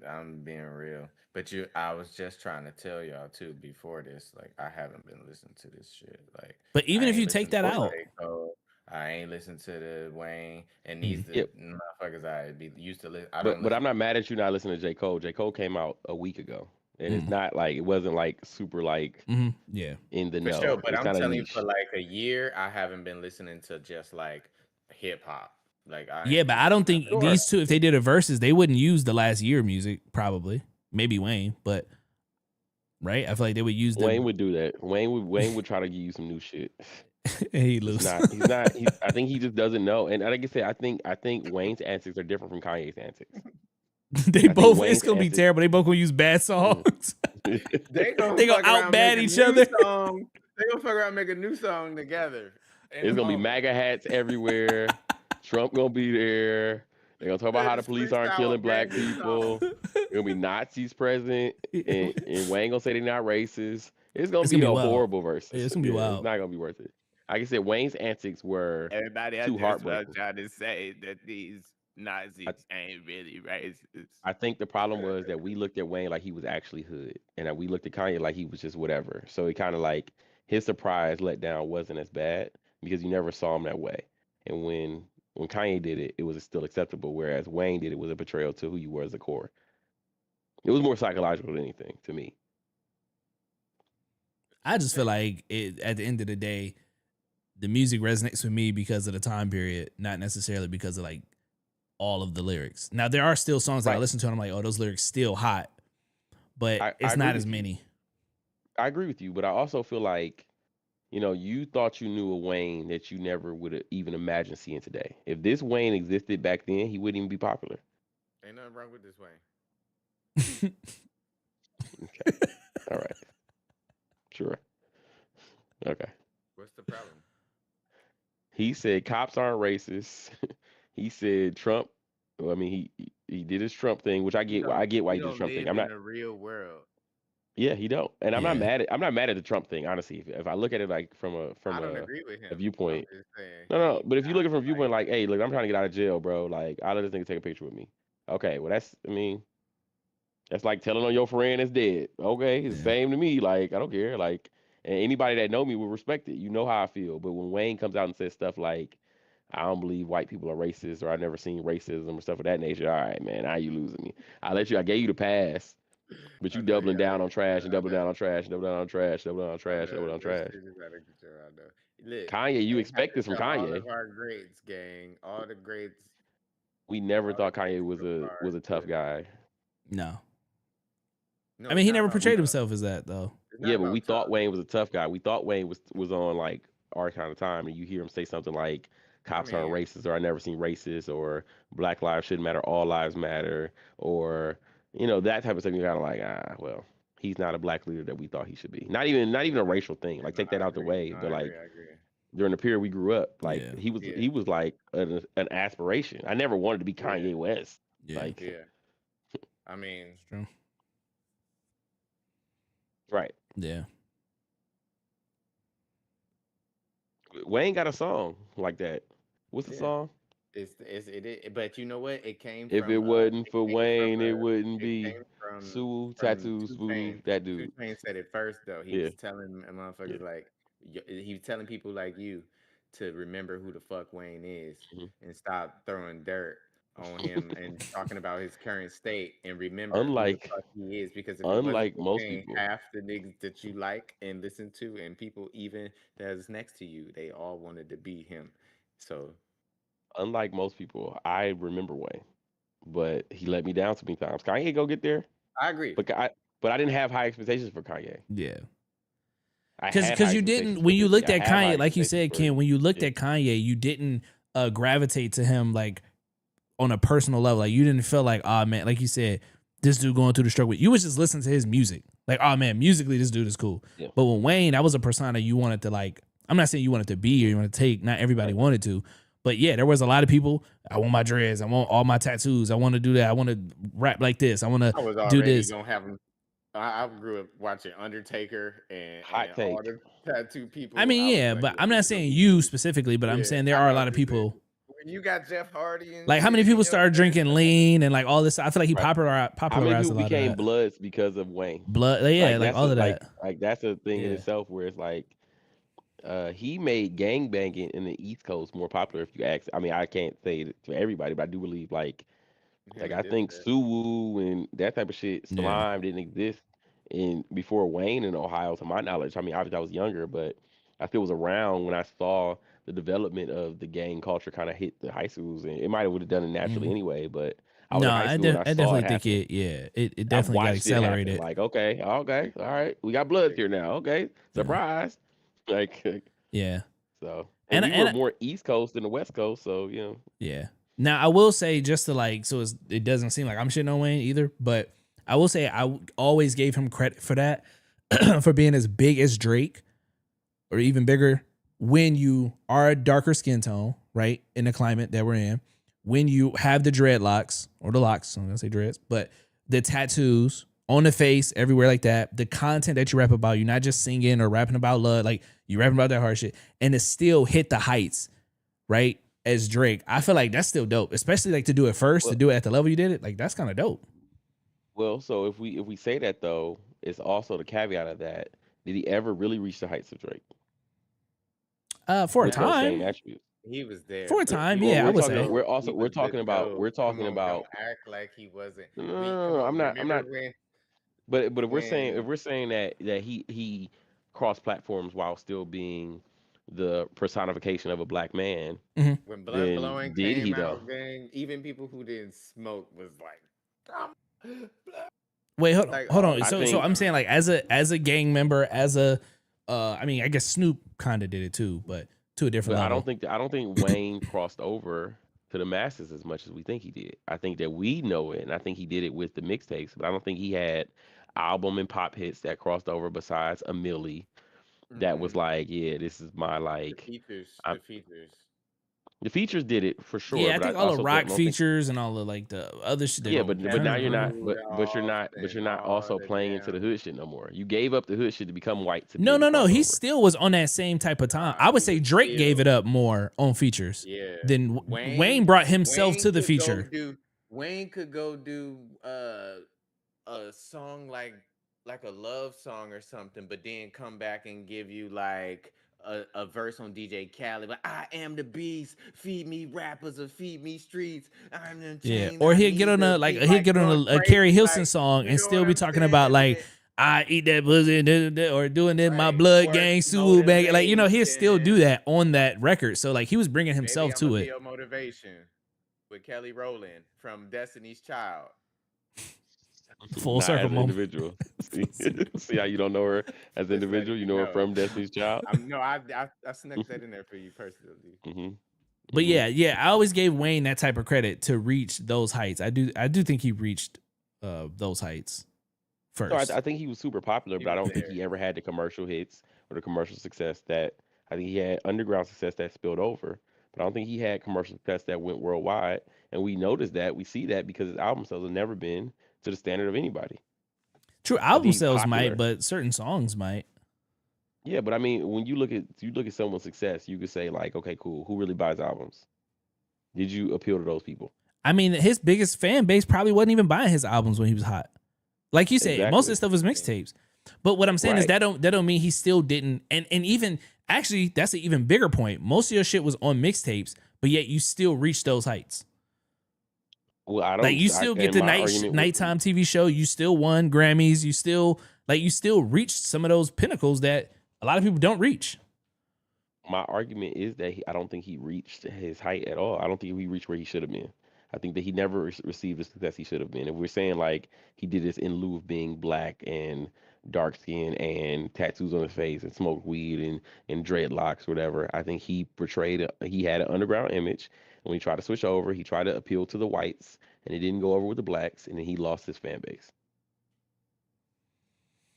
I'm being real. But I was just trying to tell y'all too before this. Like I haven't been listening to this shit. Like But even I if ain't you take listened that to out, J. Cole, I ain't listened to the Wayne and these the Yep. motherfuckers I be used to listen. But I'm not mad at you not listening to J. Cole. J. Cole came out a week ago. And it's not like it wasn't like super like yeah. in the For know. sure, but It's I'm kind of telling you, niche. for like a year, I haven't been listening to just like hip hop. Like Yeah, but I don't think these two, if they did a versus, they wouldn't use the last year music, probably. Maybe Wayne, but right? I feel like they would use Wayne would do that. Wayne would try to give you some new shit. he He's lose. not. I think he just doesn't know. And like I said, I think Wayne's antics are different from Kanye's antics. They both. It's Wayne's gonna be antics- terrible. They both gonna use bad songs. they gonna They gonna fuck around, out-bad make a each new other. Song. They gonna fuck around, and make a new song together. It's gonna be MAGA hats everywhere. Trump gonna be there. They're gonna talk about how the police aren't killing black people. There's gonna be Nazis present, and Wayne gonna say they're not racist. It's gonna be a wild. horrible verse. Yeah, it's gonna be wild. It's not gonna be worth it. Like I said, Wayne's antics were Everybody too heartbreaking. trying to say that these Nazis ain't really racist. I think the problem was that we looked at Wayne like he was actually hood, and that we looked at Kanye like he was just whatever. So it kind of like his surprise letdown wasn't as bad because you never saw him that way. And when Kanye did it, it was still acceptable. Whereas Wayne did it was a betrayal to who you were as a core. It was more psychological than anything to me. I just feel like at the end of the day, the music resonates with me because of the time period, not necessarily because of like all of the lyrics. Now there are still songs that I Right. listen to and I'm like, oh, those lyrics still hot, but I it's agree not with as you. many. I agree with you, but I also feel like, you thought you knew a Wayne that you never would have even imagined seeing today. If this Wayne existed back then, he wouldn't even be popular. Ain't nothing wrong with this Wayne. Okay. All right. Sure. Okay. What's the problem? He said cops aren't racist. He said Trump. Well, I mean, he did his Trump thing, which I get. I get why he did his Trump thing. I'm not. in the real world. Yeah, he don't. And Yeah, I'm not mad at the Trump thing, honestly. If I look at it like I from don't agree with a him. I'm viewpoint. just saying No, no. he's But if you look not at it from a like viewpoint, like, hey, look, I'm trying to get out of jail, bro. Like, I let this nigga take a picture with me. Okay, well, I mean, that's like telling on your friend that's dead. Okay, it's the yeah, same to me. Like, I don't care. Like, and anybody that know me will respect it. You know how I feel. But when Wayne comes out and says stuff like, I don't believe white people are racist, or I never seen racism or stuff of that nature. All right, man, now you losing me. I gave you the pass, but I you know you doubling got down it. on trash and I doubling know. down on trash and doubling down on trash, doubling down on I trash, know doubling down on this trash. shit is out of control. I know. Look, Kanye, you they have expect to this from show all of Kanye. our greats, gang. All the greats, We never all the thought greats Kanye so was far. a tough guy. no. I No, mean, it's he not never about portrayed We tough. himself as that though. It's not Yeah, but we about tough. thought Wayne was a tough guy. We thought Wayne was on like our kind of time, and you hear him say something like I "cops aren't mean, racist," or "I never seen racist," or "Black lives shouldn't matter, all lives matter," or that type of stuff. You're kind of like, well, he's not a black leader that we thought he should be. Not even a racial thing. Like no, take that I out the agree. way. No, But I agree. like I agree. during the period we grew up, like Yeah, Yeah, he was like an aspiration. I never wanted to be yeah, Kanye West. yeah, Like yeah. I mean, it's true. right. Yeah, Wayne got a song like that. What's the yeah. song? But you know what? It came If it from wasn't for Wayne, it wouldn't it be came Sue, from Tattoo, Two Smooth, Chains. that Two dude. Chains said it first though. He Yeah, was telling yeah. motherfuckers like he was telling people like you to remember who the fuck Wayne is Mhm. and stop throwing dirt on him and talking about his current state and remember who the unlike fuck he is, because if it wasn't unlike for most Wayne, people, half the niggas that you like and listen to and people even that's next to you, they all wanted to be him. So unlike most people, I remember Wayne, but he let me down too many times. Kanye go get there, I agree. but I didn't have high expectations for Kanye. yeah. I had Because high you expectations didn't for when you Nipsey. looked I at have high Kanye, like you expectations said, for Ken. When you looked yeah. at Kanye, you didn't gravitate to him like on a personal level. Like you didn't feel like, oh man, like you said, this dude going through the struggle. You was just listening to his music. Like, oh man, musically this dude is cool. Yeah, But when Wayne, that was a persona you wanted to like. I'm not saying you wanted to be or you want to take. Not everybody right. wanted to. But yeah, there was a lot of people. I want my dreads. I want all my tattoos. I want to do that. I want to rap like this. I want to I was do already this. gonna have him. I grew up watching Undertaker Hot and all take. the tattoo I people. mean, I was yeah, like, but yeah, I'm this not is gonna saying be you me. specifically, but I'm Yeah, saying there I are a know lot what of you're saying. people. When you got Jeff Hardy and Like how many shit people in your started face, drinking lean and like all this? I feel like he Right. How many popularized people a lot of became that. Bloods because of Wayne? Blood, like, yeah, Like like all of that. that's a thing in Yeah, itself where it's like he made gangbanging in the East Coast more popular. If you ask, I mean, I can't say it to everybody, but I do believe him and I think Dipset. Suwu and that type of shit, yeah. slime didn't exist in before Wayne in Ohio, to my knowledge. I mean, obviously I was younger, but I still was around when I saw the development of the gang culture kind of hit the high schools, and it might have would have done it naturally Mhm. anyway. But I was No, in high school and I I saw definitely it think happen. it. Yeah, it I definitely got watched it happen. accelerated. Like, okay, okay, all right, we got Bloods here now. Okay, Yeah, surprise. Like, yeah, so, and and we were and more East Coast than the West Coast, so yeah. Now I will say just to like so it doesn't seem like I'm shitting on Wayne either, but I will say always gave him credit for that for being as big as Drake or even bigger when you are a darker skin tone, right? In the climate that we're in, when you have the dreadlocks or the locks, I'm gonna say dreads, but the tattoos on the face, everywhere like that, the content that you rap about, you're not just singing or rapping about love, like you rapping about that hard shit, and it still hit the heights, right? As Drake, I feel like that's still dope, especially like to do it first, to well, do it at the level you did it, like that's kind of dope. so if we say that though, it's also the caveat of that. Did he ever really reach the heights of Drake For a with those Nah, same time, attributes? he was there, for a but time, he Well, yeah, I was we're would talking. say, dope. He We're was the talking about. dope. We're Come talking on, don't about. act like he wasn't. No, no, We no, come no, on. I'm not. Remember But if when we're saying that he crossed platforms while still being the personification of a black man, mhm. when Blunt then Blowing did came he though? out, gang, even people who didn't smoke was like, "Come on, Wait, like hold all on. of I them. So think I'm saying like as a gang member, as a I mean, I guess Snoop kind of did it too, but to a different But level. I don't think Wayne crossed over to the masses as much as we think he did. I think that we know it, and I think he did it with the mixtapes. But I don't think he had album and pop hits that crossed over besides a Millie. That was Mm-mm. like, yeah, this is my The like. features, I'm, the features. The features did it for sure, Yeah, I but I think all the also rock don't think. features and all the like the other shit that Yeah, From but now kind you're of not. Rudolph But and you're not all also the playing into the damn. hood shit no more. You gave up the hood shit to become white to be No, able to no, no. cross He over. still was on that same type of time. I would He say was Drake gave it still, up more on features yeah. than Wayne Wayne brought himself Wayne to the could go feature. do Wayne could go do a song like a love song or something, but then come back and give you like a verse on DJ Khaled, but I am the beast, feed me rappers or feed me streets. I'm the Yeah, chains, or I he'd get need on the a like beat, he'd like get on going a Carrie crazy, Hilson like song you and know what still be I'm talking saying? about And like then I eat that pussy or doing it my right, blood or gang super bag. Like you know he'd still do motivation, that on that record. So like he was bringing baby, himself I'ma to be it. your motivation with Kelly Rowland from Destiny's Child. Full Not circle as an moment. individual. See, see how you don't know her as an Just individual. letting You you know her know. from Destiny's Child. I'm no, I snuck that in there for you personally. hmm But hmm yeah, I always gave Wayne that type of credit to reach those heights. I do think he reached those heights No, first. I think he was super popular, He but I was don't think there. he ever had the commercial hits or the commercial success that I think he had underground success that spilled over. But I don't think he had commercial success that went worldwide. And we noticed that. We see that because his album sales have never been to the standard of anybody. True, I think album he's sales might, popular. but certain songs might. Yeah, but I mean, when you look at someone's success, you could say like, okay, cool. Who really buys albums? Did you appeal to those people? I mean, his biggest fan base probably wasn't even buying his albums when he was hot. Like you said, most of his Exactly. stuff was Yeah. mixtapes. But what I'm saying is Right. that don't mean he still didn't. And even actually, that's an even bigger point. Most of your shit was on mixtapes, but yet you still reached those heights. Well, I Like don't. you I, still get and the my argument would nighttime TV show. You still won Grammys. You still reached some of those pinnacles that a lot of people don't reach. my argument is that I don't think he reached his height at all. I don't think he reached where he should have been. I think that he never received the success he should have been. If we're saying like he did this in lieu of being black and dark skin and tattoos on his face and smoked weed and dreadlocks, whatever, I think he portrayed he had an underground image. And when he tried to switch over, he tried to appeal to the whites, and it didn't go over with the blacks, and then he lost his fan base.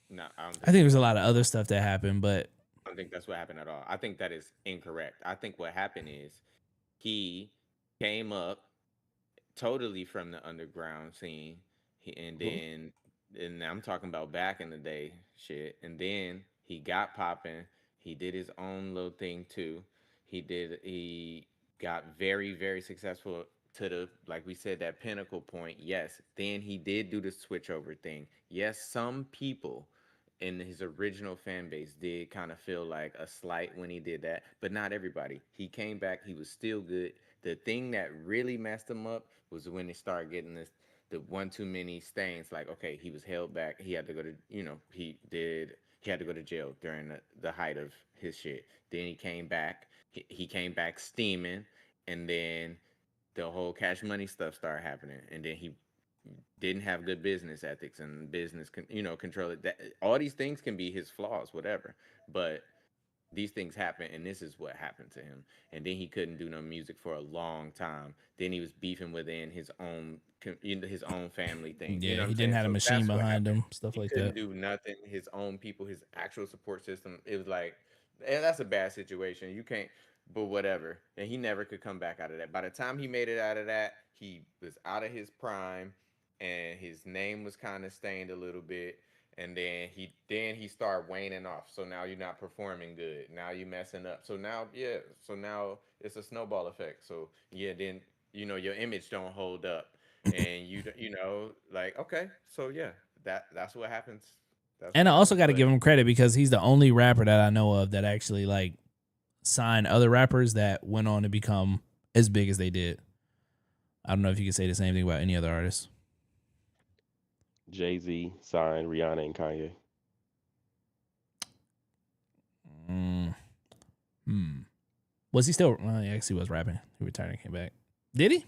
No, I don't I think think that's there's a what lot of happened. other stuff that happened, but I don't think that's what happened at all. I think that is incorrect. I think what happened is he came up totally from the underground scene, and Mhm. then and I'm talking about back in the day shit. And then he got popping. He did his own little thing too. He got very successful to the, like we said, that pinnacle point. Yes. Then he did do the switch over thing. Yes, some people in his original fan base did kind of feel like a slight when he did that, but not everybody. He came back, he was still good. The thing that really messed him up was when they started getting the one too many stains. Like, okay, he was held back. He had to go to, he had to go to jail during the height of his shit. Then he came back. He came back steaming, and then the whole Cash Money stuff started happening, and then he didn't have good business ethics and business, control it. That all these things can be his flaws, whatever. But these things happen, and this is what happened to him. And then he couldn't do no music for a long time. Then he was beefing within his own his own family thing, you yeah, know what he I'm didn't saying? have a So machine that's what behind happened. him, stuff He like couldn't that. do nothing. His own people, his actual support system, it was like, that's a bad situation. You can't, but whatever. And he never could come back out of that. By the time he made it out of that, he was out of his prime, and his name was kind of stained a little bit. And then he started waning off. So now you're not performing good. Now you're messing up. So now, yeah, so now it's a snowball effect. So yeah, then your image don't hold up, and like, okay, so yeah, that's what happens. That's And what I also happens. got to But give him credit because he's the only rapper that I know of that actually like signed other rappers that went on to become as big as they did. I don't know if you can say the same thing about any other artist. Jay-Z signed Rihanna and Kanye. Mm, hmm. Was he still? Well, yeah, I guess he was rapping. He retired and came back. Did he?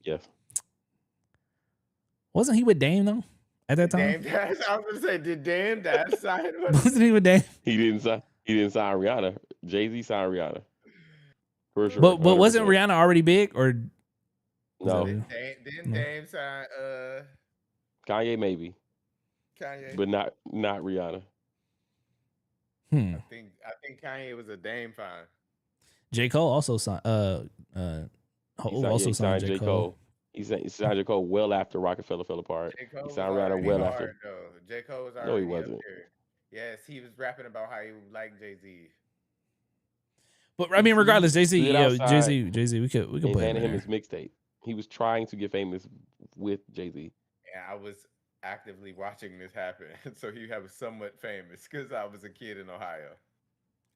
Yes. Wasn't he with Dame though at that time? Dame Dash, I was gonna say, did Dame Dash sign with? Wasn't he with Dame? He didn't sign. He didn't sign Rihanna. Jay-Z signed Rihanna for sure, But 100%. wasn't Rihanna already big or was that No, later? Didn't No. Dame sign Kanye maybe, Kanye? but not Rihanna. Hmm. I think Kanye was a Dame fan. J. Cole also signed. Hov also signed J. J. Cole. Cole. He signed J. Cole well after Rockefeller fell apart. J. He Cole was signed Rihanna already well Mm. after. hard though. J. Cole was No, he already up wasn't. there. Yes, he was rapping about how he liked Jay-Z. But I mean, He regardless, Jay Z, stood yo, Jay outside Z, we could and put him handed in him his there. mixtape. He was trying to get famous with Jay-Z. And I was actively watching this happen, so he was somewhat famous because I was a kid in Ohio.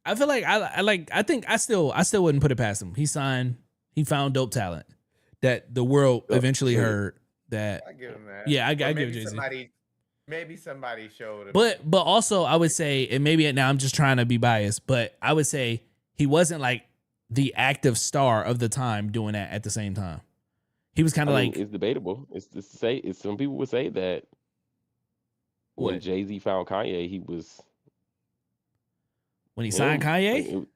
I feel like I think I still wouldn't put it past him. He found dope talent that the world eventually heard. That I give him that. yeah, I Or give maybe Jay Z. maybe somebody showed him. But also I would say, and maybe now I'm just trying to be biased, but I would say he wasn't like the active star of the time doing that at the same time. He was kind of like, it's debatable. Some people would say that when what, Jay-Z found Kanye, he was when he signed him. Like, Kanye.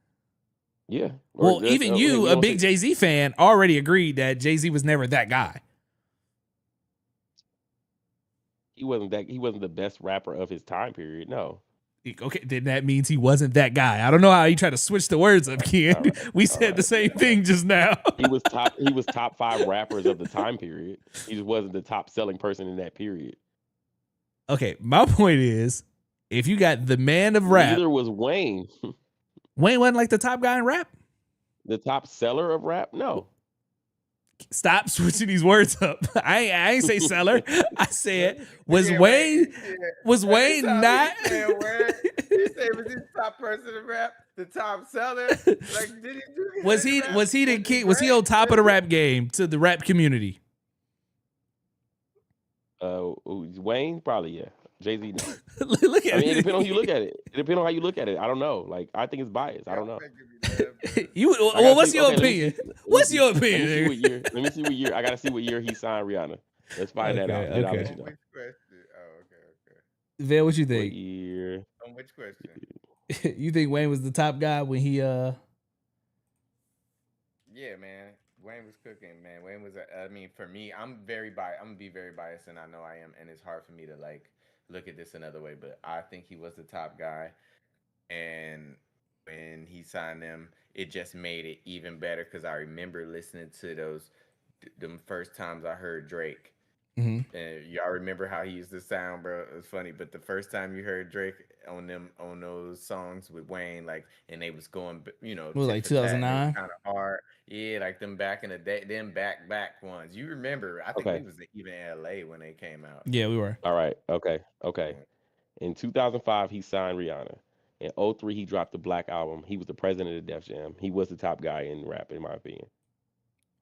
yeah. Or Well, even you, a don't big think Jay Z fan, already agreed that Jay Z was never that guy. he wasn't the best rapper of his time period. No. Okay, then that means he wasn't that guy. I don't know how you try to switch the words up, Ken. Right, We said the same thing just now. He was top 5 rappers of the time period. He just wasn't the top selling person in that period. Okay, my point is, if you got the man of rap, Neither was Wayne. Wayne wasn't like the top guy in rap. The top seller of rap? No. Stop switching these words up. I ain't say seller. I said was Wayne not? He said was he the top person in rap, the top seller? Like, did he do Was he the king? Was he on top of the rap game to the rap community? Wayne probably, yeah. Jay-Z, no. Look at I mean, it depends on how you look at it. It depends on how you look at it. I don't know. Like, I think it's biased. I don't know. What's your opinion? What's your opinion? Let me see what year. I gotta see what year he signed Rihanna. Let's find that out. Then I'll let you know. Which question? Oh, okay. Van, what you What think? year? On which question? You think Wayne was the top guy when he Yeah, man. Wayne was cooking, man. Wayne was. I mean, for me, I'm gonna be very biased, and I know I am, and it's hard for me to like look at this another way. But I think he was the top guy, and when he signed them, it just made it even better because I remember listening to them first times I heard Drake. And y'all remember how he used to sound, bro? It was funny, but the first time you heard Drake on those songs with Wayne, like, and they was going, you know, it was like 2009, kind of hard, yeah, like them back in the day, them back ones. You remember? I think Okay. we was even in LA when they came out. Yeah, we were. All right. Okay. In 2005, he signed Rihanna. In 2003, he dropped the Black album. He was the president of Def Jam. He was the top guy in rap, in my opinion.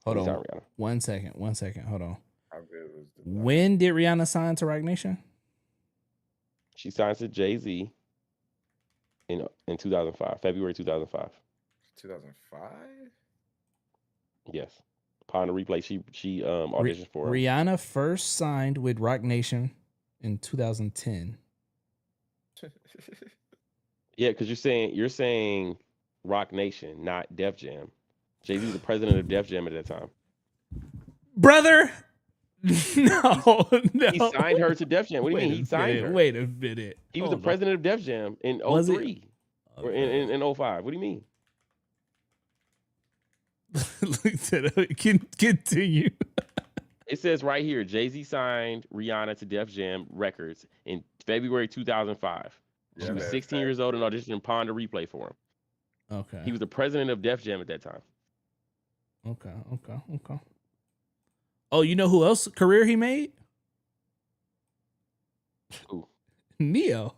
Hold He on, signed Rihanna. 1 second. 1 second. Hold on. How good was the When did Rihanna sign to Roc Nation? She signed to Jay-Z in 2005, February 2005. 2005? Yes. Upon the replay, she auditioned for him. Rihanna first signed with Roc Nation in 2010. Yeah, because you're saying Roc Nation, not Def Jam. Jay-Z was the president of Def Jam at that time. Brother, no. He signed her to Def Jam. What do you mean? He signed her. Wait a minute. He was the president of Def Jam in Was he? 03 or in 05. What do you mean? Continue. It says right here, Jay-Z signed Rihanna to Def Jam Records in February 2005. She was 16 years old and auditioned Pond to replay for him. Okay. He was the president of Def Jam at that time. Okay. Oh, you know who else career he made? Who? Neo.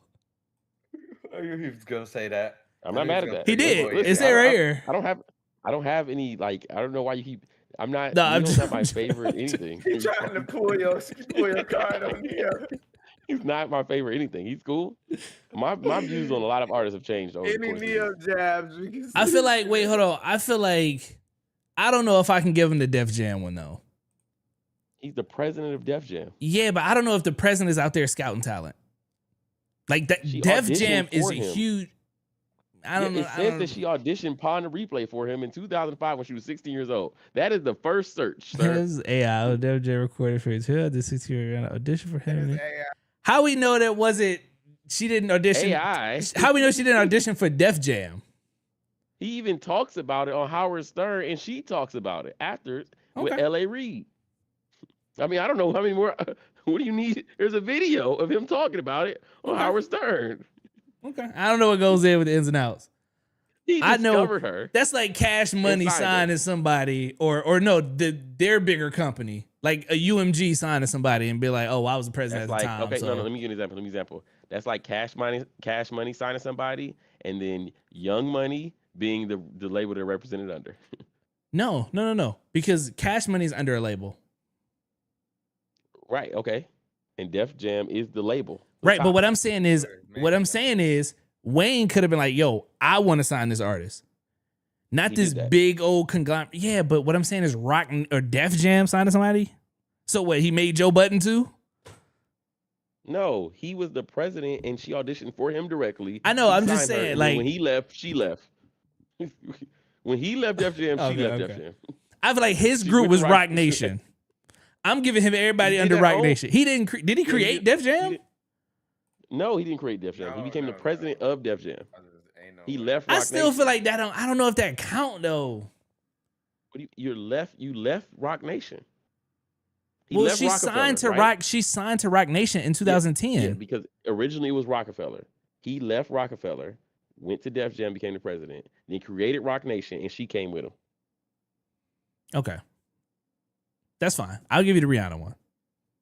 Oh, he was gonna say that. I'm not mad at that. He did. Listen, It's there right here. I don't have any, like, I don't know why you keep. I'm not. No, I'm Neo's just- not my favorite anything. He's trying to pull your card on Neo. He's not my favorite anything. He's cool. My views on a lot of artists have changed over the Any course of the Neo years. jabs we can I feel like, wait, hold on. I feel like, I don't know if I can give him the Def Jam one, though. He's the president of Def Jam. Yeah, but I don't know if the president is out there scouting talent. Like, that She Def auditioned Jam is for a him. huge. I don't know. It says that she auditioned Pond to replay for him in 2005 when she was 16 years old. That is the first search, sir. His AI, Def Jam recorded for his hood. The 6-year audition for him. His AI. How we know that wasn't, she didn't audition? AI. How we know she didn't audition for Def Jam? He even talks about it on Howard Stern, and she talks about it after with Okay. L.A. Reid. I mean, I don't know how many more. What do you need? There's a video of him talking about it on Okay. Howard Stern. Okay. I don't know what goes in with the ins and outs. He I know discovered her that's like Cash and Money signed her. signing somebody, or no, their bigger company, like a UMG signing somebody and be like, "Oh, I was the president That's at the like time." okay, So no, let me give you an example. Let me give you an example. That's like Cash Money signing somebody, and then Young Money being the label they're represented under. no, because Cash Money is under a label, Right? Okay. And Def Jam is the label. The right? But top. what I'm saying is, Wayne could have been like, "Yo, I want to sign this artist." Not He this did that. big old conglomerate. Yeah, but what I'm saying is Rock or Def Jam signing somebody. So what? He made Joe Budden too? No, he was the president, and she auditioned for him directly. I know. He I'm just signed her, saying, and then like, when he left, she left. When he left Def Jam, she left Def okay. Jam. I feel like his She group went was to Rock Nation. I'm giving him everybody He under did Rock that Nation. He didn't. Did he Yeah, create Def Jam? No, he didn't create Def Jam. He became the president of Def Jam. He left Rock I still Nation. feel like that. I don't know if that count though. What you left Rock Nation. He Well, left she Rockefeller, signed to right? Rock. She signed to Rock Nation in 2010. Yeah, because originally it was Rockefeller. He left Rockefeller, went to Def Jam, became the president, then created Rock Nation, and she came with him. Okay, that's fine. I'll give you the Rihanna one.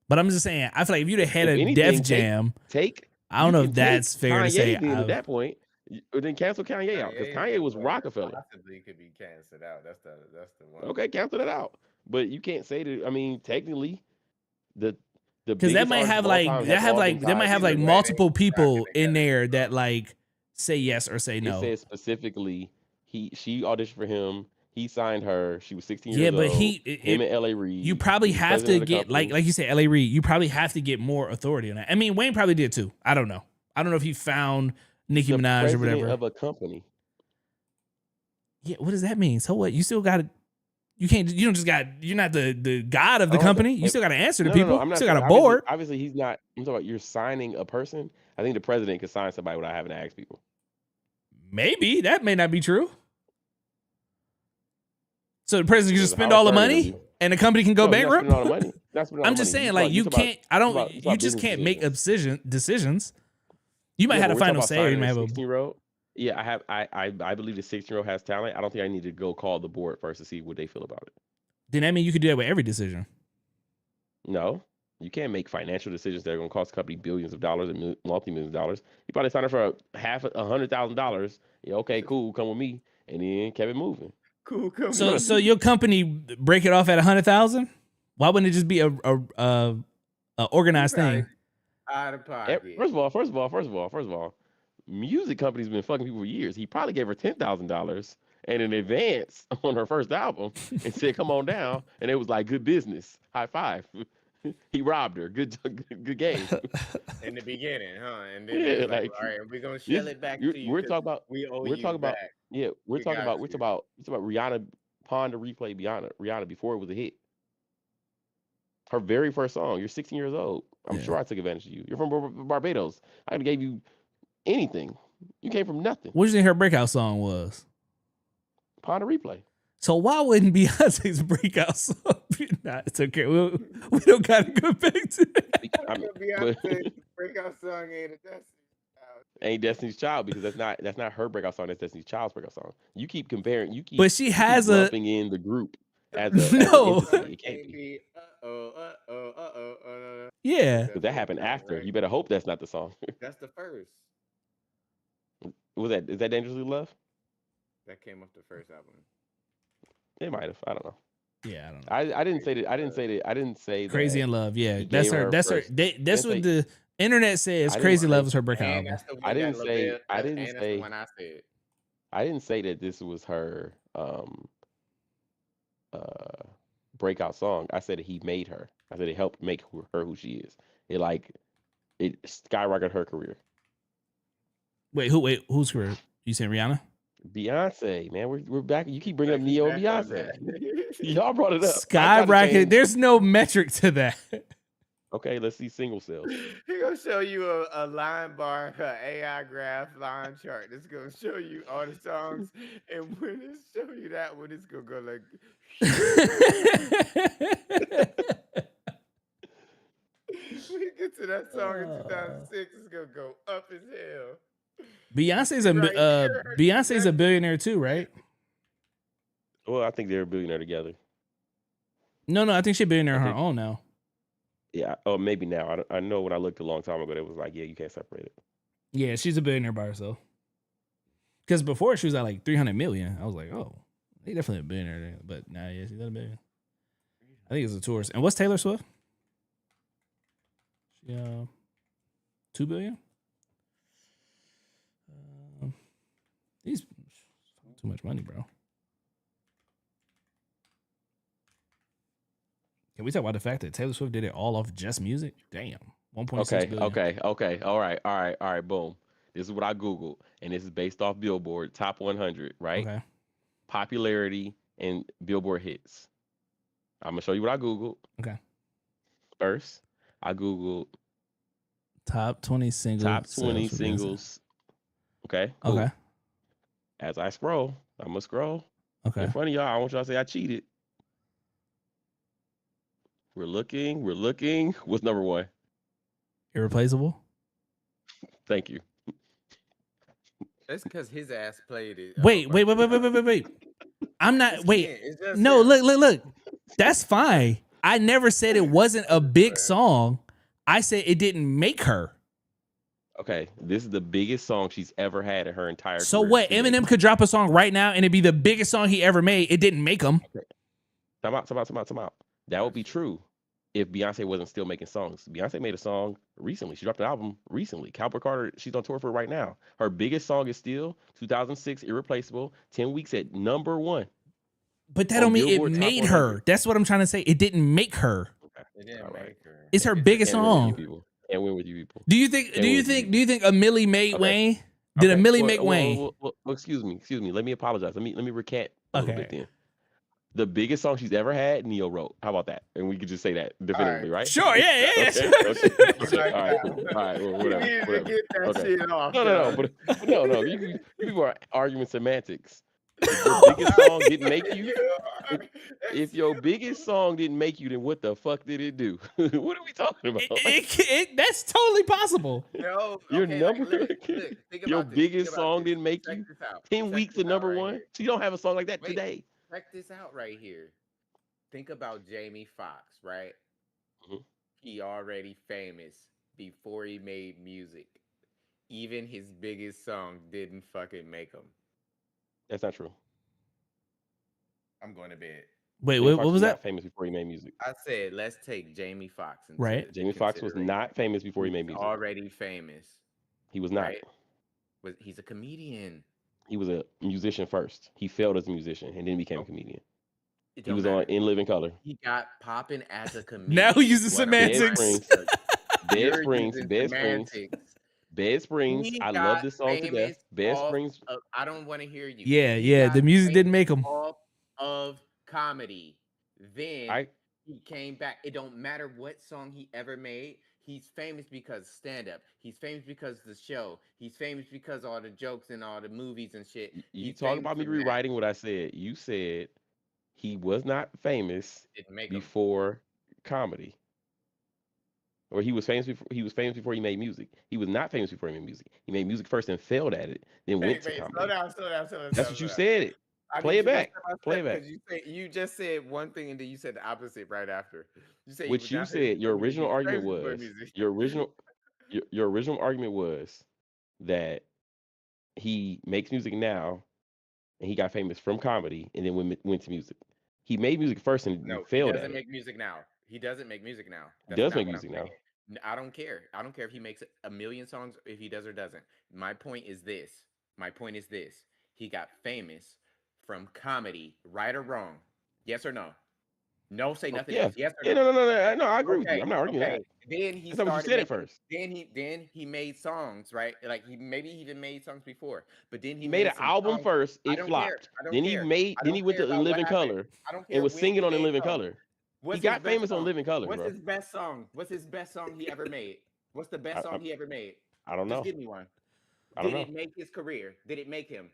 But I'm just saying, I feel like if you're the head If of anything, Def Jam, you I don't know can if that's take fair to Kanye say. then at that point, then cancel Kanye out because Kanye was Rockefeller. Possibly could be canceled out. That's the one. Okay, cancel that out. But you can't say that. I mean, technically, the Because that might have like that might have like multiple people in there that like say yes or say It no. says specifically she auditioned for him. He signed her. She was 16 years Yeah, old. but him and L.A. Reid. you probably He's have president to of the get company. like you said, L.A. Reid. You probably have to get more authority on that. I mean, Wayne probably did too. I don't know. I don't know if he found Nicki the Minaj or president whatever. of a company. Yeah, what does that mean? So what? You still got to. You can't. You don't just got. You're not the god of the company. You still got to answer to people. I'm You not still got a saying- board. Obviously, he's not. I'm talking about you're signing a person. I think the president can sign somebody without having to ask people. Maybe that may not be true. So the president can just Because spend all the Howard Stern money interview- and the company can go No, he's not bankrupt. spending all the money. Not spending all I'm the just money. saying, like, you can't. I don't. it's You about just business can't make decisions. decisions. You might Yeah, have but a we're talking final about say, or you signing might a have a. 16-year-old. Yeah, I believe the 16-year-old has talent. I don't think I need to go call the board first to see what they feel about it. Then that means you could do that with every decision. No, you can't make financial decisions that are going to cost the company billions of dollars and multi-millions of dollars. You probably sign up for $100,000. Yeah, okay, cool, come with me, and then kept it moving. Cool. Come So your company break it off at 100,000. Why wouldn't it just be a organized thing? Out of pocket. First of all, music companies been fucking people for years. He probably gave her $10,000 and an advance on her first album and said, "Come on down," and it was like good business. High five. He robbed her. Good game. In the beginning, huh? And then Yeah, it was like, like, all right, we're gonna shell it back to you. We're 'cause talking about. we owe We're you talking about. back. Yeah, we're We talking got about. We're you. talking about Rihanna pawned to replay Rihanna before it was a hit. Her very first song. You're 16 years old. I'm Yeah. sure I took advantage of you. You're from Barbados. I could have gave you anything. You came from nothing. What do you think her breakout song was? Pawn to replay. So why wouldn't Beyonce's breakout song be? Nah, it's okay. We don't gotta go back to that. I mean, Beyonce's breakout song ain't a Destiny Child. ain't Destiny's Child because that's not her breakout song. That's Destiny's Child's breakout song. You keep comparing. You keep. But she has keep a lumping in the group as a No. As an entity. It can't be. yeah. Because that happened after. You better hope that's not the song. That's the first. Is that Dangerously Love? That came off the first album. It might have. I don't know. Yeah, I don't know. I didn't say that. I didn't say Crazy that in Love. Yeah, he that's gave her. her That's her. first. That's what the internet says. I didn't Crazy say- Love is her breakout And album. that's the one I didn't that say- LaBelle- I didn't and that's say- the one I said. I didn't say that this was her breakout song. I said he made her. I said it helped make her who she is. It skyrocketed her career. Wait, who's career? You saying Rihanna? Beyonce, man, we're back. You keep bringing up Back Neo and on Beyonce. that. Y'all brought it up. I tried to Skyrocket. change- There's no metric to that. Okay, let's see single sales. He gonna show you a line bar, AI graph line chart. It's gonna show you all the songs, and when it show you that one, it's gonna go like. When you get to that song in 2006, it's gonna go up as hell. Beyonce's See right here. Beyonce's a billionaire too, right? Well, I think they're a billionaire together. No, I think she's a billionaire I on her think, own now. yeah. Oh, maybe now. I know when I looked a long time ago, it was like, yeah, you can't separate it. Yeah, she's a billionaire by herself. Because before she was at like 300 million. I was like, oh, they definitely a billionaire. But nah, yeah, she's not a billion. I think it's a tourist. And what's Taylor Swift? She 2 billion. These too much money, bro. Can we talk about the fact that Taylor Swift did it all off just music? Damn, 1.6 billion. Okay. All right. Boom. This is what I Googled, and this is based off Billboard Top 100, right? Okay. Popularity and Billboard hits. I'm gonna show you what I Googled. Okay. First, I Googled Top 20 singles. top 20 sales for Beyonce. singles. Okay. Cool. Okay. As I scroll, I'm gonna scroll Okay. in front of y'all. I want y'all to say I cheated. We're looking. What's number one? Irreplaceable. Thank you. That's because his ass played it. Wait. I'm not. Wait. No, look. That's fine. I never said it wasn't a big song. I said it didn't make her. Okay, this is the biggest song she's ever had in her entire So career. what? today. Eminem could drop a song right now and it'd be the biggest song he ever made. It didn't make him. Time out. That would be true if Beyonce wasn't still making songs. Beyonce made a song recently. She dropped an album recently. Cowboy Carter, she's on tour for it right now. Her biggest song is still 2006, Irreplaceable, 10 weeks at number one. But that On don't mean it Billboard Top made 100. her. That's what I'm trying to say. It didn't make her. It didn't All right. make her. It's her biggest Can't win with you song. people. Can't win with you people. Do you think a Millie made Okay. Wayne? Did a Millie make Wayne? Well, excuse me. Let me apologize. Let me recant a little bit Okay. then. The biggest song she's ever had, Neo wrote. How about that? And we could just say that definitively, right? Sure, yeah. Okay. All right, cool. All right, well, You needed to whatever. get that Okay. shit off. No, dog. but no. You people are arguing semantics. If your biggest song didn't make you, if your biggest song didn't make you, then what the fuck did it do? What are we talking about? That's totally possible. No, Your okay, number, look, think your about this, biggest think about song this. didn't make Check you. this out. 10 Check weeks this of out number right one. here. So you don't have a song like that Wait. today. Check this out right here. Think about Jamie Foxx, right? Mhm. He already famous before he made music. Even his biggest song didn't fucking make him. That's not true. I'm going to bed. Wait, Jamie what Foxx was not that? famous before he made music. I said, let's take Jamie Foxx into Right. Jamie Foxx was consideration. not famous before he He's made music. already famous. He was not. Right. He's a comedian. He was a musician first. He failed as a musician and then became a comedian. It He don't was matter. on In Living Color. He got popping as a comedian. Now he's using What I'm semantics. trying to say. Bed You're Springs, using Bed Springs, semantics. Bed Springs. He I got love this song to death. famous Bed off Springs. I don't want to hear you. Yeah, He yeah. got The music didn't famous make him. off of comedy. Then I he came back. It don't matter what song he ever made. He's famous because stand up. He's famous because the show. He's famous because all the jokes and all the movies and shit. you He's talk famous about me from that. rewriting what I said. You said he was not famous Didn't make him. before comedy. Or he was famous before he made music. He was not famous before he made music. He made music first and failed at it, then went to comedy. Slow down. That's what you said. Play it back. Play it back. You just said one thing and then you said the opposite right after. You said Which you said your original argument was your original argument was that he makes music now and he got famous from comedy and then went to music. He made music first and No, he failed doesn't at make music now. He doesn't make music now. He That's does not make what music I'm now. saying. I don't care. I don't care if he makes a million songs, if he does or doesn't. My point is this. He got famous from comedy, right or wrong. Yes or no? No, say nothing Yeah. else. Yes or Yeah, no? no, I agree with you. I'm not arguing that. Then he That's not what you started said at making, first. then he made songs, right? Like he maybe even made songs before, but then He made an some album songs. first, I it don't flopped. care. I don't Then he care. made I then don't he went care to about what Living happened. Color I don't care and was when singing he on In made Living songs. Color. He What's his got best famous on song? Living Color, What's bro. his best song? What's his best song he ever made? What's the best I, I, song he ever made? I don't Just know. give me one. I don't Did know. it make his career? Did it make him?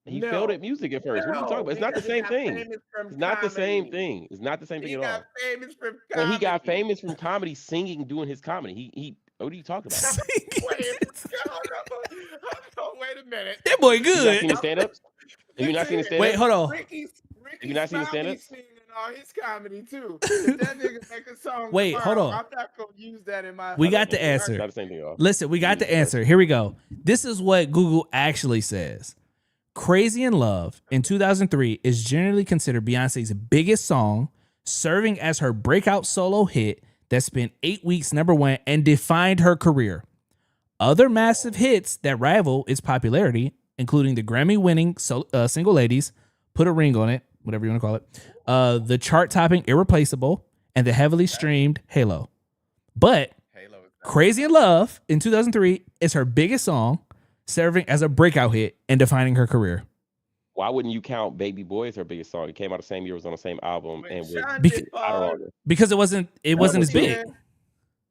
He failed No. at music at first. What are you talking No, about? It's not the because he same got thing. famous from It's not the same comedy. thing. It's not the same thing He at got all. famous from And he got comedy. famous from comedy, singing, doing his comedy. He. What are you talking about? Wait, hold on, wait a minute. That boy Have you not seen good. his stand-ups? Have you not seen his Listen, Wait, stand-ups? hold on. Ricky, Have you Ricky not seen his Smiley stand-ups? singing all his comedy too. If that nigga make a song Wait, hold tomorrow, on. I'm not gonna use that in my. We Not the got same the thing. answer. Not the same thing at all. Listen, we got Jesus the answer. Christ. Here we go. This is what Google actually says. Crazy in Love in 2003 is generally considered Beyonce's biggest song, serving as her breakout solo hit that spent 8 weeks #1 and defined her career. Other massive hits that rival its popularity, including the Grammy-winning single Ladies, Put a Ring on It, whatever you want to call it, the chart-topping Irreplaceable, and the heavily streamed Halo. But Halo. Crazy in Love in 2003 is her biggest song, serving as a breakout hit and defining her career. Why wouldn't you count Baby Boy as her biggest song? It came out the same year, was on the same album, But and was Sean Beca- did I don't Paul. know. Because it wasn't Number as big. Yeah.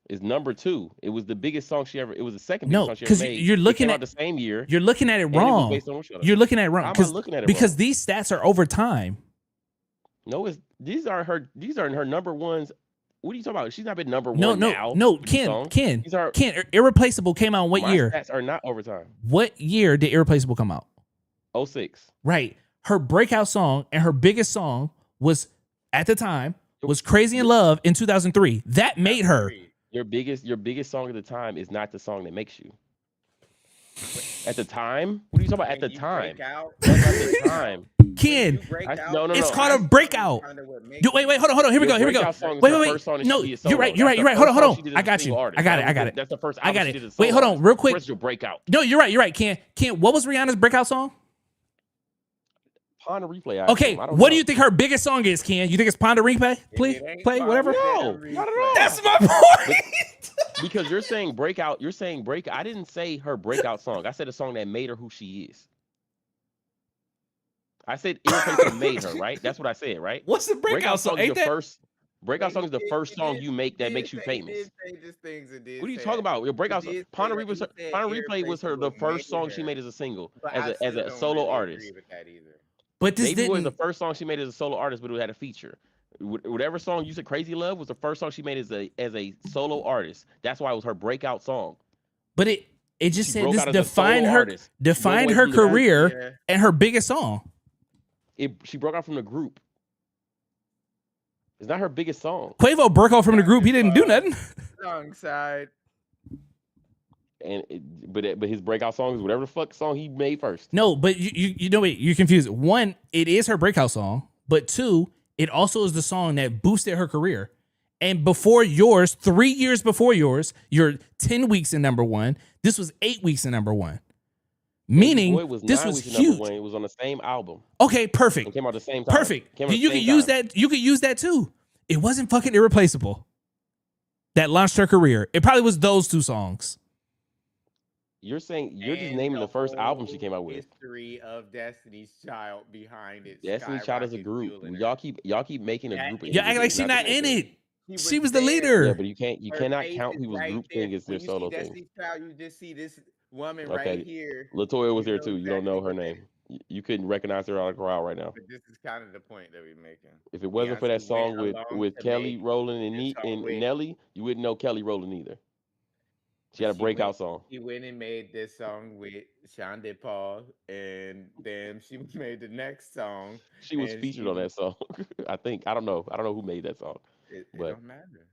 Is number 2. It was the biggest song she ever. It was the second No, biggest song she ever because made. you're It looking came at out the same year. you're looking at it and it was wrong. based on Shut Up. You're looking at it wrong. How am I looking at it because wrong? these stats are over time. No, these are her number ones. What are you talking about? She's not been number No, one no, now. no, with these Ken, songs. Ken, These are Ken. Irreplaceable came out what my year? stats are not overtime. What year did Irreplaceable come out? 06. Right. Her breakout song and her biggest song was at the time was Crazy in Love in 2003. That made her. Your biggest song at the time is not the song that makes you. At the time? What are you talking about? At the time? That's at the time. Ken. No. It's called a breakout. Wait, hold on. Here we go. Breakout song is Wait. the first song that No, she did you're solo. right. That's the Hold first on. song she did as I a got single you. artist. I got it. That's the first I album got she it. did as a Wait, solo hold on, real quick. Where's your breakout? No, you're right. Ken, what was Rihanna's breakout song? Ponder Replay. Okay, what do you think her biggest song is, Ken? You think it's Ponder Replay? Play, whatever? No, not at all. That's my point. Because you're saying breakout. I didn't say her breakout song. I said a song that made her who she is. I said Irreplaceable made her, right? That's what I said, right? What's the breakout song? Is Ain't your that? first. Breakout song is the first song you make that makes you famous. What are you talking about? Your breakout song. Ponder Replay was the first song she made as a single, as a solo artist. But this Baby Boy is the didn't. first song she made as a solo artist, but it had a feature. Whatever song you said, Crazy Love, was the first song she made as a solo artist. That's why it was her breakout song. But it just She said broke this out as a solo defined her artist. She broke away from the career and her biggest song. She broke out from the group. It's not her biggest song. Quavo broke out from the group. He didn't do nothing. Wrong side. But his breakout song is whatever the fuck song he made first. No, but you know what? You're confused. One, it is her breakout song, but two, it also is the song that boosted her career. And before yours, 3 years before yours, you're 10 weeks in #1. This was 8 weeks in #1. Meaning this was huge. It was on the same album. Okay, perfect. It came out at the same time. Perfect. You could use that. You could use that too. It wasn't fucking Irreplaceable that launched her career. It probably was those two songs. You're saying you're just naming the first album she came out with. History of Destiny's Child behind it. Destiny's Child is a group. Y'all keep making a group. You act like she's not in it. She was the there. leader. Yeah, but you cannot count people's group thing as their solo thing. Destiny's Child, you just see this woman Okay. right here. Latoya was You there know too. You don't know her exactly name. You couldn't recognize her out of the crowd right now. But this is kind of the point that we're making. If it wasn't for that Beyonce song went with along to Kelly make Rowland and this song with- Nelly, you wouldn't know Kelly Rowland either. She had a breakout song. She went and made this song with Sean Paul, and then she made the next song. She was and featured on that song. I think. I don't know who made that song. It But- don't matter.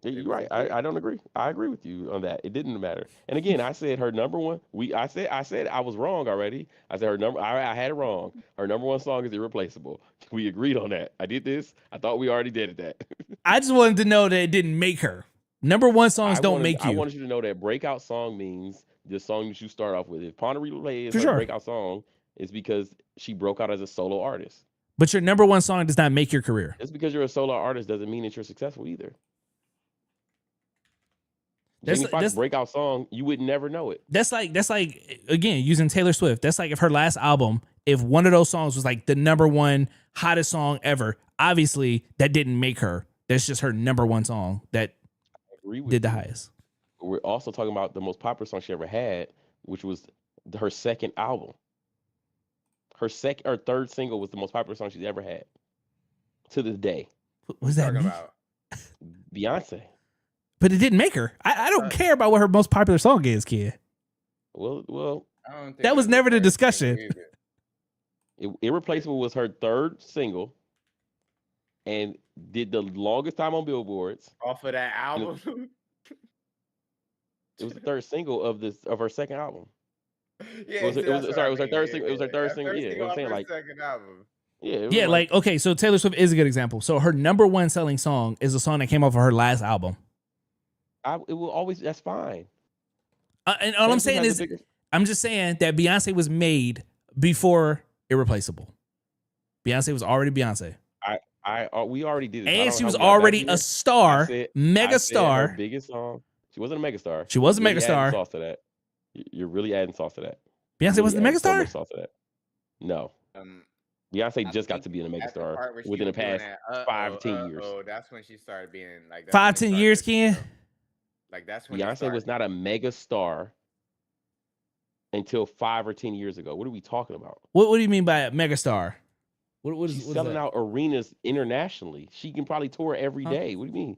You're right. I don't agree. I agree with you on that. It didn't matter. And again, I said her number one. I said I was wrong already. I said her number. I had it wrong. Her number one song is Irreplaceable. We agreed on that. I did this. I thought we already did that. I just wanted to know that it didn't make her. #1 songs don't make you. I wanted you to know that breakout song means the song that you start off with. If Ponder Replay is For her sure. breakout song, it's because she broke out as a solo artist. But your #1 song does not make your career. Just because you're a solo artist doesn't mean that you're successful either. Jamie Foxx breakout song, you would never know it. That's like again using Taylor Swift. That's like if her last album, if one of those songs was like the number one hottest song ever, obviously that didn't make her. That's just her number one song that did the highest. We're also talking about the most popular song she ever had, which was her second album. Her second or third single was the most popular song she's ever had to this day. What was that? About Beyonce. But it didn't make her. I don't care about what her most popular song is, kid. Well, I don't think That was never the discussion. Irreplaceable was her third single, and did the longest time on billboards. Off of that album. It was the third single of her second album. Yeah, it was her third single. It was her third single. Yeah, I'm saying like second album. Yeah, like okay, so Taylor Swift is a good example. So her number one selling song is a song that came off of her last album. It will always. That's fine. And all I'm saying is, I'm just saying that Beyonce was made before Irreplaceable. Beyonce was already Beyonce. We already did it. And she was already a star, mega star. Her biggest song. She wasn't a megastar. She was a really megastar. Sauce to that. You're really adding sauce to that. Beyonce wasn't a megastar? So much sauce to that. No. Beyonce just got to be a megastar within the past 5 to 10 years. Oh, that's when she started being like 5, 10 years, Ken. Like that's when Beyonce was not a megastar until 5 or 10 years ago. What are we talking about? What do you mean by a megastar? She's selling out arenas internationally. She can probably tour every day. What do you mean?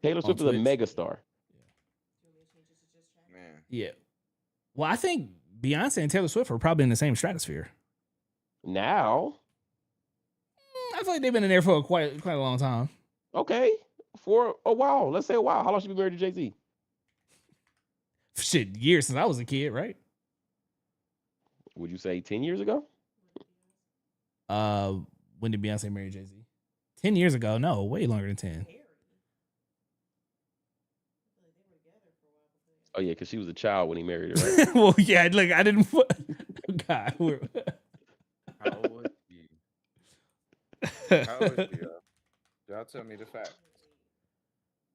Taylor Swift is a megastar. Man. Yeah. Well, I think Beyonce and Taylor Swift are probably in the same stratosphere. Now, I feel like they've been in there for quite a long time. Okay, for a while. Let's say a while. How long she been married to Jay-Z? Shit, years since I was a kid, right? Would you say 10 years ago? When did Beyonce marry Jay-Z? 10 years ago? No, way longer than 10. Oh yeah, because she was a child when he married her, right? Well, yeah, look, I didn't. God, How old was he? How old was he? Y'all tell me the facts.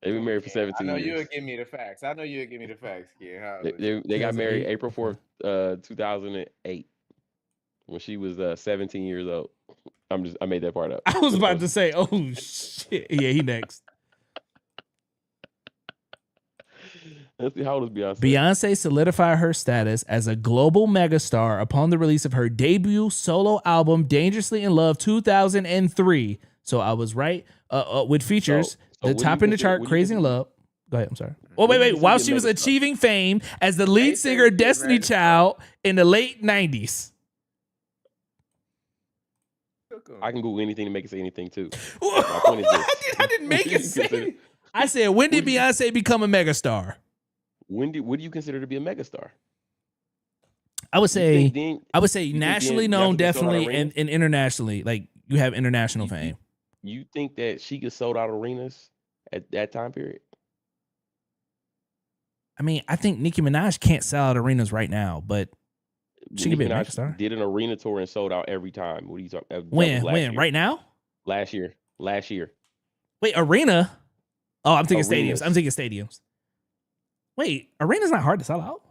They've been married for 17 I know years. you would give me the facts. Kid. How old was They got married April 4th, 2008, when she was 17 years old. I made that part up. I was about to say, oh shit, yeah, he next. Let's see, how old is Beyonce? Beyonce solidified her status as a global megastar upon the release of her debut solo album, Dangerously in Love, 2003. So I was right. With features, the top in the chart, Crazy in Love. Go ahead, I'm sorry. Oh, wait. While she was achieving fame as the lead singer of Destiny Child in the late 90s. I can Google anything to make it say anything, too. My point is this. I didn't make it say. I said, when did Beyonce become a megastar? What do you consider to be a megastar? I would say nationally known, definitely, and internationally. Like, you have international fame. You think that she could sold out arenas at that time period? I mean, I think Nicki Minaj can't sell out arenas right now, but she could be a megastar. Did an arena tour and sold out every time. What are you talking? When? Right now? Last year. Wait, arena? Oh, I'm thinking stadiums. Wait, arena's not hard to sell out.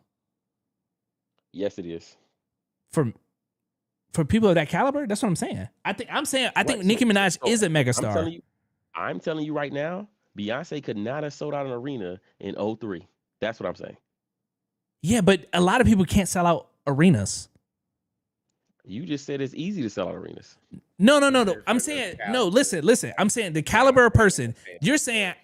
Yes, it is. For people of that caliber, that's what I'm saying. I think Nicki Minaj is a megastar. I'm telling you right now, Beyonce could not have sold out an arena in 2003. That's what I'm saying. Yeah, but a lot of people can't sell out arenas. You just said it's easy to sell out arenas. No. I'm saying no. Listen. I'm saying the caliber of person. You're saying.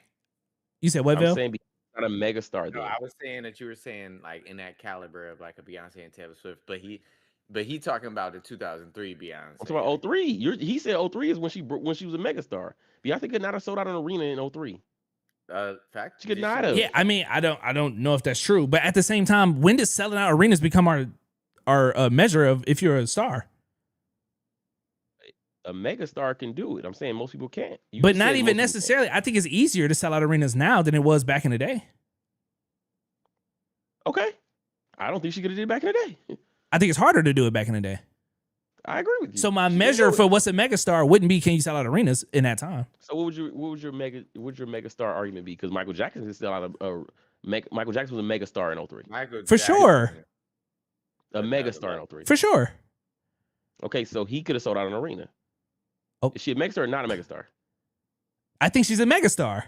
You said what, Bill? I'm saying Beyonce's not a megastar. No, I was saying that you were saying like in that caliber of like a Beyonce and Taylor Swift, but he talking about the 2003 Beyonce. I'm talking about 2003. He said 2003 is when she was a megastar. Beyonce could not have sold out an arena in 2003. Fact. She could not have. Yeah, I mean, I don't know if that's true, but at the same time, when does selling out arenas become our measure of if you're a star? A megastar can do it. I'm saying most people can't. But not even necessarily. I think it's easier to sell out arenas now than it was back in the day. Okay. I don't think she could have did it back in the day. I think it's harder to do it back in the day. I agree with you. So my measure for what's a megastar wouldn't be can you sell out arenas in that time. So what would your megastar argument be? Because Michael Jackson can sell out Michael Jackson was a mega star in '03. Michael For Jackson. sure. A mega star in '03. For sure. Okay, so he could have sold out an arena. Oh. Is she a megastar or not a megastar? I think she's a megastar.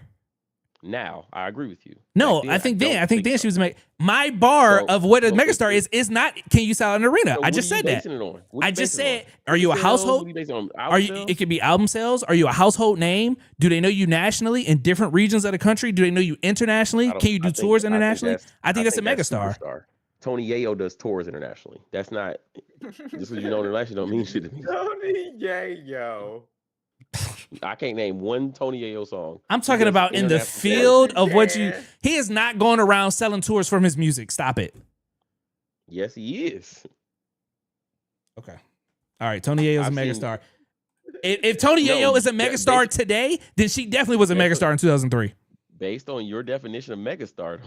Now, I agree with you. No, Back I think don't then so. she was a my bar So- of what a so megastar is not can you sell an arena. So I what just are you said that. basing it on? What I you just basing it said, on? are you a Sales? household? What are you basing it on? Are you? Album It sales? could be album sales. Are you a household name? Do they know you nationally in different regions of the country? Do they know you internationally? Can you do tours internationally? I think that's a megastar. Superstar. Tony Yayo does tours internationally. That's not just because you know internationally don't mean shit to me. Tony Yayo. I can't name one Tony Yayo song. I'm He talking does about in the international field tours. of what you. Yeah. He is not going around selling tours from his music. Stop it. Yes, he is. Okay. All right. Tony Yayo's a I've seen- megastar. If Tony No, Yayo is a that- megastar based- today, then she definitely was a Based megastar in 2003. Based on your definition of megastar,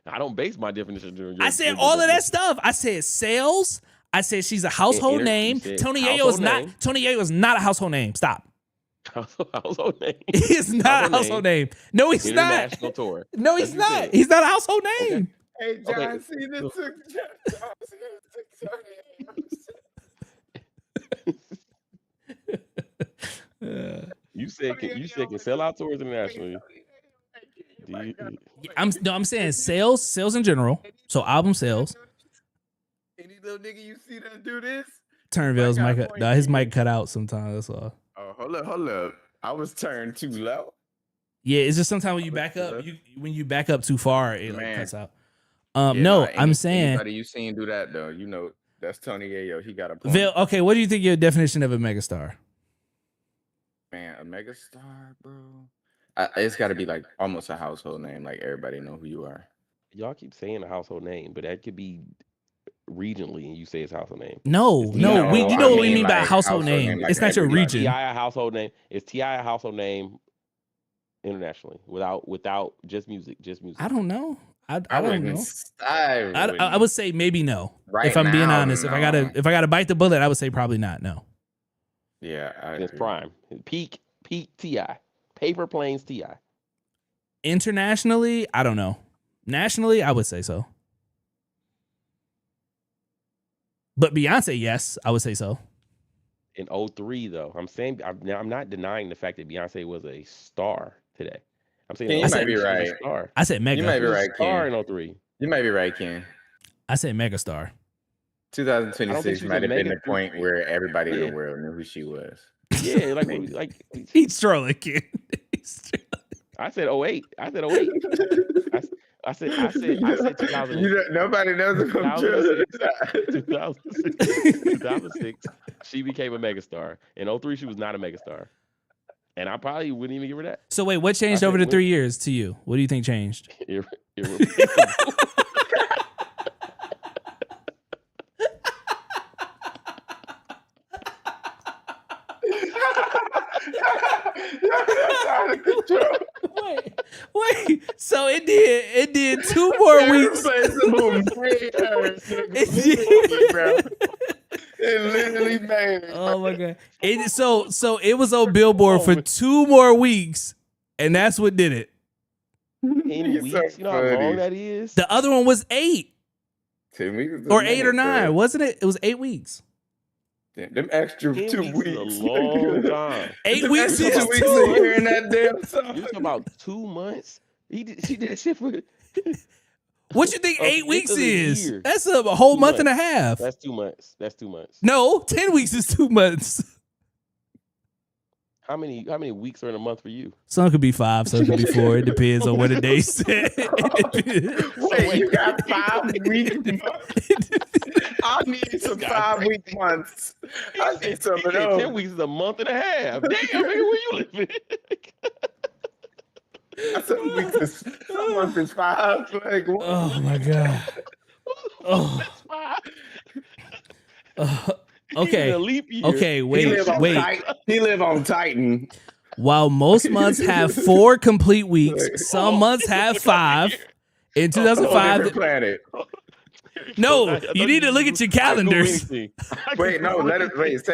I don't base my definition on your. I said your all of that definition. stuff. I said sales. I said she's a household you name. said Tony Yayo is household not. name. Tony Yayo is not a household name. Stop. Household name. He is not a household name. No, he's not. International tour. No, he's That's what you not. said. He's not a household name. Hey, John Okay. Cena So- took John Cena took You said can sell out tours internationally. Do you- I'm saying sales in general. So album sales. Any little nigga you see that do this? Turnville's I got mic. a point. Nah, his mic cut out sometimes. That's all. Oh, hold up. I was turned too low. Yeah, it's just sometimes when you back up, when you back up too far, it like Man. cuts out. Yeah, No, nah, I'm saying, anybody you seen do that though, you know that's Tony Yayo. He got a point. Vil, okay, what do you think your definition of a megastar? Man, a megastar, bro. It's got to be like almost a household name. Like everybody know who you are. Y'all keep saying a household name, but that could be regionally, and you say it's a household name. No, It's no, not. you I know what we mean, mean by a like, household household name. name, like It's not your everybody. region. Ti a household name. Is Ti a household name internationally without just music? I don't know. I don't wouldn't know. s- I I wouldn't. would say maybe no. Right if I'm being now, honest, no. if I gotta bite the bullet, I would say probably not. No. Yeah, I It's agree. prime. Peak Ti. Paper Planes Ti. Internationally, I don't know. Nationally, I would say so. But Beyonce, yes, I would say so. In '03, though, I'm not denying the fact that Beyonce was a star today. I'm saying Ken, in you 03 might be she was a right. Star. I said mega. You might be She was a right, Star Ken. in '03. You might be right, Ken. I said megastar. I don't think 2026 she's a might have been mega the point where everybody in Yeah. the world knew who she was. Yeah, Maybe. like He's trolling, kid. I said 08. I said 08. I said 2000. Nobody knows if I'm true. 2006, she became a megastar. In '03, she was not a megastar. And I probably wouldn't even give her that. So wait, what changed I over the said 3 years to you? What do you think changed? Irreplaceable. Wait. So it did 2 more weeks. It literally made it. Oh my god! So it was on Billboard for 2 more weeks, and that's what did it. 10 You're weeks. so You know how long funny. that is? The other one was 8 10 weeks is a or 8 or minute, 9, bro. wasn't it? It was 8 weeks. Them extra 10 2 weeks weeks. is a long time. 8 Them weeks extra is 2 weeks 2. of hearing that damn song. You talking about 2 months? She did that shit for. What you think A 8 fifth weeks of a is? year. That's a whole 2 month and a months. half. That's 2 months. That's 2 months. No, 10 weeks is 2 months. How many weeks are in a month for you? Some could be 5, some could be 4. It depends on what the day said. Wait, you got 5 weeks? I need some 5-week months. I need some of 10 those. weeks is a month and a half. Damn, nigga, where you living? Some months is 5. Like, what? Oh my god. Oh. That's fine. Okay. Even a leap year. Okay, He wait. live on Titan. While most months have 4 complete weeks, some months have 5. In On a different 2005, planet. no, I thought you need to look at your I can Google calendars. anything. I can Wait, no, Google let it anything. wait.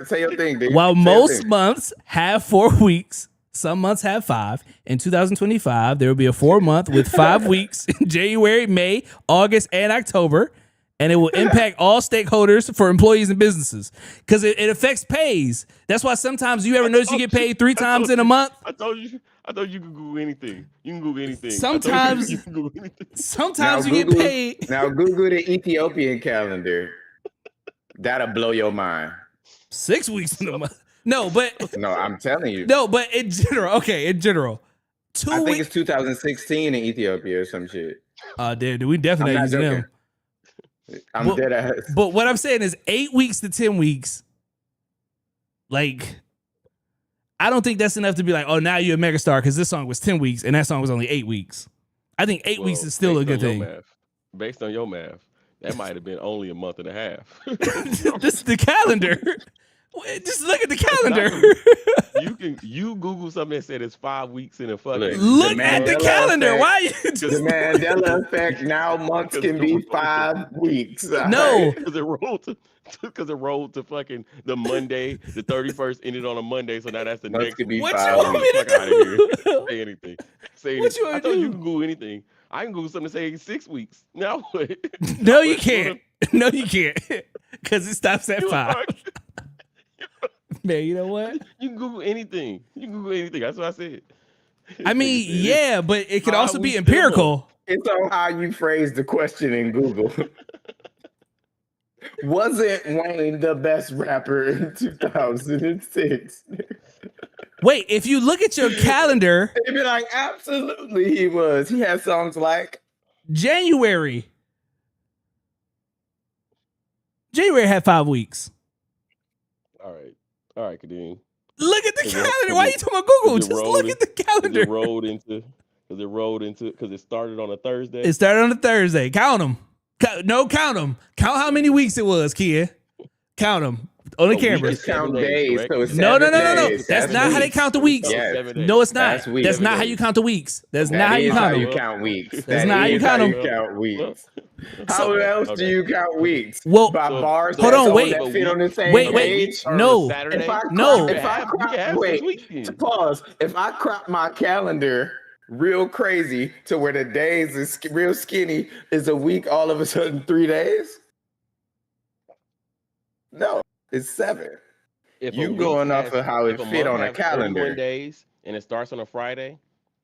Say your thing, dude. While Say your most thing. months have 4 weeks, Some months have 5. In 2025, there will be a 4-month with 5 weeks in January, May, August, and October. And it will impact all stakeholders for employees and businesses because it affects pays. That's why sometimes you ever notice you get paid 3 times in a month. I told you you can Google anything. You can Google anything. Sometimes you can Google anything. Sometimes you get paid. Now Google the Ethiopian calendar. That'll blow your mind. 6 weeks in a month. No, but No, I'm telling you. no, but in general, in general, 2 I think weeks. it's 2016 in Ethiopia or some shit. Dude, we definitely I'm not not using them. I'm But- dead ass. But what I'm saying is 8 weeks to 10 weeks. Like, I don't think that's enough to be like, oh, now you're a megastar because this song was 10 weeks and that song was only 8 weeks. I think 8 weeks is still a good thing. Based on your math, that might have been only a month and a half. This is the calendar. Just look at the calendar. You Google something that said it's 5 weeks in a fucking. Look at the calendar. Effect, Why you the just Mandela effect? Now months can be 5 weeks. No. Because it rolled to fucking the Monday, the 31st ended on a Monday, so now that's the Months next could be week. What you 5 want me weeks. to Fuck outta here. do? Say anything. Say What anything. you wanna I told do? you can Google anything. I can Google something to say 6 weeks. Now what? No, you can't. No, you can't. Because it stops at 5. Man, you know what? You can Google anything. You can Google anything. That's what I said. I mean, yeah, but it could 5 also be weeks empirical. It's on how you phrase the question in Google. Wasn't Wayne the best rapper in 2006? Wait, if you look at your calendar, They'd be like, absolutely he was. He had songs like January had 5 weeks. All right, Kadeem. Look at the Is it- calendar. is Why are it- you talking about Google? is it Just look at the calendar. Because it started on a Thursday. It started on a Thursday. Count them. Count them. Count how many weeks it was, kid. Count them on the A week camera. is just count 7 days, days. correct? So it's No. 7 days. That's not how they weeks. count the weeks. Yes. 7 days. No, it's not. That's weeks. That's not 7 how days. you count the weeks. That's That not how is you how count you them. count weeks. That's That not how you is count how them. you count weeks. How So- else do okay. you count weeks? Well, By so- bars hold that's on, on wait. that fit on the same Wait, page? On a no. Saturday? If I No. if I You can crop, have wait, 6 weeks then. pause. If I crop my calendar real crazy to where the days is real skinny, is a week all of a sudden 3 days? No, it's 7. If a You week going off has- of how it if a fit month on a has calendar. 31 days and it starts on a Friday,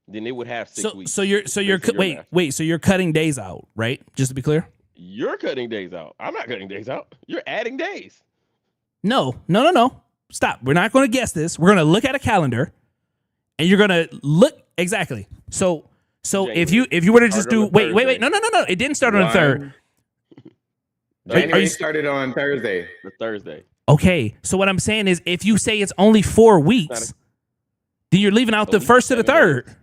then it would have 6 weeks. So you're based on your math. wait. So you're cutting days out, right? Just to be clear. You're cutting days out. I'm not cutting days out. You're adding days. No. Stop. We're not going to guess this. We're going to look at a calendar, and you're going to look exactly. So if you were to just Started do on a wait. Thursday. No. It didn't start on the 3rd. January you- started on Thursday. The Thursday. Okay. So what I'm saying is, if you say it's only 4 weeks, then you're leaving out A the week, 1st to the 7 days. 3rd.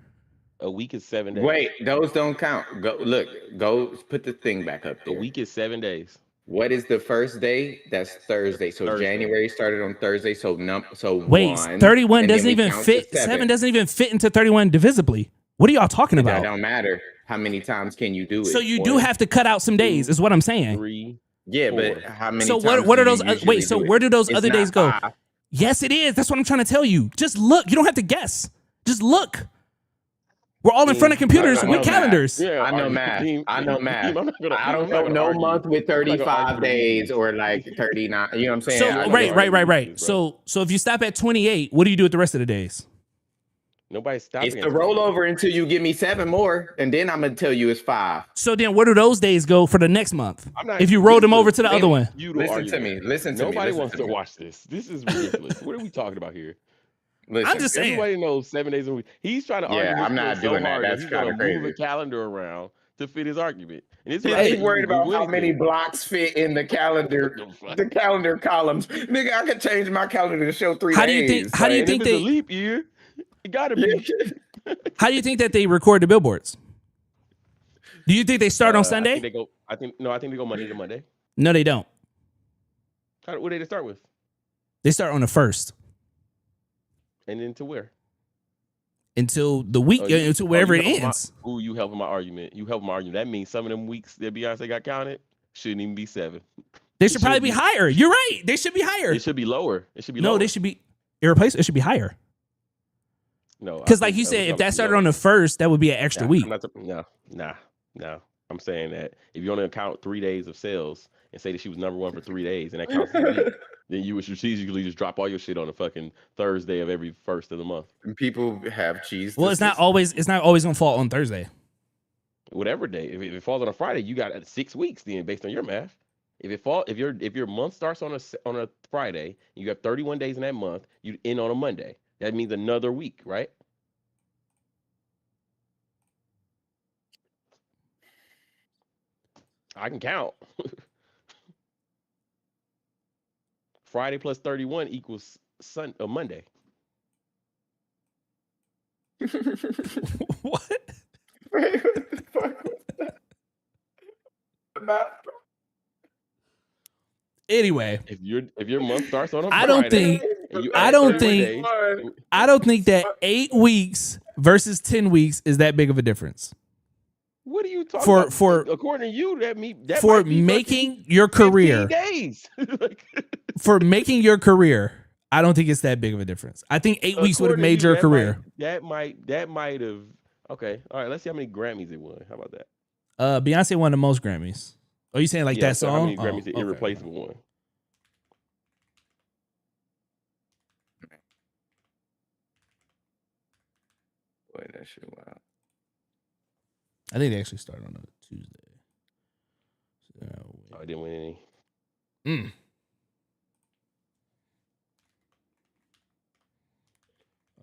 A week is 7 days. Wait, those don't count. Go put the thing back up A there. week is 7 days. What is the first day? That's Thursday. So Thursday. January started on Thursday. So Wait, 1, 31 and then doesn't we even count to fit. 7. 7 doesn't even fit into 31 divisibly. What are y'all talking That about? don't matter. How many times can you do it? So you do 1, have to cut out some days, is what I'm saying. 3. Yeah, 4. but how many? So times what are do you those? usually Wait, so do it? where do those It's other not days go? 5. Yes, it is. That's what I'm trying to tell you. Just look. You don't have to guess. Just look. We're all in front of computers I know with math. calendars. Yeah, I know argue- math. Dean- I know Dean, math. I'm not gonna- I don't I'm not know gonna no argue. month with I'm not gonna 35 argue with days you. or like 39. You know what I'm saying? So I know right. bro. So if you stop at 28, what do you do with the rest of the days? Nobody's stopping. It's the it. rollover until you give me 7 more, and then I'm gonna tell you it's 5. So then where do those days go for the next month? I'm not- If you roll them listen, over to the other one. You Listen to me. Listen to me. Nobody listen wants to me. watch this. This is ridiculous. What are we talking about here? Listen. I'm just saying. Everybody knows 7 days a week. He's trying to Yeah, argue. I'm with not you doing that. hard That's he's gonna kinda move a crazy. calendar around to fit his argument. And it's He's worried about how many blocks fit in the calendar, the calendar columns. Nigga, I could change my calendar to show 3 days. How do you think- how do you And think if it's they- a leap year? It gotta be. How do you think that they record the billboards? Do you think they start on I Sunday? think they go. I think they go Monday to Monday. No, they don't. What day to start with? They start on the 1st And then to where? until the week, until wherever it ends. Ooh, you helping my argument. You helping my argument. That means some of them weeks that Beyonce got counted shouldn't even be 7. They should probably be higher. You're right. They should be higher. It should be lower. It should be No, lower. they should be irreplaceable. It should be higher. No, I Because like think you said, if no, that started no, on the first, that would be an extra nah, week. I'm not. No. I'm saying that if you only count 3 days of sales and say that she was number one for 3 days and that counts as a week, then you would strategically just drop all your shit on the fucking Thursday of every first of the month. And people have cheese. Well, it's not always gonna fall on Thursday. Whatever day. If it falls on a Friday, you got 6 weeks then based on your math. If your month starts on a Friday, you have 31 days in that month, you end on a Monday. That means another week, right? I can count. Friday plus 31 equals Monday. What? Wait, what the fuck was that? Math, bro. Anyway, If your month starts on a I don't Friday think and you I add don't 31 think days, I don't think that 8 weeks versus 10 weeks is that big of a difference what are you talking for about? for According to you, that for might be fucking making your 15 career. days. Like, For making your career, I don't think it's that big of a difference. I think 8 weeks would have according to made you, your career. that might have. Okay, all right. Let's see how many Grammys it won. How about that? Beyonce won the most Grammys. Are you saying like Yeah. that So how song? many Grammys did okay. Irreplaceable won? Boy, that shit wild. I think they actually started on a Tuesday. Oh, I didn't win any. Mm.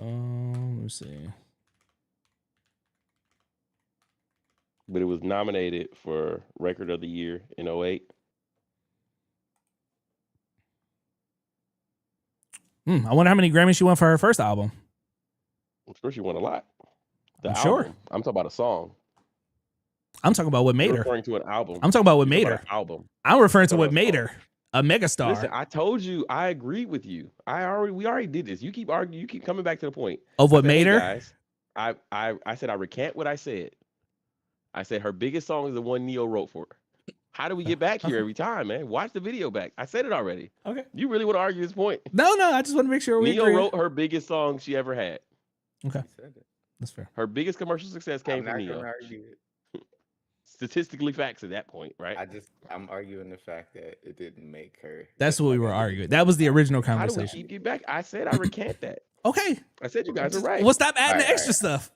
Let me see. But it was nominated for Record of the Year in 08. I wonder how many Grammys she won for her first album. I'm sure she won a lot. The I'm album. sure. I'm talking about a song. I'm talking about what made You're her. referring to an album. I'm talking about what You're talking made about her. an album. I'm referring to talking what about a made song. her a megastar. Listen, I told you I agree with you. We already did this. You keep arguing. You keep coming back to the point Of I what said, made hey, her? guys, I said I recant what I said. I said her biggest song is the one Neo wrote for her. How do we get back here Okay. every time, man? Watch the video back. I said it already. Okay. You really want to argue this point? No, I just want to make sure we Neo agree. wrote her biggest song she ever had. Okay, He said it. that's fair. Her biggest commercial success came I'm from not Neo. gonna argue it. Statistically facts at that point, right? I'm arguing the fact that it didn't make her. That's just what we like were I did arguing. That was the original How do we conversation. keep getting back? I said I recant that. Okay. I said you guys are right. Well, stop adding the All right, extra stuff.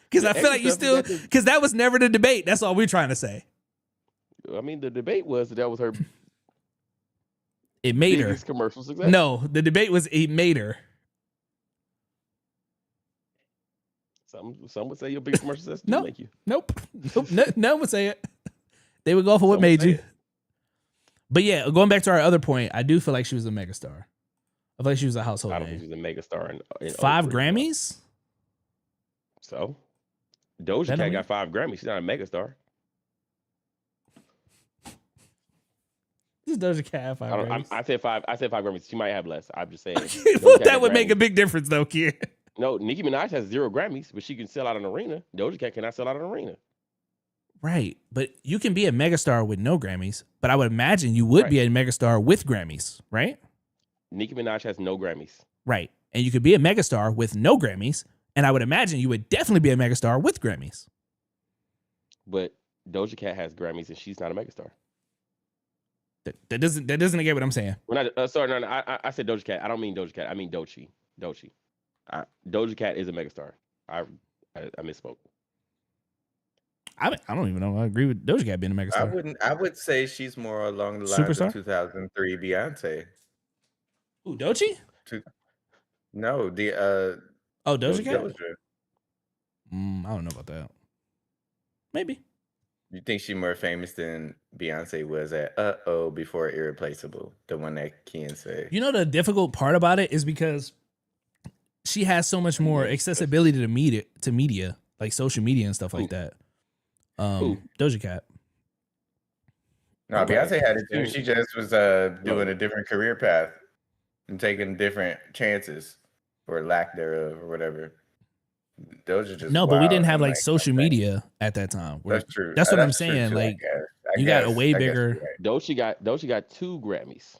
Because I feel like you extra stuff still, is because that was never the debate. That's all we're trying to say. I mean, the debate was that was her It made her. biggest commercial success. No, the debate was it made her. Some would say your biggest commercial success didn't No. make you. Nope. No one would say it. They would go for what Some would made say you. it. But yeah, going back to our other point, I do feel like she was a megastar. I feel like she was a household I don't think name. she's a megastar in 5 03, Grammys? So Doja That don't Cat mean- got 5 Grammys. She's not a megastar. This Doja Cat have 5 Grammys. I said 5. I said 5 Grammys. She might have less. I'm just saying. Well, Doja Cat that got would make a Grammys. big difference though, kid. No, Nicki Minaj has 0 Grammys, but she can sell out an arena. Doja Cat cannot sell out an arena. Right. But you can be a megastar with no Grammys, but I would imagine you would be a megastar with Grammys, right? Nicki Minaj has no Grammys. Right. And you could be a megastar with no Grammys, and I would imagine you would definitely be a megastar with Grammys. But Doja Cat has Grammys and she's not a megastar. That doesn't negate what I'm saying. When sorry, no, I said Doja Cat. I don't mean Doja Cat. I mean Doechii. Doja Cat is a megastar. I misspoke. I don't even know. I agree with Doja Cat being a megastar. I would say she's more along the lines Superstar? of 2003 Beyonce. Ooh, Doechii? No, the Oh, Doja Cat? Doja. I don't know about that. Maybe. You think she's more famous than Beyonce was at before Irreplaceable, the one that Ken said. You know the difficult part about it is because she has so much more accessibility to media, like social media and stuff like that. Doja Cat. No, Beyonce had it too. She just was doing a different career path and taking different chances or lack thereof or whatever. Doja just No, but we didn't wild have and, like social media at that time. That's true. That's what I'm That's true, saying. too, Like I you got a guess. way I guess bigger. you're right. Doechii got 2 Grammys.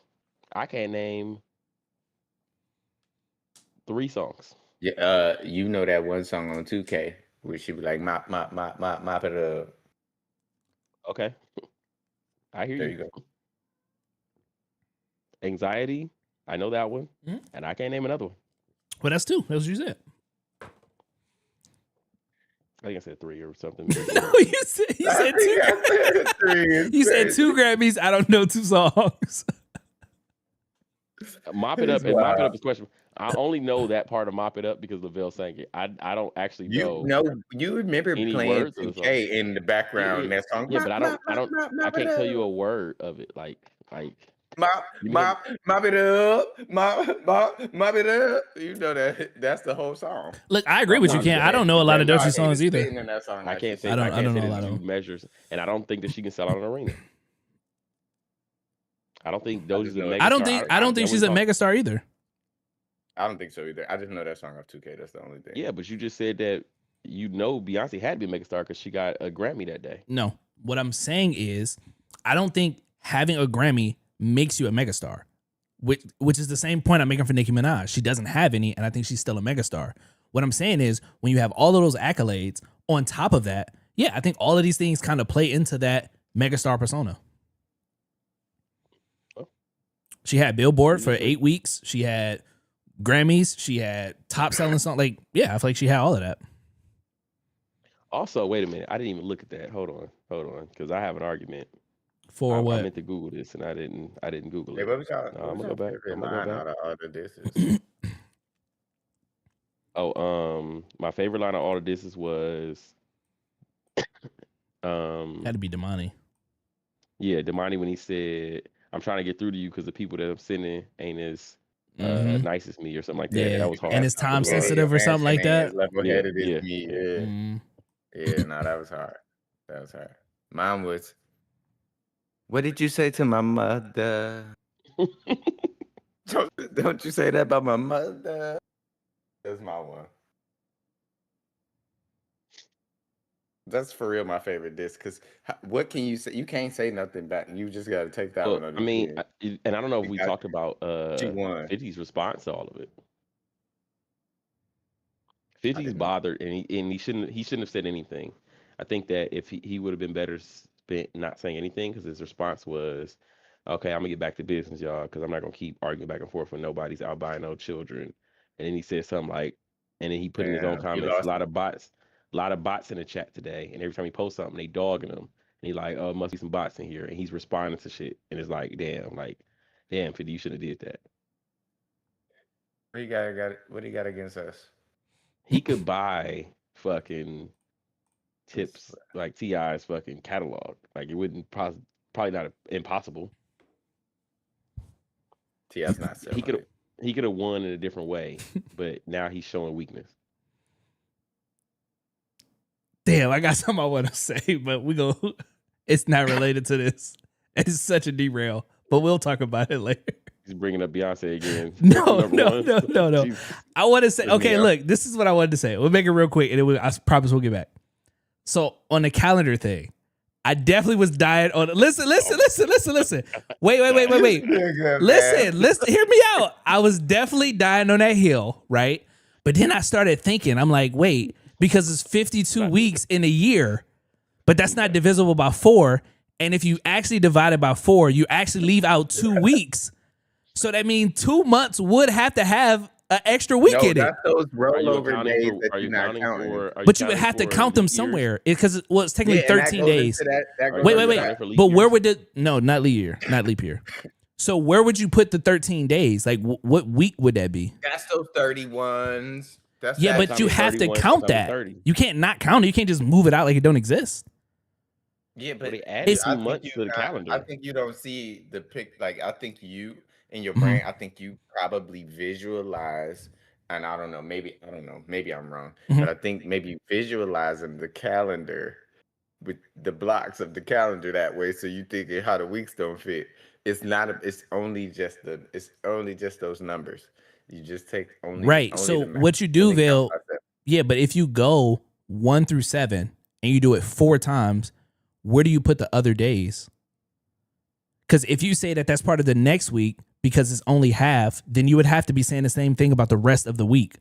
I can't name 3 songs. Yeah, you know that one song on 2K where she be like mop it up. Okay, I hear There you. you go. Anxiety, I know that one, Mhm. and I can't name another one. Well, that's two. That's what you said. I think I said three or something No, ridiculous. you I said think two. I said three. It's You said crazy. two Grammys. I don't know two songs. Mop it It's up and mop it wild. up is question. I only know that part of mop it up because Lavelle sang it. I don't actually You know know, you remember any playing words of the song. 2K in the Yeah, yeah, background that song yeah, but I mop it can't tell you up. a word of it. Like Mop, give me the. mop it up, mop it up. You know that's the whole song. Look, I agree From with you, I'm Ken. just, I don't know a lot of No, Doechii I hated songs either. spitting in that song. I should say. I I don't can't know say a the lot of two them. measures, and I don't think that she can sell out an arena. I don't think I Doja's just a know. I don't megastar. think I don't think That she's wouldn't a talk. megastar either. I don't think so either. I just know that song of 2K. That's the only thing. Yeah, but you just said that Beyonce had to be a megastar because she got a Grammy that day. No. What I'm saying is, I don't think having a Grammy makes you a megastar. Which is the same point I'm making for Nicki Minaj. She doesn't have any, and I think she's still a megastar. What I'm saying is, when you have all of those accolades on top of that, yeah, I think all of these things kind of play into that megastar persona. Oh, She had Billboard you for disagree? 8 weeks. She had Grammys. She had top selling song. Like, yeah, I feel like she had all of that. Also, wait a minute. I didn't even look at that. Hold on, because I have an argument. For I what? meant to Google this and I didn't. I didn't Google Hey, it. No, what I'm was gonna your go back. favorite I'm gonna go line back. out of all the disses? Oh, my favorite line of all of this was Had to be Damani. yeah, Damani when he said, "I'm trying to get through to you because the people that I'm sending ain't as Mm-hmm. nice as me" or something like that. Yeah, That was and hard. it's That time was hard. Your sensitive or something mansion like ain't as that. level Yeah, headed as yeah, me. yeah. Yeah, Mm. yeah. No, that was hard. That was hard. Mine was. What did you say to my mother? Don't you say that about my mother? That's my one. That's for real my favorite disc. Cause what can you say? You can't say nothing back. You just got to take that Well, one on I the mean, chin. and I don't know if You we got talked about she won. 50's response to all of it. I 50's didn't know. bothered, and he shouldn't have said anything. I think that if he would have been better spent not saying anything because his response was, "Okay, I'm gonna get back to business, y'all, because I'm not gonna keep arguing back and forth with nobody's albino children." And then he said something like, and then he put in his own Damn, you comments, lost me. a lot of bots in the chat today, and every time he posts something, they dogging him, and he like, "Oh, must be some bots in here," and he's responding to shit, and it's like, damn, 50, you should have did that. What do you got against us? He could buy fucking This tips like Ti's fucking catalog. Like it wouldn't probably not impossible. Ti's not He selling could it. he could have won in a different way, but now he's showing weakness. Damn, I got something I want to say, but we go. It's not related to this. It's such a derail, but we'll talk about it later. He's bringing up Beyonce again. No, Number no, one. no, no, no. Jesus. I want to say, okay, Yeah. look, this is what I wanted to say. We'll make it real quick, and I promise we'll get back. So on the calendar thing, I definitely was dying on. Listen. Wait. Listen. Hear me out. I was definitely dying on that hill, right? But then I started thinking, I'm like, wait, because it's 52 weeks in a year, but that's not divisible by 4. And if you actually divide it by 4, you actually leave out 2 weeks. So that means 2 months would have to have an extra week No, in it. that's those Are you rollover accounting days for? that Are you you're not accounting counting. for? Are you But you would accounting have to for count them leap years? somewhere because it's technically Yeah, and that 13 goes days. into that. That Are goes you Wait. into accounting that. for leap But where years? would not leap year. So where would you put the 13 days? Like what week would that be? That's those 31s. That's Yeah, that. but you have to 31, count sometimes that. 30. You can't not count it. You can't just move it out like it don't exist. Yeah, Well, but they added It's- I 2 think months to the I calendar. think you don't see the pic. Like I think you in your Mhm. brain. I think you probably visualize, and I don't know. Maybe I don't know. Maybe I'm wrong, Mhm. but I think maybe visualizing the calendar with the blocks of the calendar that way. So you thinking how the weeks don't fit. It's not. It's only just the. It's only just those numbers. You just take Right. only So the math. what you do, Only count Vale, by seven. yeah, but if you go 1 through 7 and you do it 4 times, where do you put the other days? Because if you say that that's part of the next week because it's only half, then you would have to be saying the same thing about the rest of the week.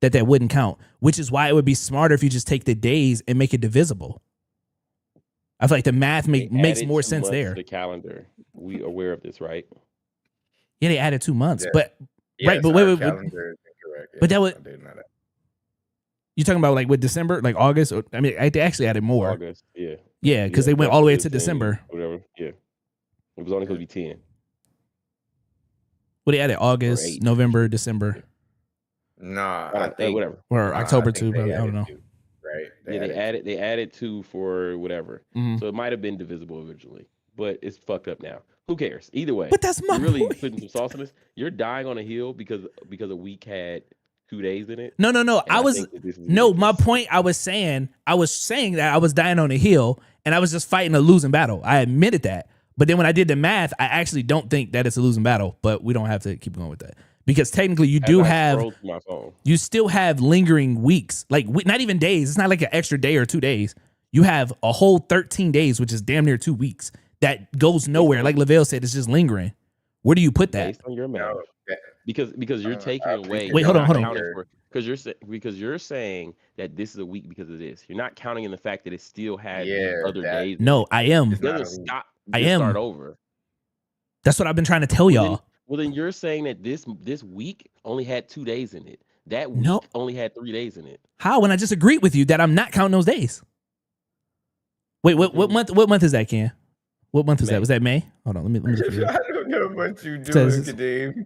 that wouldn't count, which is why it would be smarter if you just take the days and make it divisible. I feel like the math They makes added more 2 sense months to there. the calendar. We aware of this, right? Yeah, they added 2 months, Yeah. but Yes, but our wait, calendar is incorrect. but that Yes, would- I did know that. you talking about like with December, like August? Or, I mean, they actually added more. August, yeah. Yeah, because they went all the way to August and December. Whatever, yeah. It was only supposed to be 10 Well, they added or August, 8. November, December, Nah, I think Whatever. or I October think too. they Probably, I don't added know. 2, right? Yeah, they added 2 for whatever. Mhm. So it might have been divisible originally, but it's fucked up now. Who cares? Either way, But that's my you're really point. putting some sauce on this. You're dying on a hill because a week had 2 days in it. No. And I was think that this is no. My ridiculous. point. I was saying that I was dying on a hill, and I was just fighting a losing battle. I admitted that. But then when I did the math, I actually don't think that it's a losing battle. But we don't have to keep going with that because technically you do As I have. scrolled through my phone. You still have lingering weeks, like not even days. It's not like an extra day or 2 days. You have a whole 13 days, which is damn near 2 weeks. That goes nowhere. Like Lavelle said, it's just lingering. Where do you put that? Based on your math, No, that- because you're taking I away. appreciate Wait, you're hold on, not hold on. counting for- because you're saying that this is a week because of this. You're not counting in the fact that it still had these Yeah, other that- days. No, I am. It's It not doesn't a week. stop. I Just am. Start over. That's what I've been trying to tell y'all. Well, then you're saying that this week only had 2 days in it. That week No. only had 3 days in it. How? When I just agreed with you that I'm not counting those days. Wait, what month? What month is that, Ken? What month was May. that? Was that May? Hold on, let me look at it. I don't know what you Says doing, it's- Kadeem.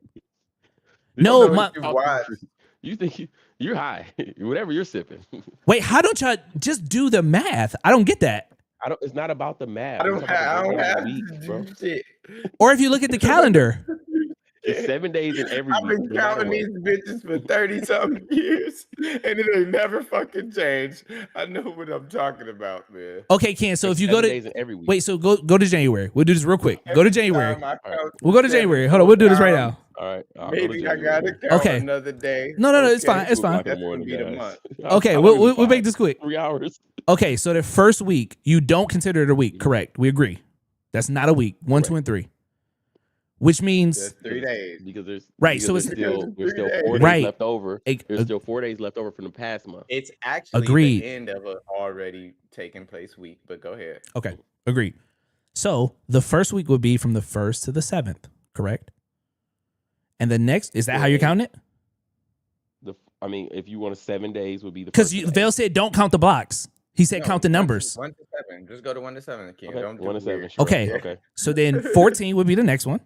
No, know my what you watch. You think you're high? Whatever you're sipping. wait. How don't y'all just do the math? I don't get that. I don't. It's not about the math. I don't have the to week, bro. do shit. Or if you look at the calendar, It's 7 days in every I've week. been no matter counting what. these bitches for 30-something years, and it ain't never fucking changed. I know what I'm talking about, man. okay, Ken. So It's if you go 7 to days in every week. wait, so go to January. We'll do this real quick. Go to January. Time I All right. count We'll go to January. Hold on, we'll do this right now. All right. I'll go to Maybe I January. gotta count Okay. another day. No, it's fine, it's fine. That's 2 o'clock in gonna the be the morning, month. guys. Okay, I'll we'll give you make 5. this quick. 3 hours. Okay, so the first week you don't consider it a week, correct? We agree. That's not a week. 1, 2, and 3. Which means That's 3 days. Because there's Right, because so there's it's- still there's still 3 4 days. days Right. left over. Ag- There's still 4 days left over from the past month. It's actually Agreed. the end of an already taking place week, but go ahead. okay, agreed. So the first week would be from the 1st to the 7th, correct? And the next is that how you're counting it? I mean, if you want 7 days, would be the Because first day. Vale said don't count the blocks. He said No, count the numbers. 1 to 7. Just go to 1 to 7, Ken. Okay, Don't do 1 to it 7. weird. Sure. Okay. Okay. So then 14 would be the next one.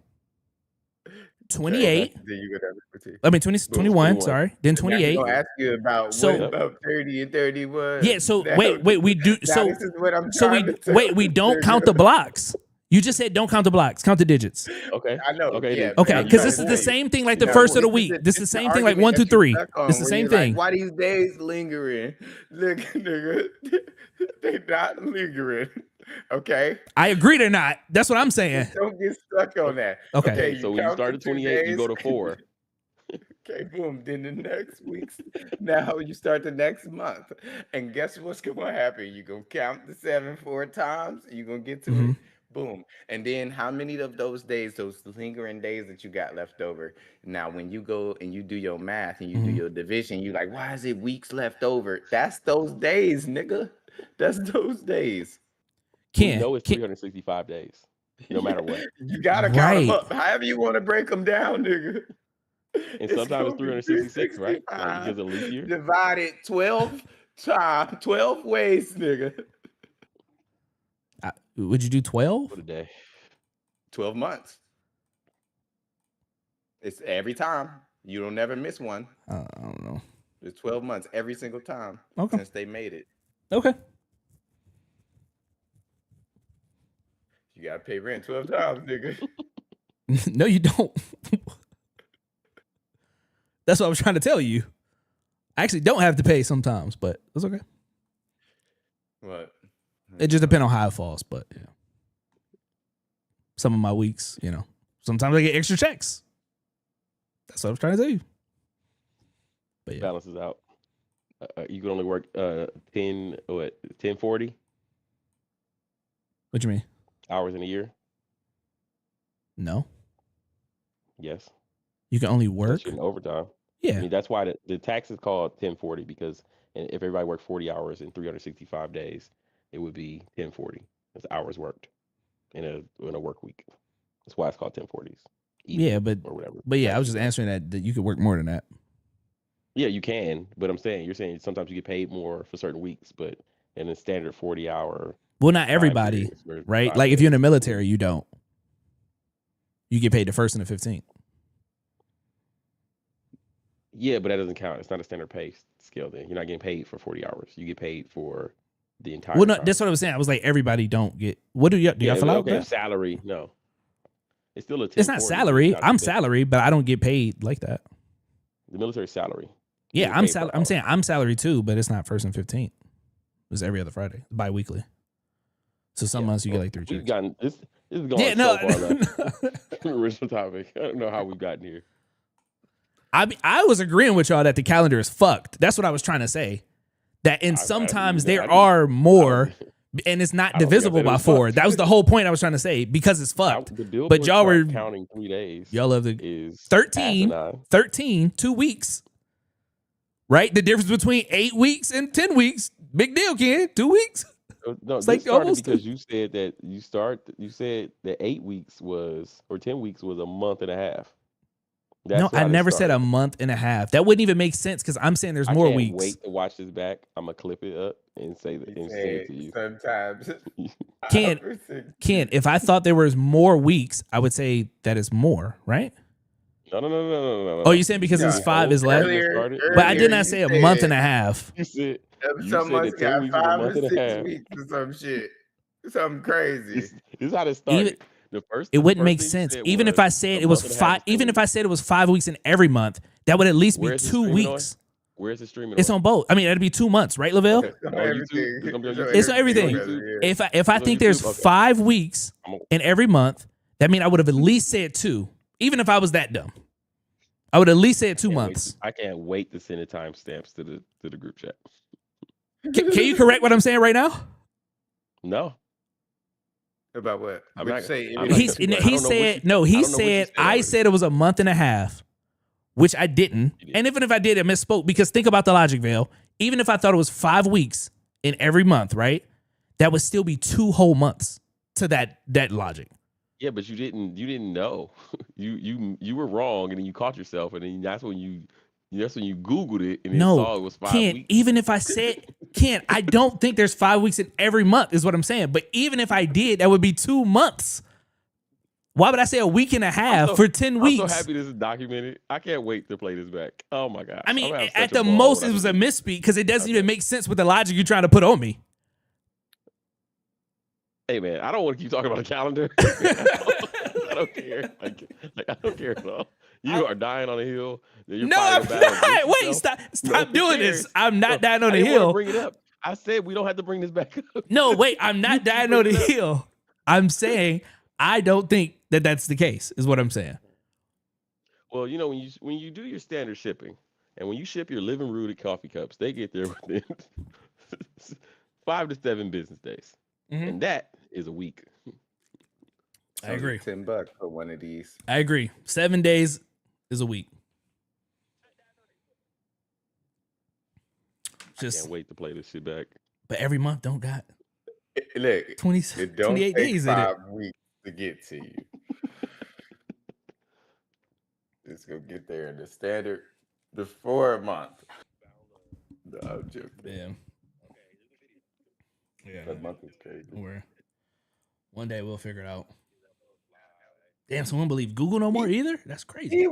28. Then you go down to 15. I mean 20, 21. 21. Sorry. Then Now 28. I'm gonna ask you about So- what about 30 and 31. Yeah. So Now- wait. We do. now So this is what I'm so we trying to tell wait. We you. don't count the blocks. You just said don't count the blocks. Count the digits. Okay. I know. Okay, yeah, then. Okay. I'm Because trying this to is tell the you. same thing like the Now, first of the this week. is This is the it's same thing like argument 1, 2, that you're 3. stuck on It's the where same you're like, thing. why these days lingering? Look, nigga, they not lingering. Okay, I agree or not. That's what I'm saying. don't get stuck on that. Okay. So when you count start the at 2 28, you go to days. 4. Okay, boom. Then the next week's now you start the next month. And guess what's gonna happen? You're gonna count the 7 4 times, you're gonna get to Mhm. it. Boom. And then how many of those days, those lingering days that you got left over? Now, when you go and you do your math and you do Mhm. your division, you're like, why is it weeks left over? That's those days, nigga. That's those days. We Ken, know it's Ken- 365 days, no matter what. You gotta count Right. them up. However you want to break them down, nigga. And sometimes it's gonna be 366, right? Like 365 because of leap year. divided 12 times, 12 ways, nigga. would you do 12? For the day. 12 months. It's every time. You don't never miss one. I don't know. It's 12 months every single time Okay. since they made it. Okay. You gotta pay rent 12 times, nigga. No, you don't. That's what I was trying to tell you. I actually don't have to pay sometimes, but it's okay. What? It just depends on how it falls, but yeah. Some of my weeks, sometimes I get extra checks. That's what I was trying to tell you. But yeah. Balances out. You can only work 1040 What you mean? hours in a year. No. Yes. You can only work. That's in overtime. Yeah. I mean, that's why the tax is called 1040 because if everybody worked 40 hours in 365 days, it would be 1040. That's hours worked in a work week. That's why it's called 1040s. Yeah, Even but or whatever. yeah, I Tax was just people. answering that you could work more than that. Yeah, you can, but you're saying sometimes you get paid more for certain weeks, but in a standard 40-hour Well, not time everybody, period for right? 5 Like if you're in the days. military, you don't. You get paid the 1st and the 15th. Yeah, but that doesn't count. It's not a standard pay scale then. You're not getting paid for 40 hours. You get paid for the Well, entire no, time. that's what I was saying. I was like, everybody don't get. What do y'all Yeah, fill out? okay, That? salary. No. It's still a It's not 1040, but it's salary. not I'm the best. salary, but I don't get paid like that. The military salary. You Yeah, get I'm paid per salary. I'm hour. saying I'm salary too, but it's not 1st and 15th. It's every other Friday, bi-weekly. So some Yeah, months you get well, like 3 we've checks. gotten this is going Yeah, so no, far left from the original topic. I don't know how we've gotten here. I was agreeing with y'all that the calendar is fucked. That's what I was trying to say. That and sometimes there are more, and it's not I don't think I divisible said it by was 4. fucked. That was the whole point I was trying to say because it's fucked. The Billboard But y'all were chart counting 3 days y'all love the is 13, asinine. 13, 2 weeks. Right? The difference between 8 weeks and 10 weeks. Big deal, Ken. 2 weeks. No, It's this like started almost because you said that you said that 8 weeks was or 10 weeks was a month and a half. No, That's I how this never said a started. month and a half. That wouldn't even make sense because I'm saying there's I more can't weeks. wait to watch this back. I'm gonna clip it up and say that He and send it said to you. sometimes. Ken, if I thought there was more weeks, I would say that is more, right? No. Oh, you saying because Yeah, it's 5 is less? Started, But I did earlier not you say a month and said a half. you some said months that 10 got weeks was a 5 or month and a 6 half. weeks or some shit. Something crazy. This is how this Even started. The it wouldn't first make thing you sense. said Even if was I said a it was month and a half 5, is 10 even if I weeks. said it was 5 weeks in every month, that would at least be Where's it 2 streaming on? weeks. Where's it streaming It's on? on both. I mean, that'd be 2 months, right, Lavelle? It's on On YouTube? everything. It's gonna be on It's on YouTube? It's on everything. brother, yeah. If I It's on think there's YouTube? Okay. 5 weeks I'm gonna- in every month, that means I would have at least said 2. Even if I was that dumb, I would at least say 2 months. I can't wait to send the timestamps to the group chat. Can you correct what I'm saying right now? No. About what? I'm Would not- you say I'm it not- He I don't know what said you- no. I He don't know what you said said I already. said it was a month and a half, which I didn't. You did. And even if I did, I misspoke because think about the logic, Vale. Even if I thought it was 5 weeks in every month, right? That would still be 2 whole months to that logic. Yeah, but you didn't know. You were wrong, and then you caught yourself, and then that's when you Googled it and then saw No, it was 5 Ken. weeks. Even if I said Ken, I don't think there's 5 weeks in every month. Is what I'm saying. But even if I did, that would be 2 months. Why would I say a week and a half for 10 weeks? I'm so happy this is documented. I can't wait to play this back. Oh my gosh. I mean, I'm gonna have at such a the ball most, when I it was do a this. misspeak because it doesn't Okay. even make sense with the logic you're trying to put on me. Hey man, I don't want to keep talking about a calendar. I don't care. Like I don't care at all. You are dying on a hill. You're No, I'm fighting a battle not. against Wait, yourself. stop No one doing this. cares. I'm not No, dying on I the didn't want to hill. bring it up. I said we don't have to bring this back up. No, wait, I'm You not keep dying on the bringing it up. hill. I'm saying I don't think that that's the case. Is what I'm saying. Well, you know when you do your standard shipping, and when you ship your living rooted coffee cups, they get there within 5 to 7 business days, Mhm. and that is a week. I agree. $10 for one of these. I agree. 7 days is a week. Just, Can't wait to play this shit back. but every month don't got Look, 20, it don't 28 take days in it. 5 weeks to get to you. It's gonna get there in the standard before a month. No, I'm joking. Yeah. Yeah. That month is crazy. Where one day we'll figure it out. Damn, someone believe Google no more either? That's crazy. He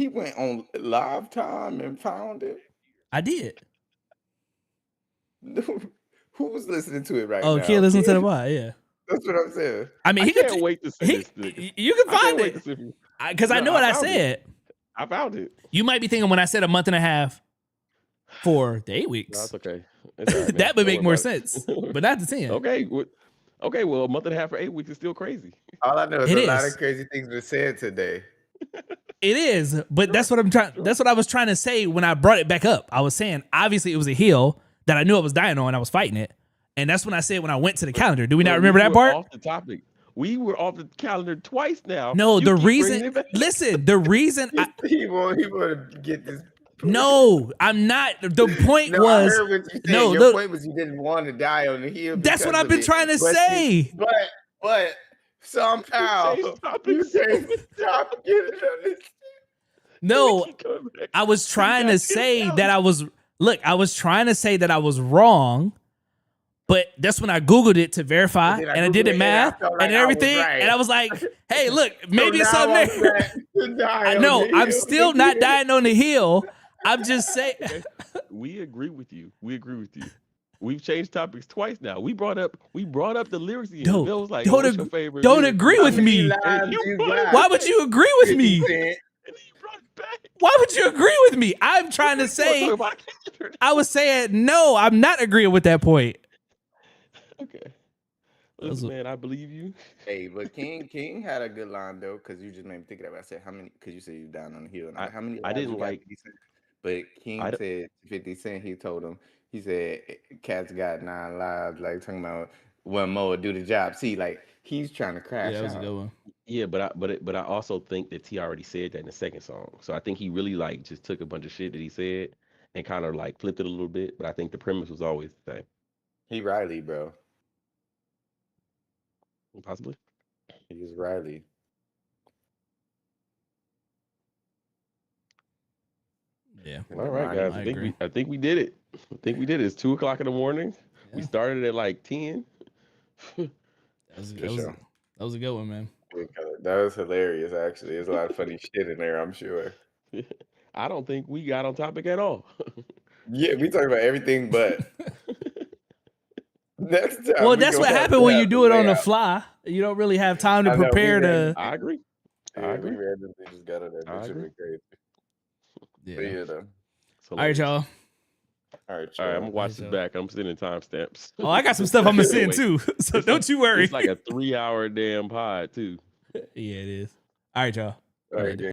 went on live time and found it. I did. Who was listening to it right Oh, now? kid, listen to the why, yeah. That's what I'm saying. I mean, I he could. can't wait to see this. You can I can't find wait to it see. because I No, know what I found it. said. I found it. You might be thinking when I said a month and a half for the 8 No, weeks, it's okay. It's all right, man. that would Don't make worry more about it. sense, but not the 10. Okay. Okay. Well, a month and a half for 8 weeks is still crazy. All I know is It a lot is. of crazy things were said today. It is, but that's what I'm trying. That's what I was trying to say when I brought it back up. I was saying obviously it was a hill that I knew I was dying on. I was fighting it, and that's when I said when I went to the calendar. Do we not Well, remember you that were part? Off the topic. We were off the calendar twice now. No, You the keep bringing reason. it back. Listen, the reason. He want to get this. No, I'm not. The point No, I was. heard what you said. No, Your look. point was you didn't want to die on the hill. That's what because I've of been it. trying to But say. but somehow changed you topics. can't stop getting on this. No, Keep coming back. I was trying to goddamn say calendar. that I was. Look, I was trying to say that I was wrong. But that's when I Googled it to verify, And then I and I did Googled the it, and I math felt and like I was everything, right. and I was like, "Hey, look, So maybe it's now I'm something there." back to die I on know the I'm hill. still not dying on the hill. I'm just saying. Okay. We agree with you. We agree with you. We've changed topics twice now. We brought up the lyrics again. Don't Bill was like, don't "What's your ag- favorite?" don't lyric agree from with the me. album? And Lives you you brought it got. Why back. would you agree with 50 me? Cent. And then you brought it back. Why would you agree with me? I'm trying to You wanna say. talk about a calendar? I was saying no. I'm not agreeing with that point. Okay. That was Listen, a- man, I believe you. Hey, but King had a good line though, because you just made me think of that. I said, how many? Because you said you down on the hill, and I was like, how many I lives didn't you got? like. 50 Cent? But King I, d- said 50 Cent. He told him. He said, "Cats got 9 lives." Like talking about one more do the job. See, like he's trying to Yeah, crash that was a out. good one. yeah, but I also think that T already said that in the second song. So I think he really like just took a bunch of shit that he said and kind of like flipped it a little bit. But I think the premise was always the same. He Riley, bro. Possibly. He's Riley. Yeah, And All the right, line guys. I he agree. I think we did it. I think we did it. It's 2 o'clock in the morning. We Yeah. started at like 10. That was For sure. that was a good one, man. That was hilarious. Actually, there's a lot of funny shit in there. I'm sure. I don't think we got on topic at all. Yeah, we talk about everything, but next time. Well, we that's gonna what have happened to when have you the do it on the layout. fly. You don't really have time to I know, we prepare to. randomly- I agree. I Yeah, agree. we randomly just got it. I That should agree. be crazy. But Yeah. yeah, though. It's All right, hilarious. y'all. All right, All right, I'm y'all. gonna watch Hey, this Joe. back. I'm sending timestamps. Oh, I got some stuff I'm gonna send Wait. too. So It's don't like- you worry. It's like a 3-hour damn pod too. Yeah, it is. All right, y'all. All right, Later. gang.